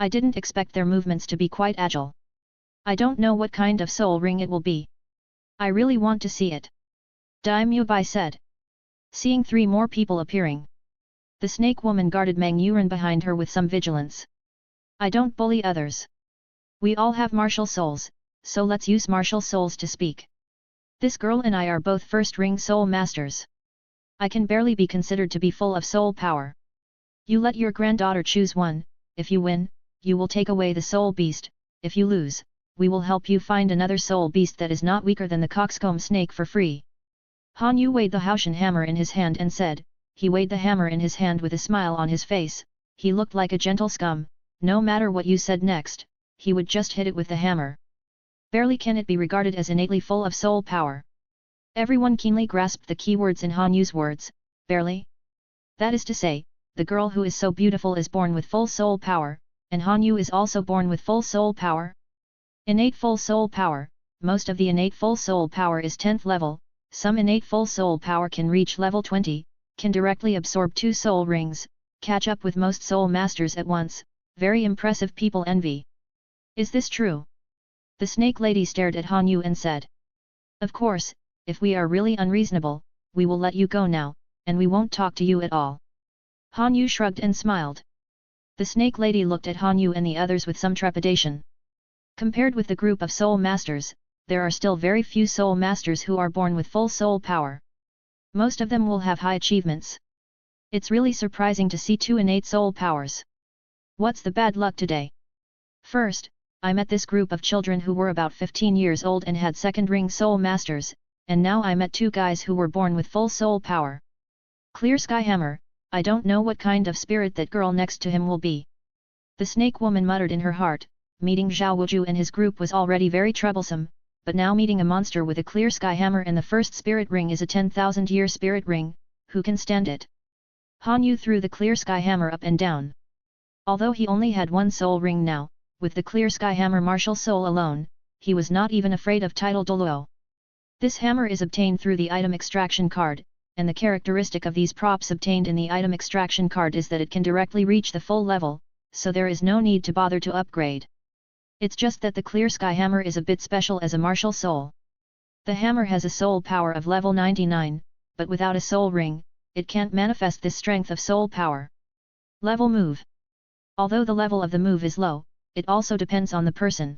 I didn't expect their movements to be quite agile. I don't know what kind of soul ring it will be. I really want to see it. Dai Mubai said. Seeing three more people appearing. The snake woman guarded Mang Yuren behind her with some vigilance. I don't bully others. We all have martial souls, so let's use martial souls to speak. This girl and I are both first ring soul masters. I can barely be considered to be full of soul power. You let your granddaughter choose one, if you win, you will take away the soul beast, if you lose, we will help you find another soul beast that is not weaker than the coxcomb snake for free. Han Yu weighed the Haoshan hammer in his hand and said, he weighed the hammer in his hand with a smile on his face, he looked like a gentle scum, no matter what you said next, he would just hit it with the hammer. Barely can it be regarded as innately full of soul power. Everyone keenly grasped the keywords in Han Yu's words, barely. That is to say, the girl who is so beautiful is born with full soul power, and Han Yu is also born with full soul power? Innate full soul power, most of the innate full soul power is 10th level, some innate full soul power can reach level 20, can directly absorb 2 soul rings, catch up with most soul masters at once, very impressive people envy. Is this true? The snake lady stared at Han Yu and said. Of course, if we are really unreasonable, we will let you go now, and we won't talk to you at all. Han Yu shrugged and smiled. The snake lady looked at Han Yu and the others with some trepidation. Compared with the group of soul masters, there are still very few soul masters who are born with full soul power. Most of them will have high achievements. It's really surprising to see 2 innate soul powers. What's the bad luck today? First, I met this group of children who were about 15 years old and had second ring soul masters, and now I met 2 guys who were born with full soul power. Clear Sky Hammer, I don't know what kind of spirit that girl next to him will be. The snake woman muttered in her heart. Meeting Zhao Wuju and his group was already very troublesome, but now meeting a monster with a clear sky hammer and the first spirit ring is a 10,000-year spirit ring, who can stand it? Han Yu threw the clear sky hammer up and down. Although he only had 1 soul ring now, with the clear sky hammer martial soul alone, he was not even afraid of title Doluo. This hammer is obtained through the item extraction card, and the characteristic of these props obtained in the item extraction card is that it can directly reach the full level, so there is no need to bother to upgrade. It's just that the clear sky hammer is a bit special as a martial soul. The hammer has a soul power of level 99, but without a soul ring, it can't manifest this strength of soul power. Level move. Although the level of the move is low, it also depends on the person.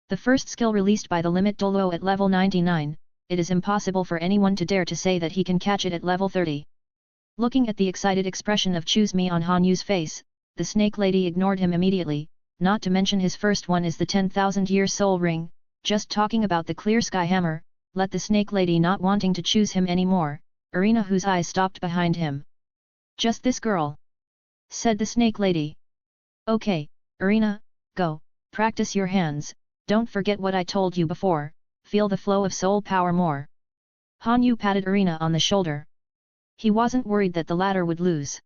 The first skill released by the limit Doluo at level 99, it is impossible for anyone to dare to say that he can catch it at level 30. Looking at the excited expression of choose me on Han Yu's face, the snake lady ignored him immediately. Not to mention his first one is the 10,000-year soul ring. Just talking about the clear sky hammer, let the snake lady not wanting to choose him anymore, Irina whose eyes stopped behind him. Just this girl? Said the snake lady. Okay, Irina, go, practice your hands, don't forget what I told you before, feel the flow of soul power more. Han Yu patted Irina on the shoulder. He wasn't worried that the latter would lose.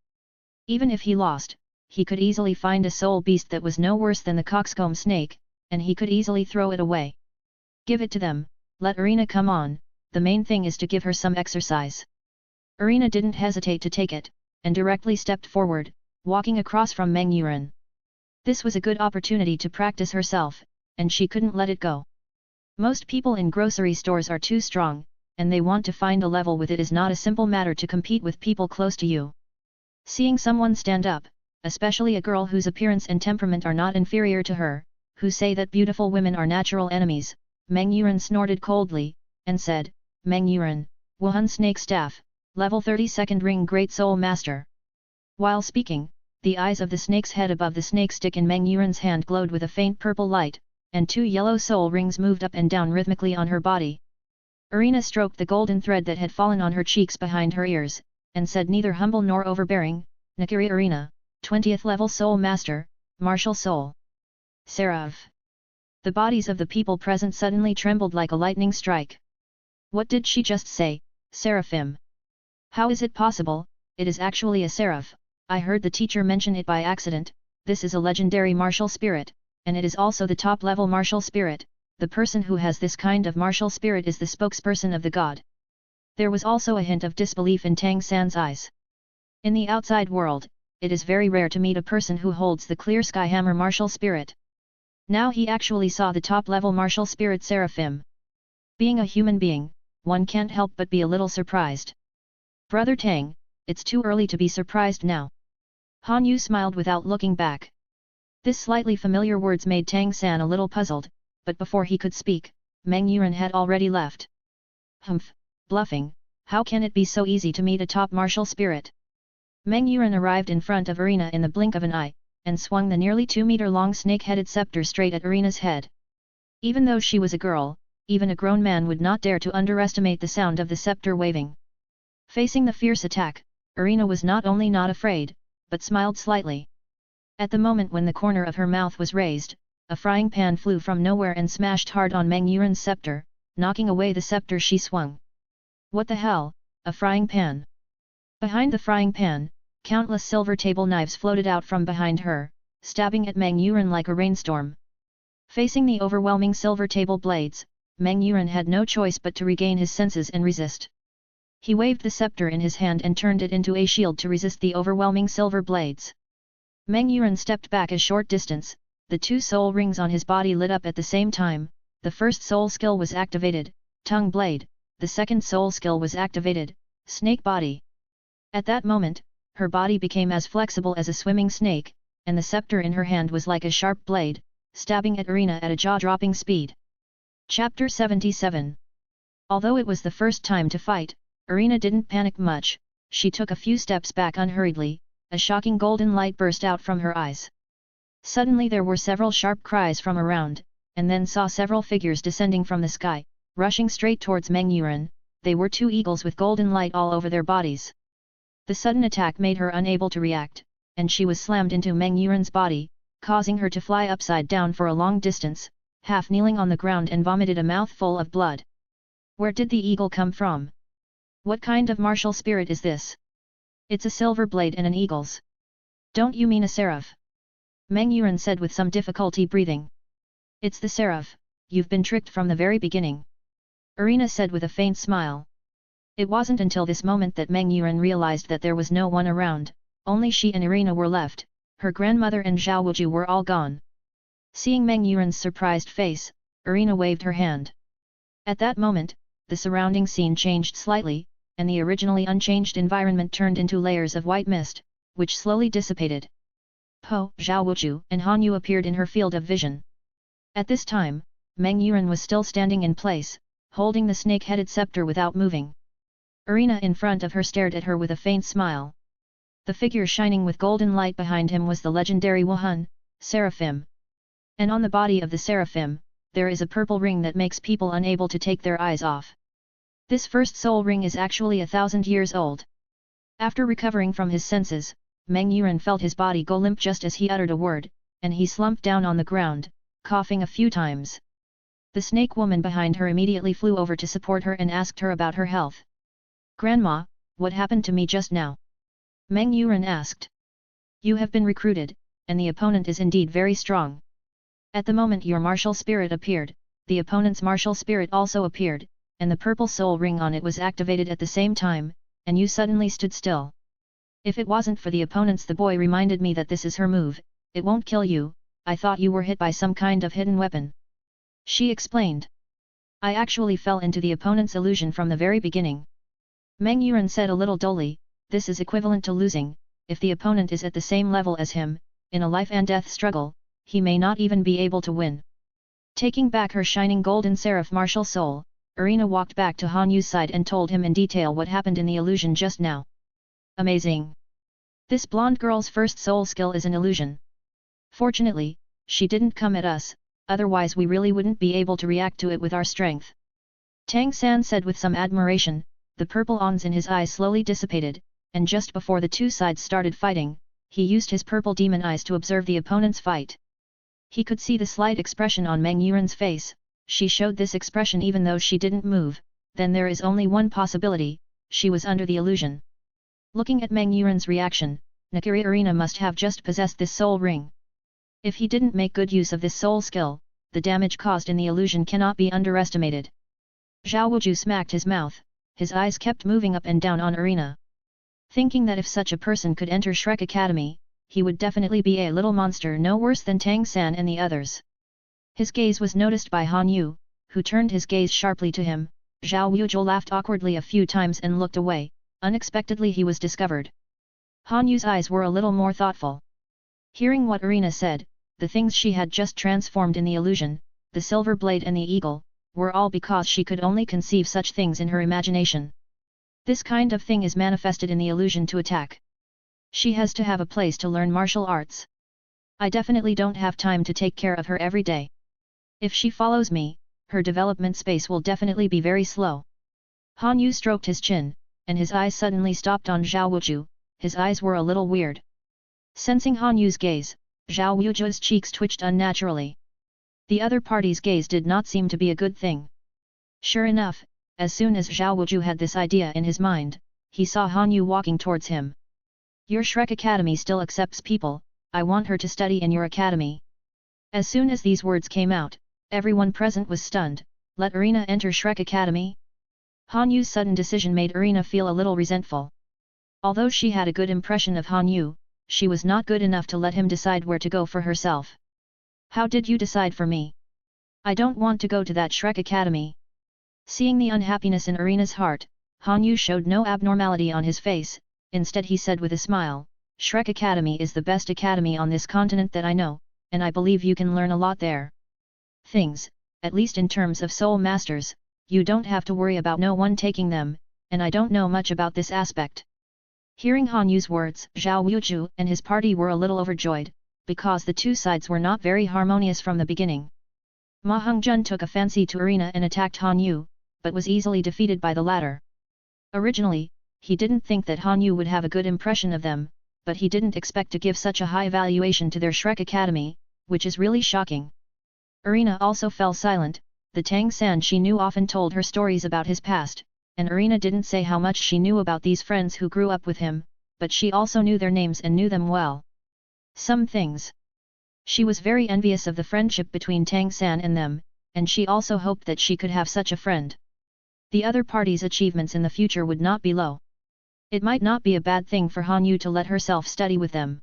Even if he lost, he could easily find a soul beast that was no worse than the coxcomb snake, and he could easily throw it away. Give it to them, let Irina come on, the main thing is to give her some exercise. Irina didn't hesitate to take it, and directly stepped forward, walking across from Meng Yuran. This was a good opportunity to practice herself, and she couldn't let it go. Most people in grocery stores are too strong, and they want to find a level with it is not a simple matter to compete with people close to you. Seeing someone stand up, especially a girl whose appearance and temperament are not inferior to her, who say that beautiful women are natural enemies, Meng Yuran snorted coldly, and said, Meng Yuran, Wuhan Snake Staff, level 32nd ring Great Soul Master. While speaking, the eyes of the snake's head above the snake stick in Meng Yuran's hand glowed with a faint purple light, and 2 yellow soul rings moved up and down rhythmically on her body. Irina stroked the golden thread that had fallen on her cheeks behind her ears, and said neither humble nor overbearing, Nakiri Irina, 20th level Soul Master, Martial Soul. Seraph. The bodies of the people present suddenly trembled like a lightning strike. What did she just say, Seraphim? How is it possible? It is actually a seraph. I heard the teacher mention it by accident. This is a legendary martial spirit, and it is also the top level martial spirit. The person who has this kind of martial spirit is the spokesperson of the god. There was also a hint of disbelief in Tang San's eyes. In the outside world, it is very rare to meet a person who holds the clear sky hammer martial spirit. Now he actually saw the top-level martial spirit Seraphim. Being a human being, one can't help but be a little surprised. Brother Tang, it's too early to be surprised now. Han Yu smiled without looking back. This slightly familiar words made Tang San a little puzzled, but before he could speak, Meng Yuran had already left. Humph, bluffing, how can it be so easy to meet a top martial spirit? Meng Yuran arrived in front of Irina in the blink of an eye, and swung the nearly 2-meter-long snake-headed scepter straight at Irina's head. Even though she was a girl, even a grown man would not dare to underestimate the sound of the scepter waving. Facing the fierce attack, Irina was not only not afraid, but smiled slightly. At the moment when the corner of her mouth was raised, a frying pan flew from nowhere and smashed hard on Meng Yuran's scepter, knocking away the scepter she swung. What the hell, a frying pan? Behind the frying pan, countless silver table knives floated out from behind her, stabbing at Meng Yuran like a rainstorm. Facing the overwhelming silver table blades, Meng Yuran had no choice but to regain his senses and resist. He waved the scepter in his hand and turned it into a shield to resist the overwhelming silver blades. Meng Yuran stepped back a short distance, the 2 soul rings on his body lit up at the same time. The first soul skill was activated, Tongue Blade, the second soul skill was activated, Snake Body. At that moment, her body became as flexible as a swimming snake, and the scepter in her hand was like a sharp blade, stabbing at Irina at a jaw-dropping speed. Chapter 77. Although it was the first time to fight, Irina didn't panic much, she took a few steps back unhurriedly, a shocking golden light burst out from her eyes. Suddenly there were several sharp cries from around, and then saw several figures descending from the sky, rushing straight towards Meng Yuren. They were two eagles with golden light all over their bodies. The sudden attack made her unable to react, and she was slammed into Meng Yuren's body, causing her to fly upside down for a long distance, half kneeling on the ground and vomited a mouthful of blood. Where did the eagle come from? What kind of martial spirit is this? It's a silver blade and an eagle's. Don't you mean a seraph? Meng Yuren said with some difficulty breathing. It's the seraph, you've been tricked from the very beginning. Irina said with a faint smile. It wasn't until this moment that Meng Yuren realized that there was no one around, only she and Irina were left, her grandmother and Zhao Wuju were all gone. Seeing Meng Yuren's surprised face, Irina waved her hand. At that moment, the surrounding scene changed slightly, and the originally unchanged environment turned into layers of white mist, which slowly dissipated. Po, Zhao Wuju and Han Yu appeared in her field of vision. At this time, Meng Yuren was still standing in place, holding the snake-headed scepter without moving. Irina in front of her stared at her with a faint smile. The figure shining with golden light behind him was the legendary Wuhun, Seraphim. And on the body of the Seraphim, there is a purple ring that makes people unable to take their eyes off. This first soul ring is actually 1,000 years old. After recovering from his senses, Meng Yuren felt his body go limp just as he uttered a word, and he slumped down on the ground, coughing a few times. The snake woman behind her immediately flew over to support her and asked her about her health. "Grandma, what happened to me just now?" Meng Yuren asked. "You have been recruited, and the opponent is indeed very strong. At the moment your martial spirit appeared, the opponent's martial spirit also appeared, and the purple soul ring on it was activated at the same time, and you suddenly stood still. If it wasn't for the opponents, the boy reminded me that this is her move, it won't kill you, I thought you were hit by some kind of hidden weapon." She explained. "I actually fell into the opponent's illusion from the very beginning." Meng Yuren said a little dully, "This is equivalent to losing, if the opponent is at the same level as him, in a life and death struggle, he may not even be able to win." Taking back her shining golden seraph martial soul, Irina walked back to Han Yu's side and told him in detail what happened in the illusion just now. "Amazing! This blonde girl's first soul skill is an illusion. Fortunately, she didn't come at us, otherwise we really wouldn't be able to react to it with our strength." Tang San said with some admiration. The purple ons in his eyes slowly dissipated, and just before the two sides started fighting, he used his purple demon eyes to observe the opponent's fight. He could see the slight expression on Meng Yuren's face. She showed this expression even though she didn't move, then there is only one possibility, she was under the illusion. Looking at Meng Yuren's reaction, Nakiri Irina must have just possessed this soul ring. If he didn't make good use of this soul skill, the damage caused in the illusion cannot be underestimated. Zhao Wuju smacked his mouth, his eyes kept moving up and down on Irina. Thinking that if such a person could enter Shrek Academy, he would definitely be a little monster no worse than Tang San and the others. His gaze was noticed by Han Yu, who turned his gaze sharply to him. Zhao Wuju laughed awkwardly a few times and looked away. Unexpectedly he was discovered. Han Yu's eyes were a little more thoughtful. Hearing what Irina said, the things she had just transformed in the illusion, the silver blade and the eagle, were all because she could only conceive such things in her imagination. This kind of thing is manifested in the illusion to attack. She has to have a place to learn martial arts. I definitely don't have time to take care of her every day. If she follows me, her development space will definitely be very slow." Han Yu stroked his chin, and his eyes suddenly stopped on Zhao Wuju. His eyes were a little weird. Sensing Han Yu's gaze, Zhao Wuju's cheeks twitched unnaturally. The other party's gaze did not seem to be a good thing. Sure enough, as soon as Zhao Wuju had this idea in his mind, he saw Han Yu walking towards him. "Your Shrek Academy still accepts people, I want her to study in your academy." As soon as these words came out, everyone present was stunned. Let Irina enter Shrek Academy? Han Yu's sudden decision made Irina feel a little resentful. Although she had a good impression of Han Yu, she was not good enough to let him decide where to go for herself. "How did you decide for me? I don't want to go to that Shrek Academy." Seeing the unhappiness in Irina's heart, Han Yu showed no abnormality on his face. Instead he said with a smile, "Shrek Academy is the best academy on this continent that I know, and I believe you can learn a lot there. Things, at least in terms of soul masters, you don't have to worry about no one taking them, and I don't know much about this aspect." Hearing Han Yu's words, Zhao Wuju and his party were a little overjoyed, because the two sides were not very harmonious from the beginning. Ma Hongjun took a fancy to Erina and attacked Han Yu, but was easily defeated by the latter. Originally, he didn't think that Han Yu would have a good impression of them, but he didn't expect to give such a high valuation to their Shrek Academy, which is really shocking. Erina also fell silent. The Tang San she knew often told her stories about his past, and Erina didn't say how much she knew about these friends who grew up with him, but she also knew their names and knew them well. Some things. She was very envious of the friendship between Tang San and them, and she also hoped that she could have such a friend. The other party's achievements in the future would not be low. It might not be a bad thing for Han Yu to let herself study with them.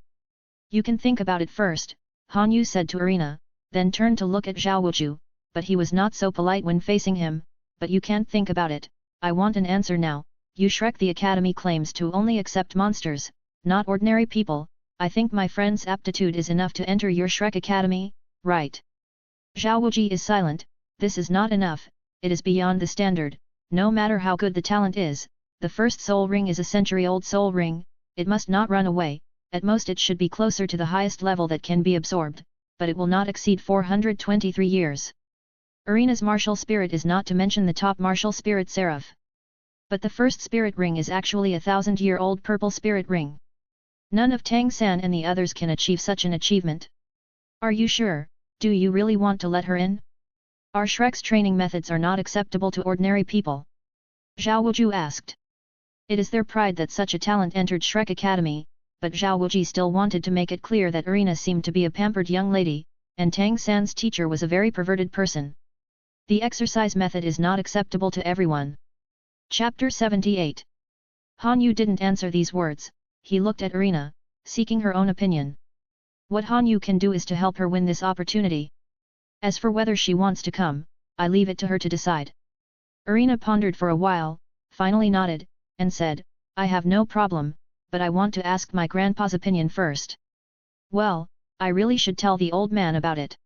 "You can think about it first," Han Yu said to Erina, then turned to look at Zhao Wuju, but he was not so polite when facing him. "But you can't think about it, I want an answer now. You Shrek the Academy claims to only accept monsters, not ordinary people. I think my friend's aptitude is enough to enter your Shrek Academy, right?" Zhao Wuji is silent. "This is not enough, it is beyond the standard. No matter how good the talent is, the first soul ring is a century-old soul ring, it must not run away. At most it should be closer to the highest level that can be absorbed, but it will not exceed 423 years. Erina's martial spirit is not to mention the top martial spirit Seraph. But the first spirit ring is actually a 1,000-year-old purple spirit ring. None of Tang San and the others can achieve such an achievement. Are you sure? Do you really want to let her in? Our Shrek's training methods are not acceptable to ordinary people." Zhao Wuju asked. It is their pride that such a talent entered Shrek Academy, but Zhao Wuji still wanted to make it clear that Erina seemed to be a pampered young lady, and Tang San's teacher was a very perverted person. The exercise method is not acceptable to everyone. Chapter 78. Han Yu didn't answer these words, he looked at Erina, seeking her own opinion. What Han Yu can do is to help her win this opportunity. As for whether she wants to come, I leave it to her to decide. Erina pondered for a while, finally nodded, and said, "I have no problem, but I want to ask my grandpa's opinion first." "Well, I really should tell the old man about it."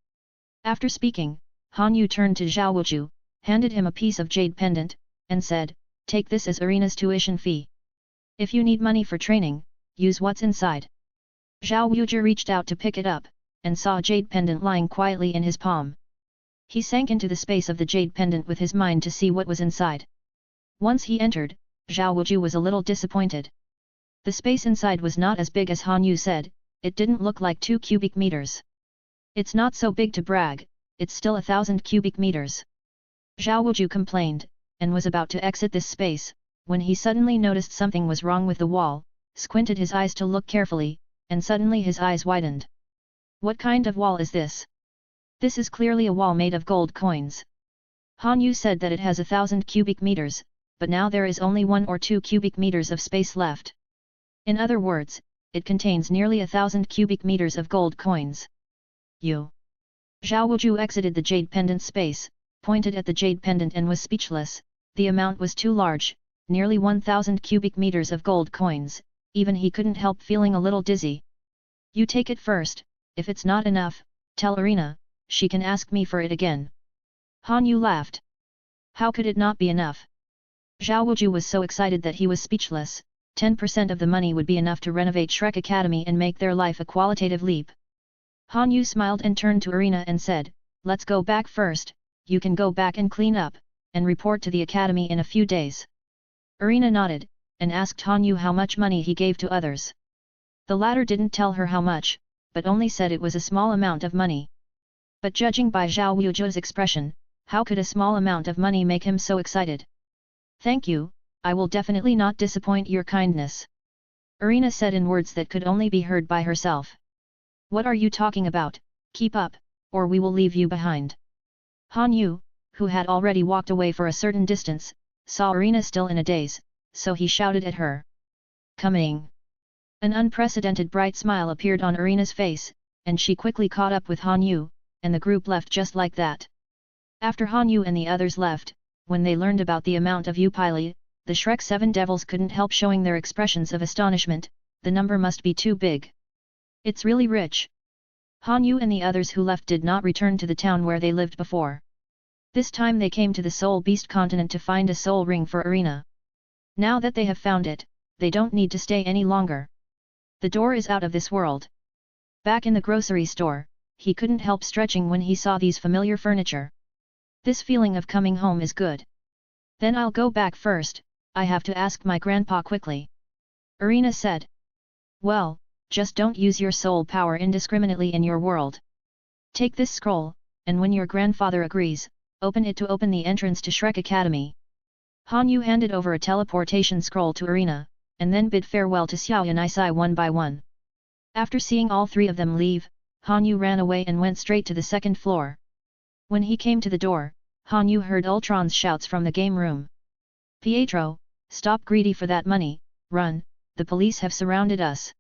After speaking, Han Yu turned to Zhao Wuju, handed him a piece of jade pendant, and said, "Take this as Erina's tuition fee. If you need money for training, use what's inside." Zhao Wuju reached out to pick it up, and saw a jade pendant lying quietly in his palm. He sank into the space of the jade pendant with his mind to see what was inside. Once he entered, Zhao Wuju was a little disappointed. The space inside was not as big as Han Yu said, it didn't look like 2 cubic meters. "It's not so big to brag, it's still 1,000 cubic meters." Zhao Wuju complained, and was about to exit this space, when he suddenly noticed something was wrong with the wall, squinted his eyes to look carefully, and suddenly his eyes widened. "What kind of wall is this? This is clearly a wall made of gold coins." Han Yu said that it has 1,000 cubic meters, but now there is only 1 or 2 cubic meters of space left. In other words, it contains nearly 1,000 cubic meters of gold coins. "You." Zhao Wuju exited the jade pendant space, pointed at the jade pendant and was speechless. The amount was too large, nearly 1,000 cubic meters of gold coins, even he couldn't help feeling a little dizzy. "You take it first, if it's not enough, tell Erina, she can ask me for it again." Han Yu laughed. How could it not be enough? Zhao Wuju was so excited that he was speechless. 10% of the money would be enough to renovate Shrek Academy and make their life a qualitative leap. Han Yu smiled and turned to Erina and said, "Let's go back first, you can go back and clean up, and report to the academy in a few days." Erina nodded, and asked Han Yu how much money he gave to others. The latter didn't tell her how much, but only said it was a small amount of money. But judging by Zhao Wuju's expression, how could a small amount of money make him so excited? "Thank you, I will definitely not disappoint your kindness," Erina said in words that could only be heard by herself. "What are you talking about? Keep up, or we will leave you behind." Han Yu, who had already walked away for a certain distance, saw Erina still in a daze, so he shouted at her. "Coming!" An unprecedented bright smile appeared on Erina's face, and she quickly caught up with Han Yu, and the group left just like that. After Han Yu and the others left, when they learned about the amount of Upili, the Shrek 7 devils couldn't help showing their expressions of astonishment. The number must be too big. It's really rich. Han Yu and the others who left did not return to the town where they lived before. This time they came to the Soul Beast continent to find a soul ring for Erina. Now that they have found it, they don't need to stay any longer. The door is out of this world. Back in the grocery store, he couldn't help stretching when he saw these familiar furniture. This feeling of coming home is good. Then I'll go back first, I have to ask my grandpa quickly. Irina said. Well, just don't use your soul power indiscriminately in your world. Take this scroll, and when your grandfather agrees, open it to open the entrance to Shrek Academy. Han Yu handed over a teleportation scroll to Irina, and then bid farewell to Xiao and Isai one by one. After seeing all three of them leave, Han Yu ran away and went straight to the second floor. When he came to the door, Han Yu heard Ultron's shouts from the game room. Pietro, stop greedy for that money, run, the police have surrounded us.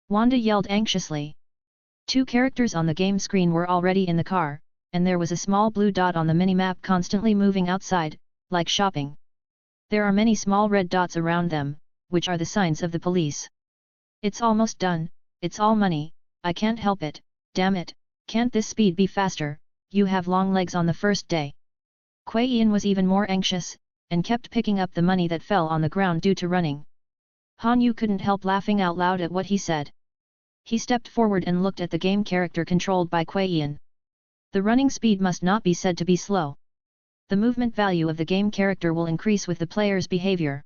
Wanda yelled anxiously. Two characters on the game screen were already in the car, and there was a small blue dot on the minimap constantly moving outside, like shopping. There are many small red dots around them, which are the signs of the police. It's almost done, it's all money, I can't help it, damn it, can't this speed be faster, you have long legs on the first day. Kuei Yin was even more anxious, and kept picking up the money that fell on the ground due to running. Han Yu couldn't help laughing out loud at what he said. He stepped forward and looked at the game character controlled by Kuei Yin. The running speed must not be said to be slow. The movement value of the game character will increase with the player's behavior.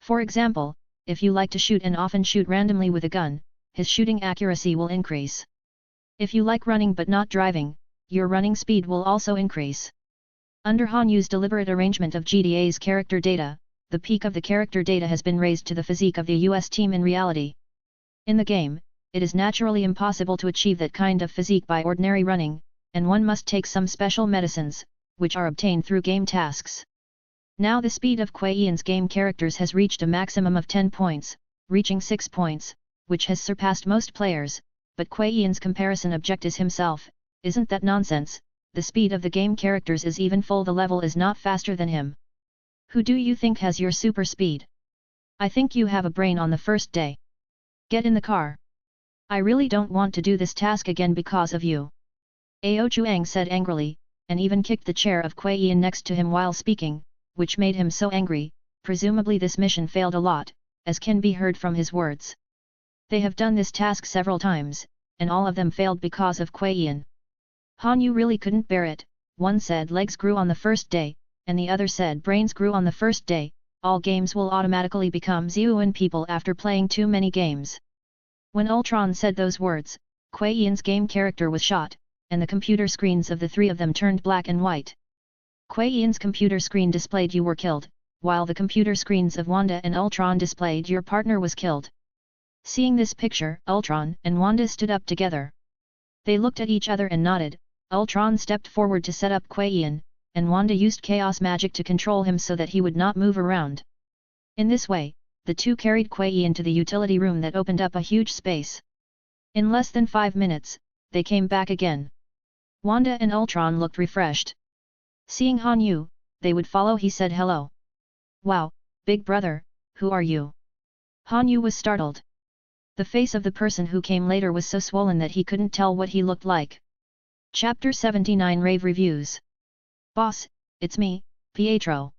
For example, if you like to shoot and often shoot randomly with a gun, his shooting accuracy will increase. If you like running but not driving, your running speed will also increase. Under Han Yu's deliberate arrangement of GDA's character data, the peak of the character data has been raised to the physique of the US team in reality. In the game, it is naturally impossible to achieve that kind of physique by ordinary running, and one must take some special medicines, which are obtained through game tasks. Now the speed of Kuei Yin's game characters has reached a maximum of 10 points, reaching 6 points, which has surpassed most players, but Kuei Yin's comparison object is himself, isn't that nonsense, the speed of the game characters is even full the level is not faster than him. Who do you think has your super speed? I think you have a brain on the first day. Get in the car. I really don't want to do this task again because of you. Ao Chuang said angrily, and even kicked the chair of Kuei Yin next to him while speaking, which made him so angry, presumably this mission failed a lot, as can be heard from his words. They have done this task several times, and all of them failed because of Kuei Yin. Han Yu really couldn't bear it, one said legs grew on the first day, and the other said brains grew on the first day, all games will automatically become Zhuan people after playing too many games. When Ultron said those words, Kuei Yin's game character was shot, and the computer screens of the three of them turned black and white. Kuei Yin's computer screen displayed you were killed, while the computer screens of Wanda and Ultron displayed your partner was killed. Seeing this picture, Ultron and Wanda stood up together. They looked at each other and nodded. Ultron stepped forward to set up Kuei Yin, and Wanda used chaos magic to control him so that he would not move around. In this way, the two carried Kuei Yin to the utility room that opened up a huge space. In less than 5 minutes, they came back again. Wanda and Ultron looked refreshed. Seeing Han Yu, they would follow. He said hello. Wow, big brother, who are you? Han Yu was startled. The face of the person who came later was so swollen that he couldn't tell what he looked like. Chapter 79 Rave Reviews. Boss, it's me, Pietro.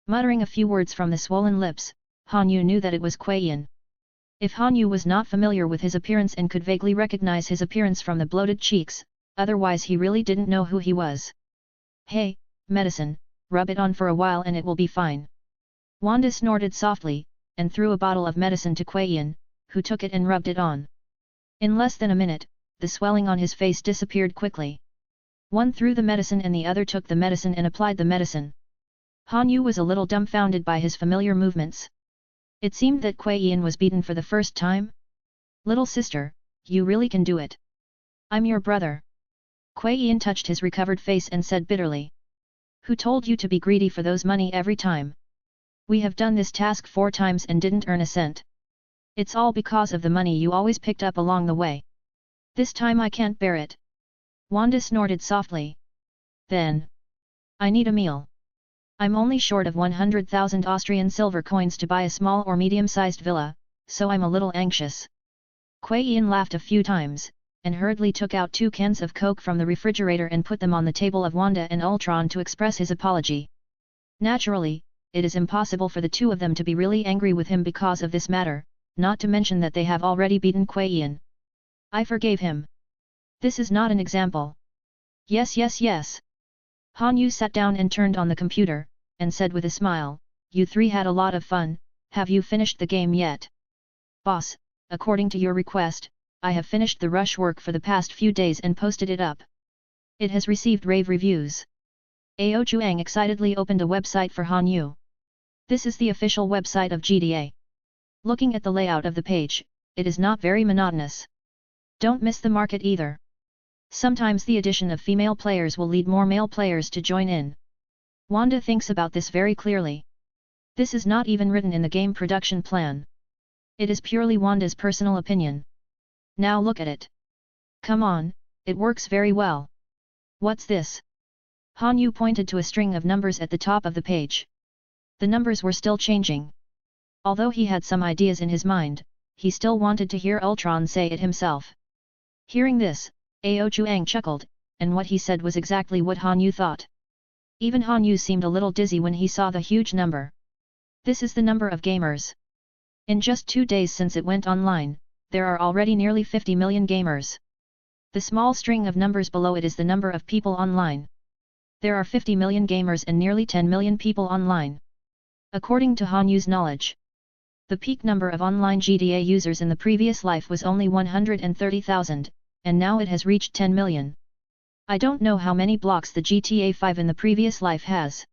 Muttering a few words from the swollen lips, Han Yu knew that it was Kuei Yin. If Han Yu was not familiar with his appearance and could vaguely recognize his appearance from the bloated cheeks, otherwise he really didn't know who he was. Hey, medicine, rub it on for a while and it will be fine. Wanda snorted softly, and threw a bottle of medicine to Kuei Yin, who took it and rubbed it on. In less than a minute, the swelling on his face disappeared quickly. One threw the medicine and the other took the medicine and applied the medicine. Han Yu was a little dumbfounded by his familiar movements. It seemed that Kuei Yin was beaten for the first time. Little sister, you really can do it. I'm your brother. Kuei Yin touched his recovered face and said bitterly. Who told you to be greedy for those money every time? We have done this task 4 times and didn't earn a cent. It's all because of the money you always picked up along the way. This time I can't bear it. Wanda snorted softly. Then. I need a meal. I'm only short of 100,000 Austrian silver coins to buy a small or medium-sized villa, so I'm a little anxious. Kuei Yin laughed a few times, and hurriedly took out 2 cans of Coke from the refrigerator and put them on the table of Wanda and Ultron to express his apology. Naturally, it is impossible for the two of them to be really angry with him because of this matter, not to mention that they have already beaten Kuei Yin. I forgave him. This is not an example. Yes yes yes. Han Yu sat down and turned on the computer, and said with a smile, you three had a lot of fun, have you finished the game yet? Boss, according to your request, I have finished the rush work for the past few days and posted it up. It has received rave reviews. Ao Chuang excitedly opened a website for Han Yu. This is the official website of GDA. Looking at the layout of the page, it is not very monotonous. Don't miss the market either. Sometimes the addition of female players will lead more male players to join in. Wanda thinks about this very clearly. This is not even written in the game production plan. It is purely Wanda's personal opinion. Now look at it. Come on, it works very well. What's this? Han Yu pointed to a string of numbers at the top of the page. The numbers were still changing. Although he had some ideas in his mind, he still wanted to hear Ultron say it himself. Hearing this, Ao Chuang chuckled, and what he said was exactly what Han Yu thought. Even Han Yu seemed a little dizzy when he saw the huge number. This is the number of gamers. In just 2 days since it went online, there are already nearly 50 million gamers. The small string of numbers below it is the number of people online. There are 50 million gamers and nearly 10 million people online. According to Han Yu's knowledge, the peak number of online GDA users in the previous life was only 130,000, and now it has reached 10 million. I don't know how many blocks the GTA 5 in the previous life has.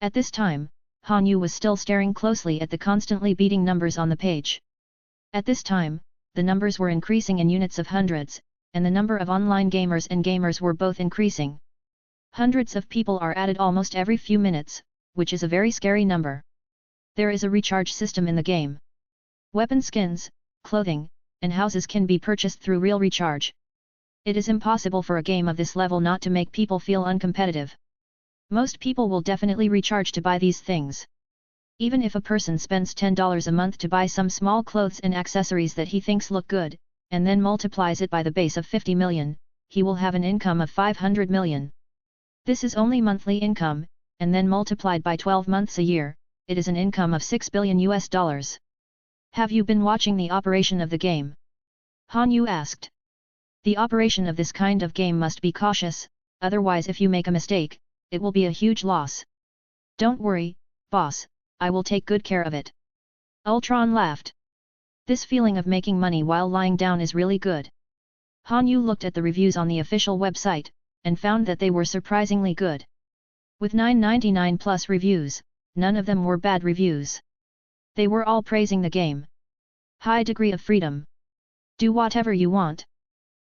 At this time, Han Yu was still staring closely at the constantly beating numbers on the page. At this time, the numbers were increasing in units of hundreds, and the number of online gamers and gamers were both increasing. Hundreds of people are added almost every few minutes, which is a very scary number. There is a recharge system in the game. Weapon skins, clothing, and houses can be purchased through real recharge. It is impossible for a game of this level not to make people feel uncompetitive. Most people will definitely recharge to buy these things. Even if a person spends $10 a month to buy some small clothes and accessories that he thinks look good, and then multiplies it by the base of 50 million, he will have an income of 500 million. This is only monthly income, and then multiplied by 12 months a year, it is an income of $6 billion US. Have you been watching the operation of the game? Han Yu asked. The operation of this kind of game must be cautious, otherwise if you make a mistake, it will be a huge loss. Don't worry, boss, I will take good care of it. Ultron laughed. This feeling of making money while lying down is really good. Han Yu looked at the reviews on the official website, and found that they were surprisingly good. With 999 plus reviews, none of them were bad reviews. They were all praising the game. High degree of freedom. Do whatever you want.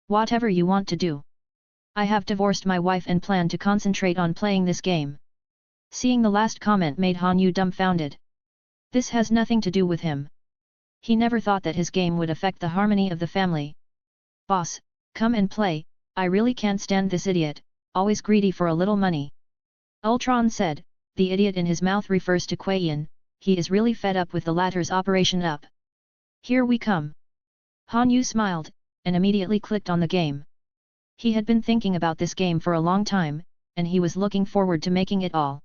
Whatever you want to do. I have divorced my wife and plan to concentrate on playing this game. Seeing the last comment made Han Yu dumbfounded. This has nothing to do with him. He never thought that his game would affect the harmony of the family. Boss, come and play, I really can't stand this idiot, always greedy for a little money. Ultron said, the idiot in his mouth refers to Kuei Yin, he is really fed up with the latter's operation up. Here we come. Han Yu smiled, and immediately clicked on the game. He had been thinking about this game for a long time, and he was looking forward to making it all.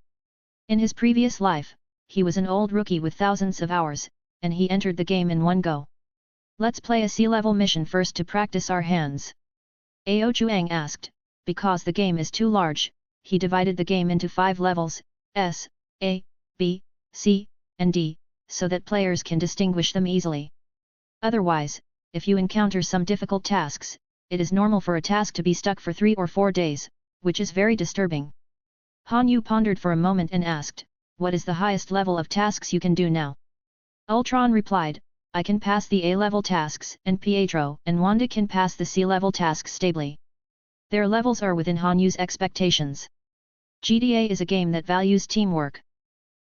In his previous life, he was an old rookie with thousands of hours, and he entered the game in one go. Let's play a sea-level mission first to practice our hands. Ao Chuang asked, because the game is too large, he divided the game into 5 levels, S, A, B, C, and D, so that players can distinguish them easily. Otherwise, if you encounter some difficult tasks, it is normal for a task to be stuck for 3 or 4 days, which is very disturbing. Han Yu pondered for a moment and asked, what is the highest level of tasks you can do now? Ultron replied, I can pass the A-level tasks and Pietro and Wanda can pass the C-level tasks stably. Their levels are within Han Yu's expectations. GDA is a game that values teamwork.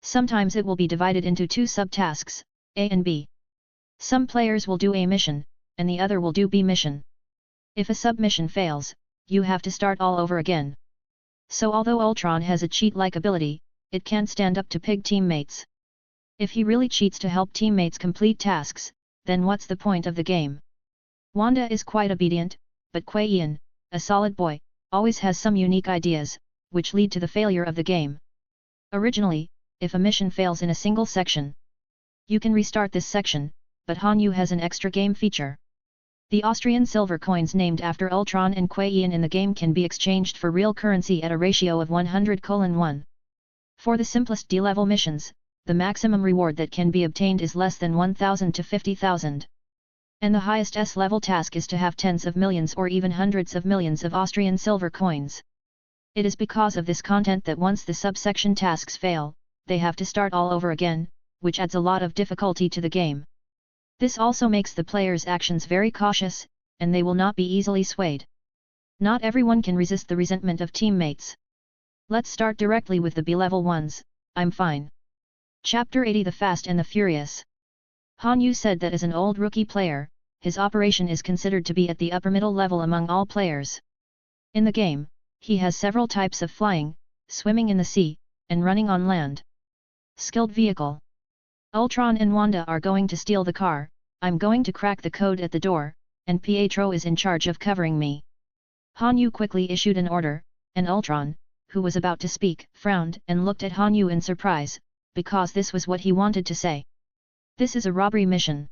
Sometimes it will be divided into 2 subtasks, A and B. Some players will do A mission, and the other will do B mission. If a submission fails, you have to start all over again. So although Ultron has a cheat-like ability, it can't stand up to pig teammates. If he really cheats to help teammates complete tasks, then what's the point of the game? Wanda is quite obedient, but Kuei Yin, a solid boy, always has some unique ideas, which lead to the failure of the game. Originally, if a mission fails in a single section. You can restart this section, but Hanyu has an extra game feature. The Austrian silver coins named after Ultron and Kuei Yin in the game can be exchanged for real currency at a ratio of 100:1. For the simplest D-level missions, the maximum reward that can be obtained is less than 1,000 to 50,000. And the highest S-level task is to have tens of millions or even hundreds of millions of Austrian silver coins. It is because of this content that once the subsection tasks fail, they have to start all over again, which adds a lot of difficulty to the game. This also makes the player's actions very cautious, and they will not be easily swayed. Not everyone can resist the resentment of teammates. Let's start directly with the B-level ones. I'm fine. Chapter 80 The Fast and the Furious. Hanyu said that as an old rookie player, his operation is considered to be at the upper middle level among all players. In the game, he has several types of flying, swimming in the sea, and running on land. Skilled vehicle. Ultron and Wanda are going to steal the car, I'm going to crack the code at the door, and Pietro is in charge of covering me. Hanyu quickly issued an order, and Ultron, who was about to speak, frowned and looked at Hanyu in surprise, because this was what he wanted to say. This is a robbery mission.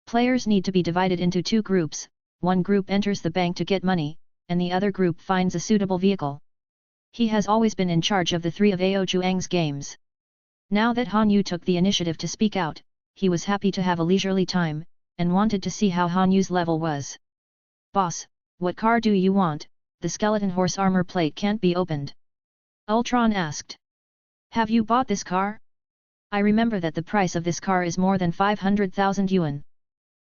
Players need to be divided into two groups, one group enters the bank to get money, and the other group finds a suitable vehicle. He has always been in charge of the three of Ao Zhuang's games. Now that Hanyu took the initiative to speak out, he was happy to have a leisurely time, and wanted to see how Hanyu's level was. Boss, what car do you want? The skeleton horse armor plate can't be opened. Ultron asked. Have you bought this car? I remember that the price of this car is more than 500,000 yuan.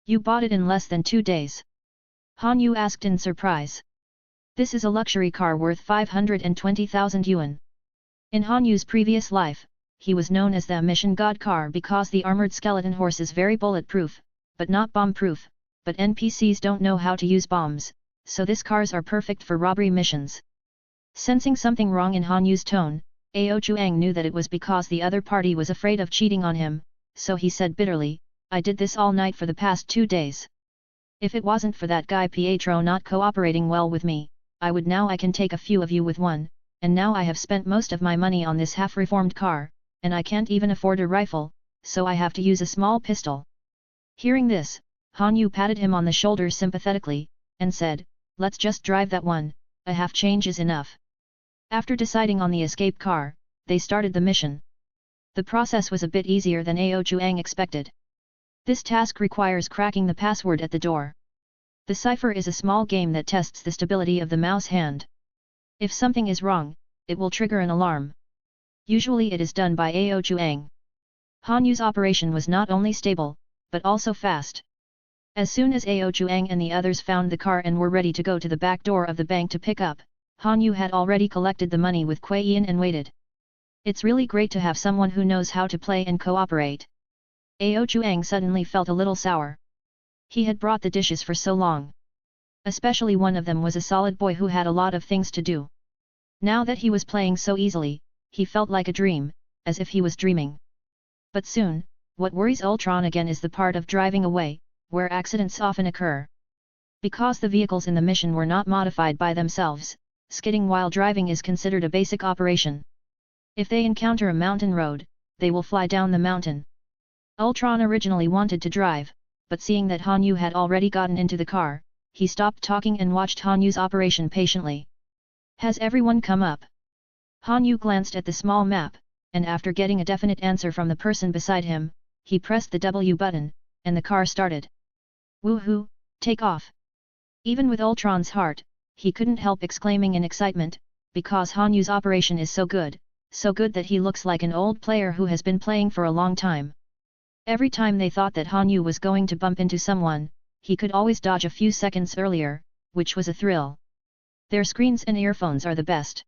You bought it in less than 2 days. Hanyu asked in surprise. This is a luxury car worth 520,000 yuan. In Hanyu's previous life, he was known as the Mission God car because the armored skeleton horse is very bulletproof, but not bomb-proof, but NPCs don't know how to use bombs, so these cars are perfect for robbery missions. Sensing something wrong in Hanyu's tone, Ao Zhuang knew that it was because the other party was afraid of cheating on him, so he said bitterly, I did this all night for the past 2 days. If it wasn't for that guy Pietro not cooperating well with me, I can take a few of you with one, and now I have spent most of my money on this half-reformed car, and I can't even afford a rifle, so I have to use a small pistol. Hearing this, Hanyu patted him on the shoulder sympathetically, and said, let's just drive that one, a half change is enough. After deciding on the escape car, they started the mission. The process was a bit easier than Ao Zhuang expected. This task requires cracking the password at the door. The cipher is a small game that tests the stability of the mouse hand. If something is wrong, it will trigger an alarm. Usually it is done by Ao Zhuang. Hanyu's operation was not only stable, but also fast. As soon as Ao Zhuang and the others found the car and were ready to go to the back door of the bank to pick up, Hanyu had already collected the money with Kuei Yin and waited. It's really great to have someone who knows how to play and cooperate. Ao Zhuang suddenly felt a little sour. He had brought the dishes for so long. Especially one of them was a solid boy who had a lot of things to do. Now that he was playing so easily, he felt like a dream, as if he was dreaming. But soon, what worries Ultron again is the part of driving away, where accidents often occur. Because the vehicles in the mission were not modified by themselves, skidding while driving is considered a basic operation. If they encounter a mountain road, they will fly down the mountain. Ultron originally wanted to drive, but seeing that Hanyu had already gotten into the car, he stopped talking and watched Hanyu's operation patiently. Has everyone come up? Hanyu glanced at the small map, and after getting a definite answer from the person beside him, he pressed the W button, and the car started. Woohoo, take off! Even with Ultron's heart, he couldn't help exclaiming in excitement, because Hanyu's operation is so good that he looks like an old player who has been playing for a long time. Every time they thought that Hanyu was going to bump into someone, he could always dodge a few seconds earlier, which was a thrill. Their screens and earphones are the best.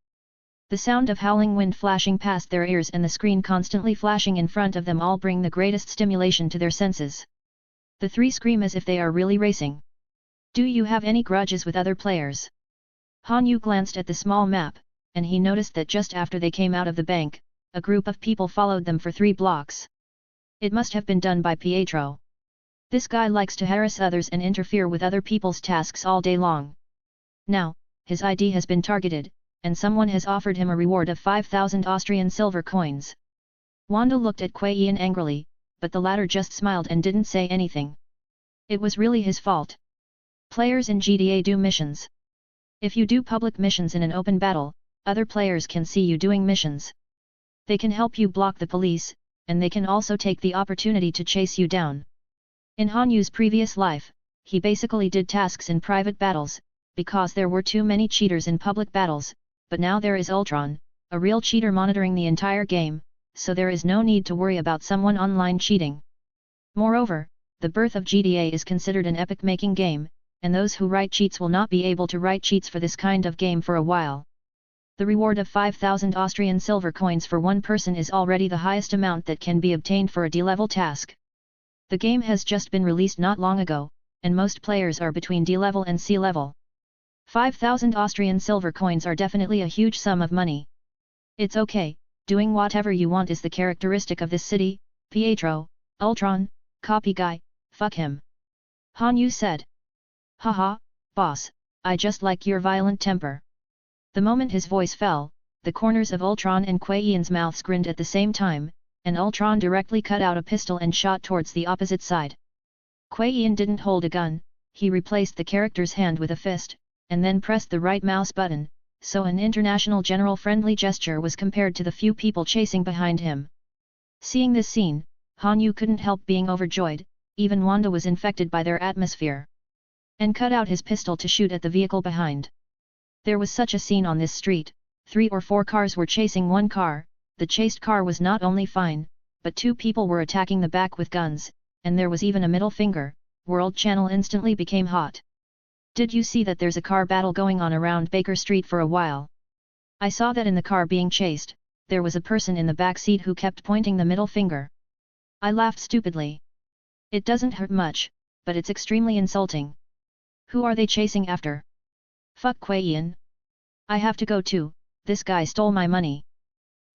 The sound of howling wind flashing past their ears and the screen constantly flashing in front of them all bring the greatest stimulation to their senses. The three scream as if they are really racing. Do you have any grudges with other players? Hanyu glanced at the small map, and he noticed that just after they came out of the bank, a group of people followed them for 3 blocks. It must have been done by Pietro. This guy likes to harass others and interfere with other people's tasks all day long. Now, his ID has been targeted, and someone has offered him a reward of 5,000 Austrian silver coins. Wanda looked at Kuei Yin angrily, but the latter just smiled and didn't say anything. It was really his fault. Players in GTA do missions. If you do public missions in an open battle, other players can see you doing missions. They can help you block the police, and they can also take the opportunity to chase you down. In Hanyu's previous life, he basically did tasks in private battles, because there were too many cheaters in public battles, but now there is Ultron, a real cheater monitoring the entire game, so there is no need to worry about someone online cheating. Moreover, the birth of GTA is considered an epoch-making game, and those who write cheats will not be able to write cheats for this kind of game for a while. The reward of 5,000 Austrian silver coins for one person is already the highest amount that can be obtained for a D-level task. The game has just been released not long ago, and most players are between D-level and C-level. 5,000 Austrian silver coins are definitely a huge sum of money. It's okay, doing whatever you want is the characteristic of this city, Pietro, Ultron, copy guy, fuck him. Hanyu said. Haha, boss, I just like your violent temper. The moment his voice fell, the corners of Ultron and Kuei Yin's mouths grinned at the same time, and Ultron directly cut out a pistol and shot towards the opposite side. Kuei Yin didn't hold a gun, he replaced the character's hand with a fist, and then pressed the right mouse button, so an international general-friendly gesture was compared to the few people chasing behind him. Seeing this scene, Hanyu couldn't help being overjoyed, even Wanda was infected by their atmosphere. And cut out his pistol to shoot at the vehicle behind. There was such a scene on this street, 3 or 4 cars were chasing one car, the chased car was not only fine, but 2 people were attacking the back with guns, and there was even a middle finger. World Channel instantly became hot. Did you see that there's a car battle going on around Baker Street for a while? I saw that in the car being chased, there was a person in the back seat who kept pointing the middle finger. I laughed stupidly. It doesn't hurt much, but it's extremely insulting. Who are they chasing after? Fuck Kuei Yin. I have to go too, this guy stole my money.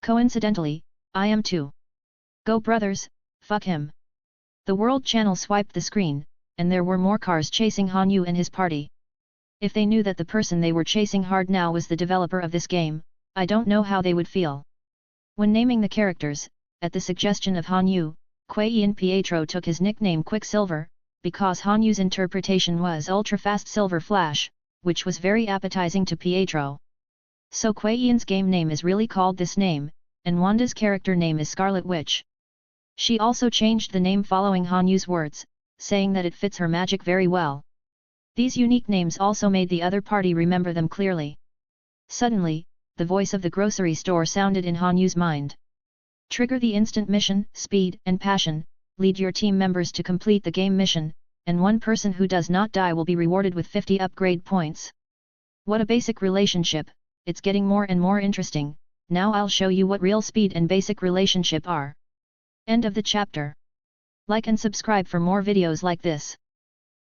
Coincidentally, I am too. Go brothers, fuck him. The World Channel swiped the screen, and there were more cars chasing Hanyu and his party. If they knew that the person they were chasing hard now was the developer of this game, I don't know how they would feel. When naming the characters, at the suggestion of Hanyu, Kuei Yin Pietro took his nickname Quicksilver, because Hanyu's interpretation was ultra-fast silver flash, which was very appetizing to Pietro. So Kuei Yin's game name is really called this name, and Wanda's character name is Scarlet Witch. She also changed the name following Hanyu's words, saying that it fits her magic very well. These unique names also made the other party remember them clearly. Suddenly, the voice of the grocery store sounded in Hanyu's mind. Trigger the instant mission, speed and passion, lead your team members to complete the game mission, and one person who does not die will be rewarded with 50 upgrade points. What a basic relationship, it's getting more and more interesting. Now I'll show you what real speed and basic relationship are. End of the chapter. Like and subscribe for more videos like this.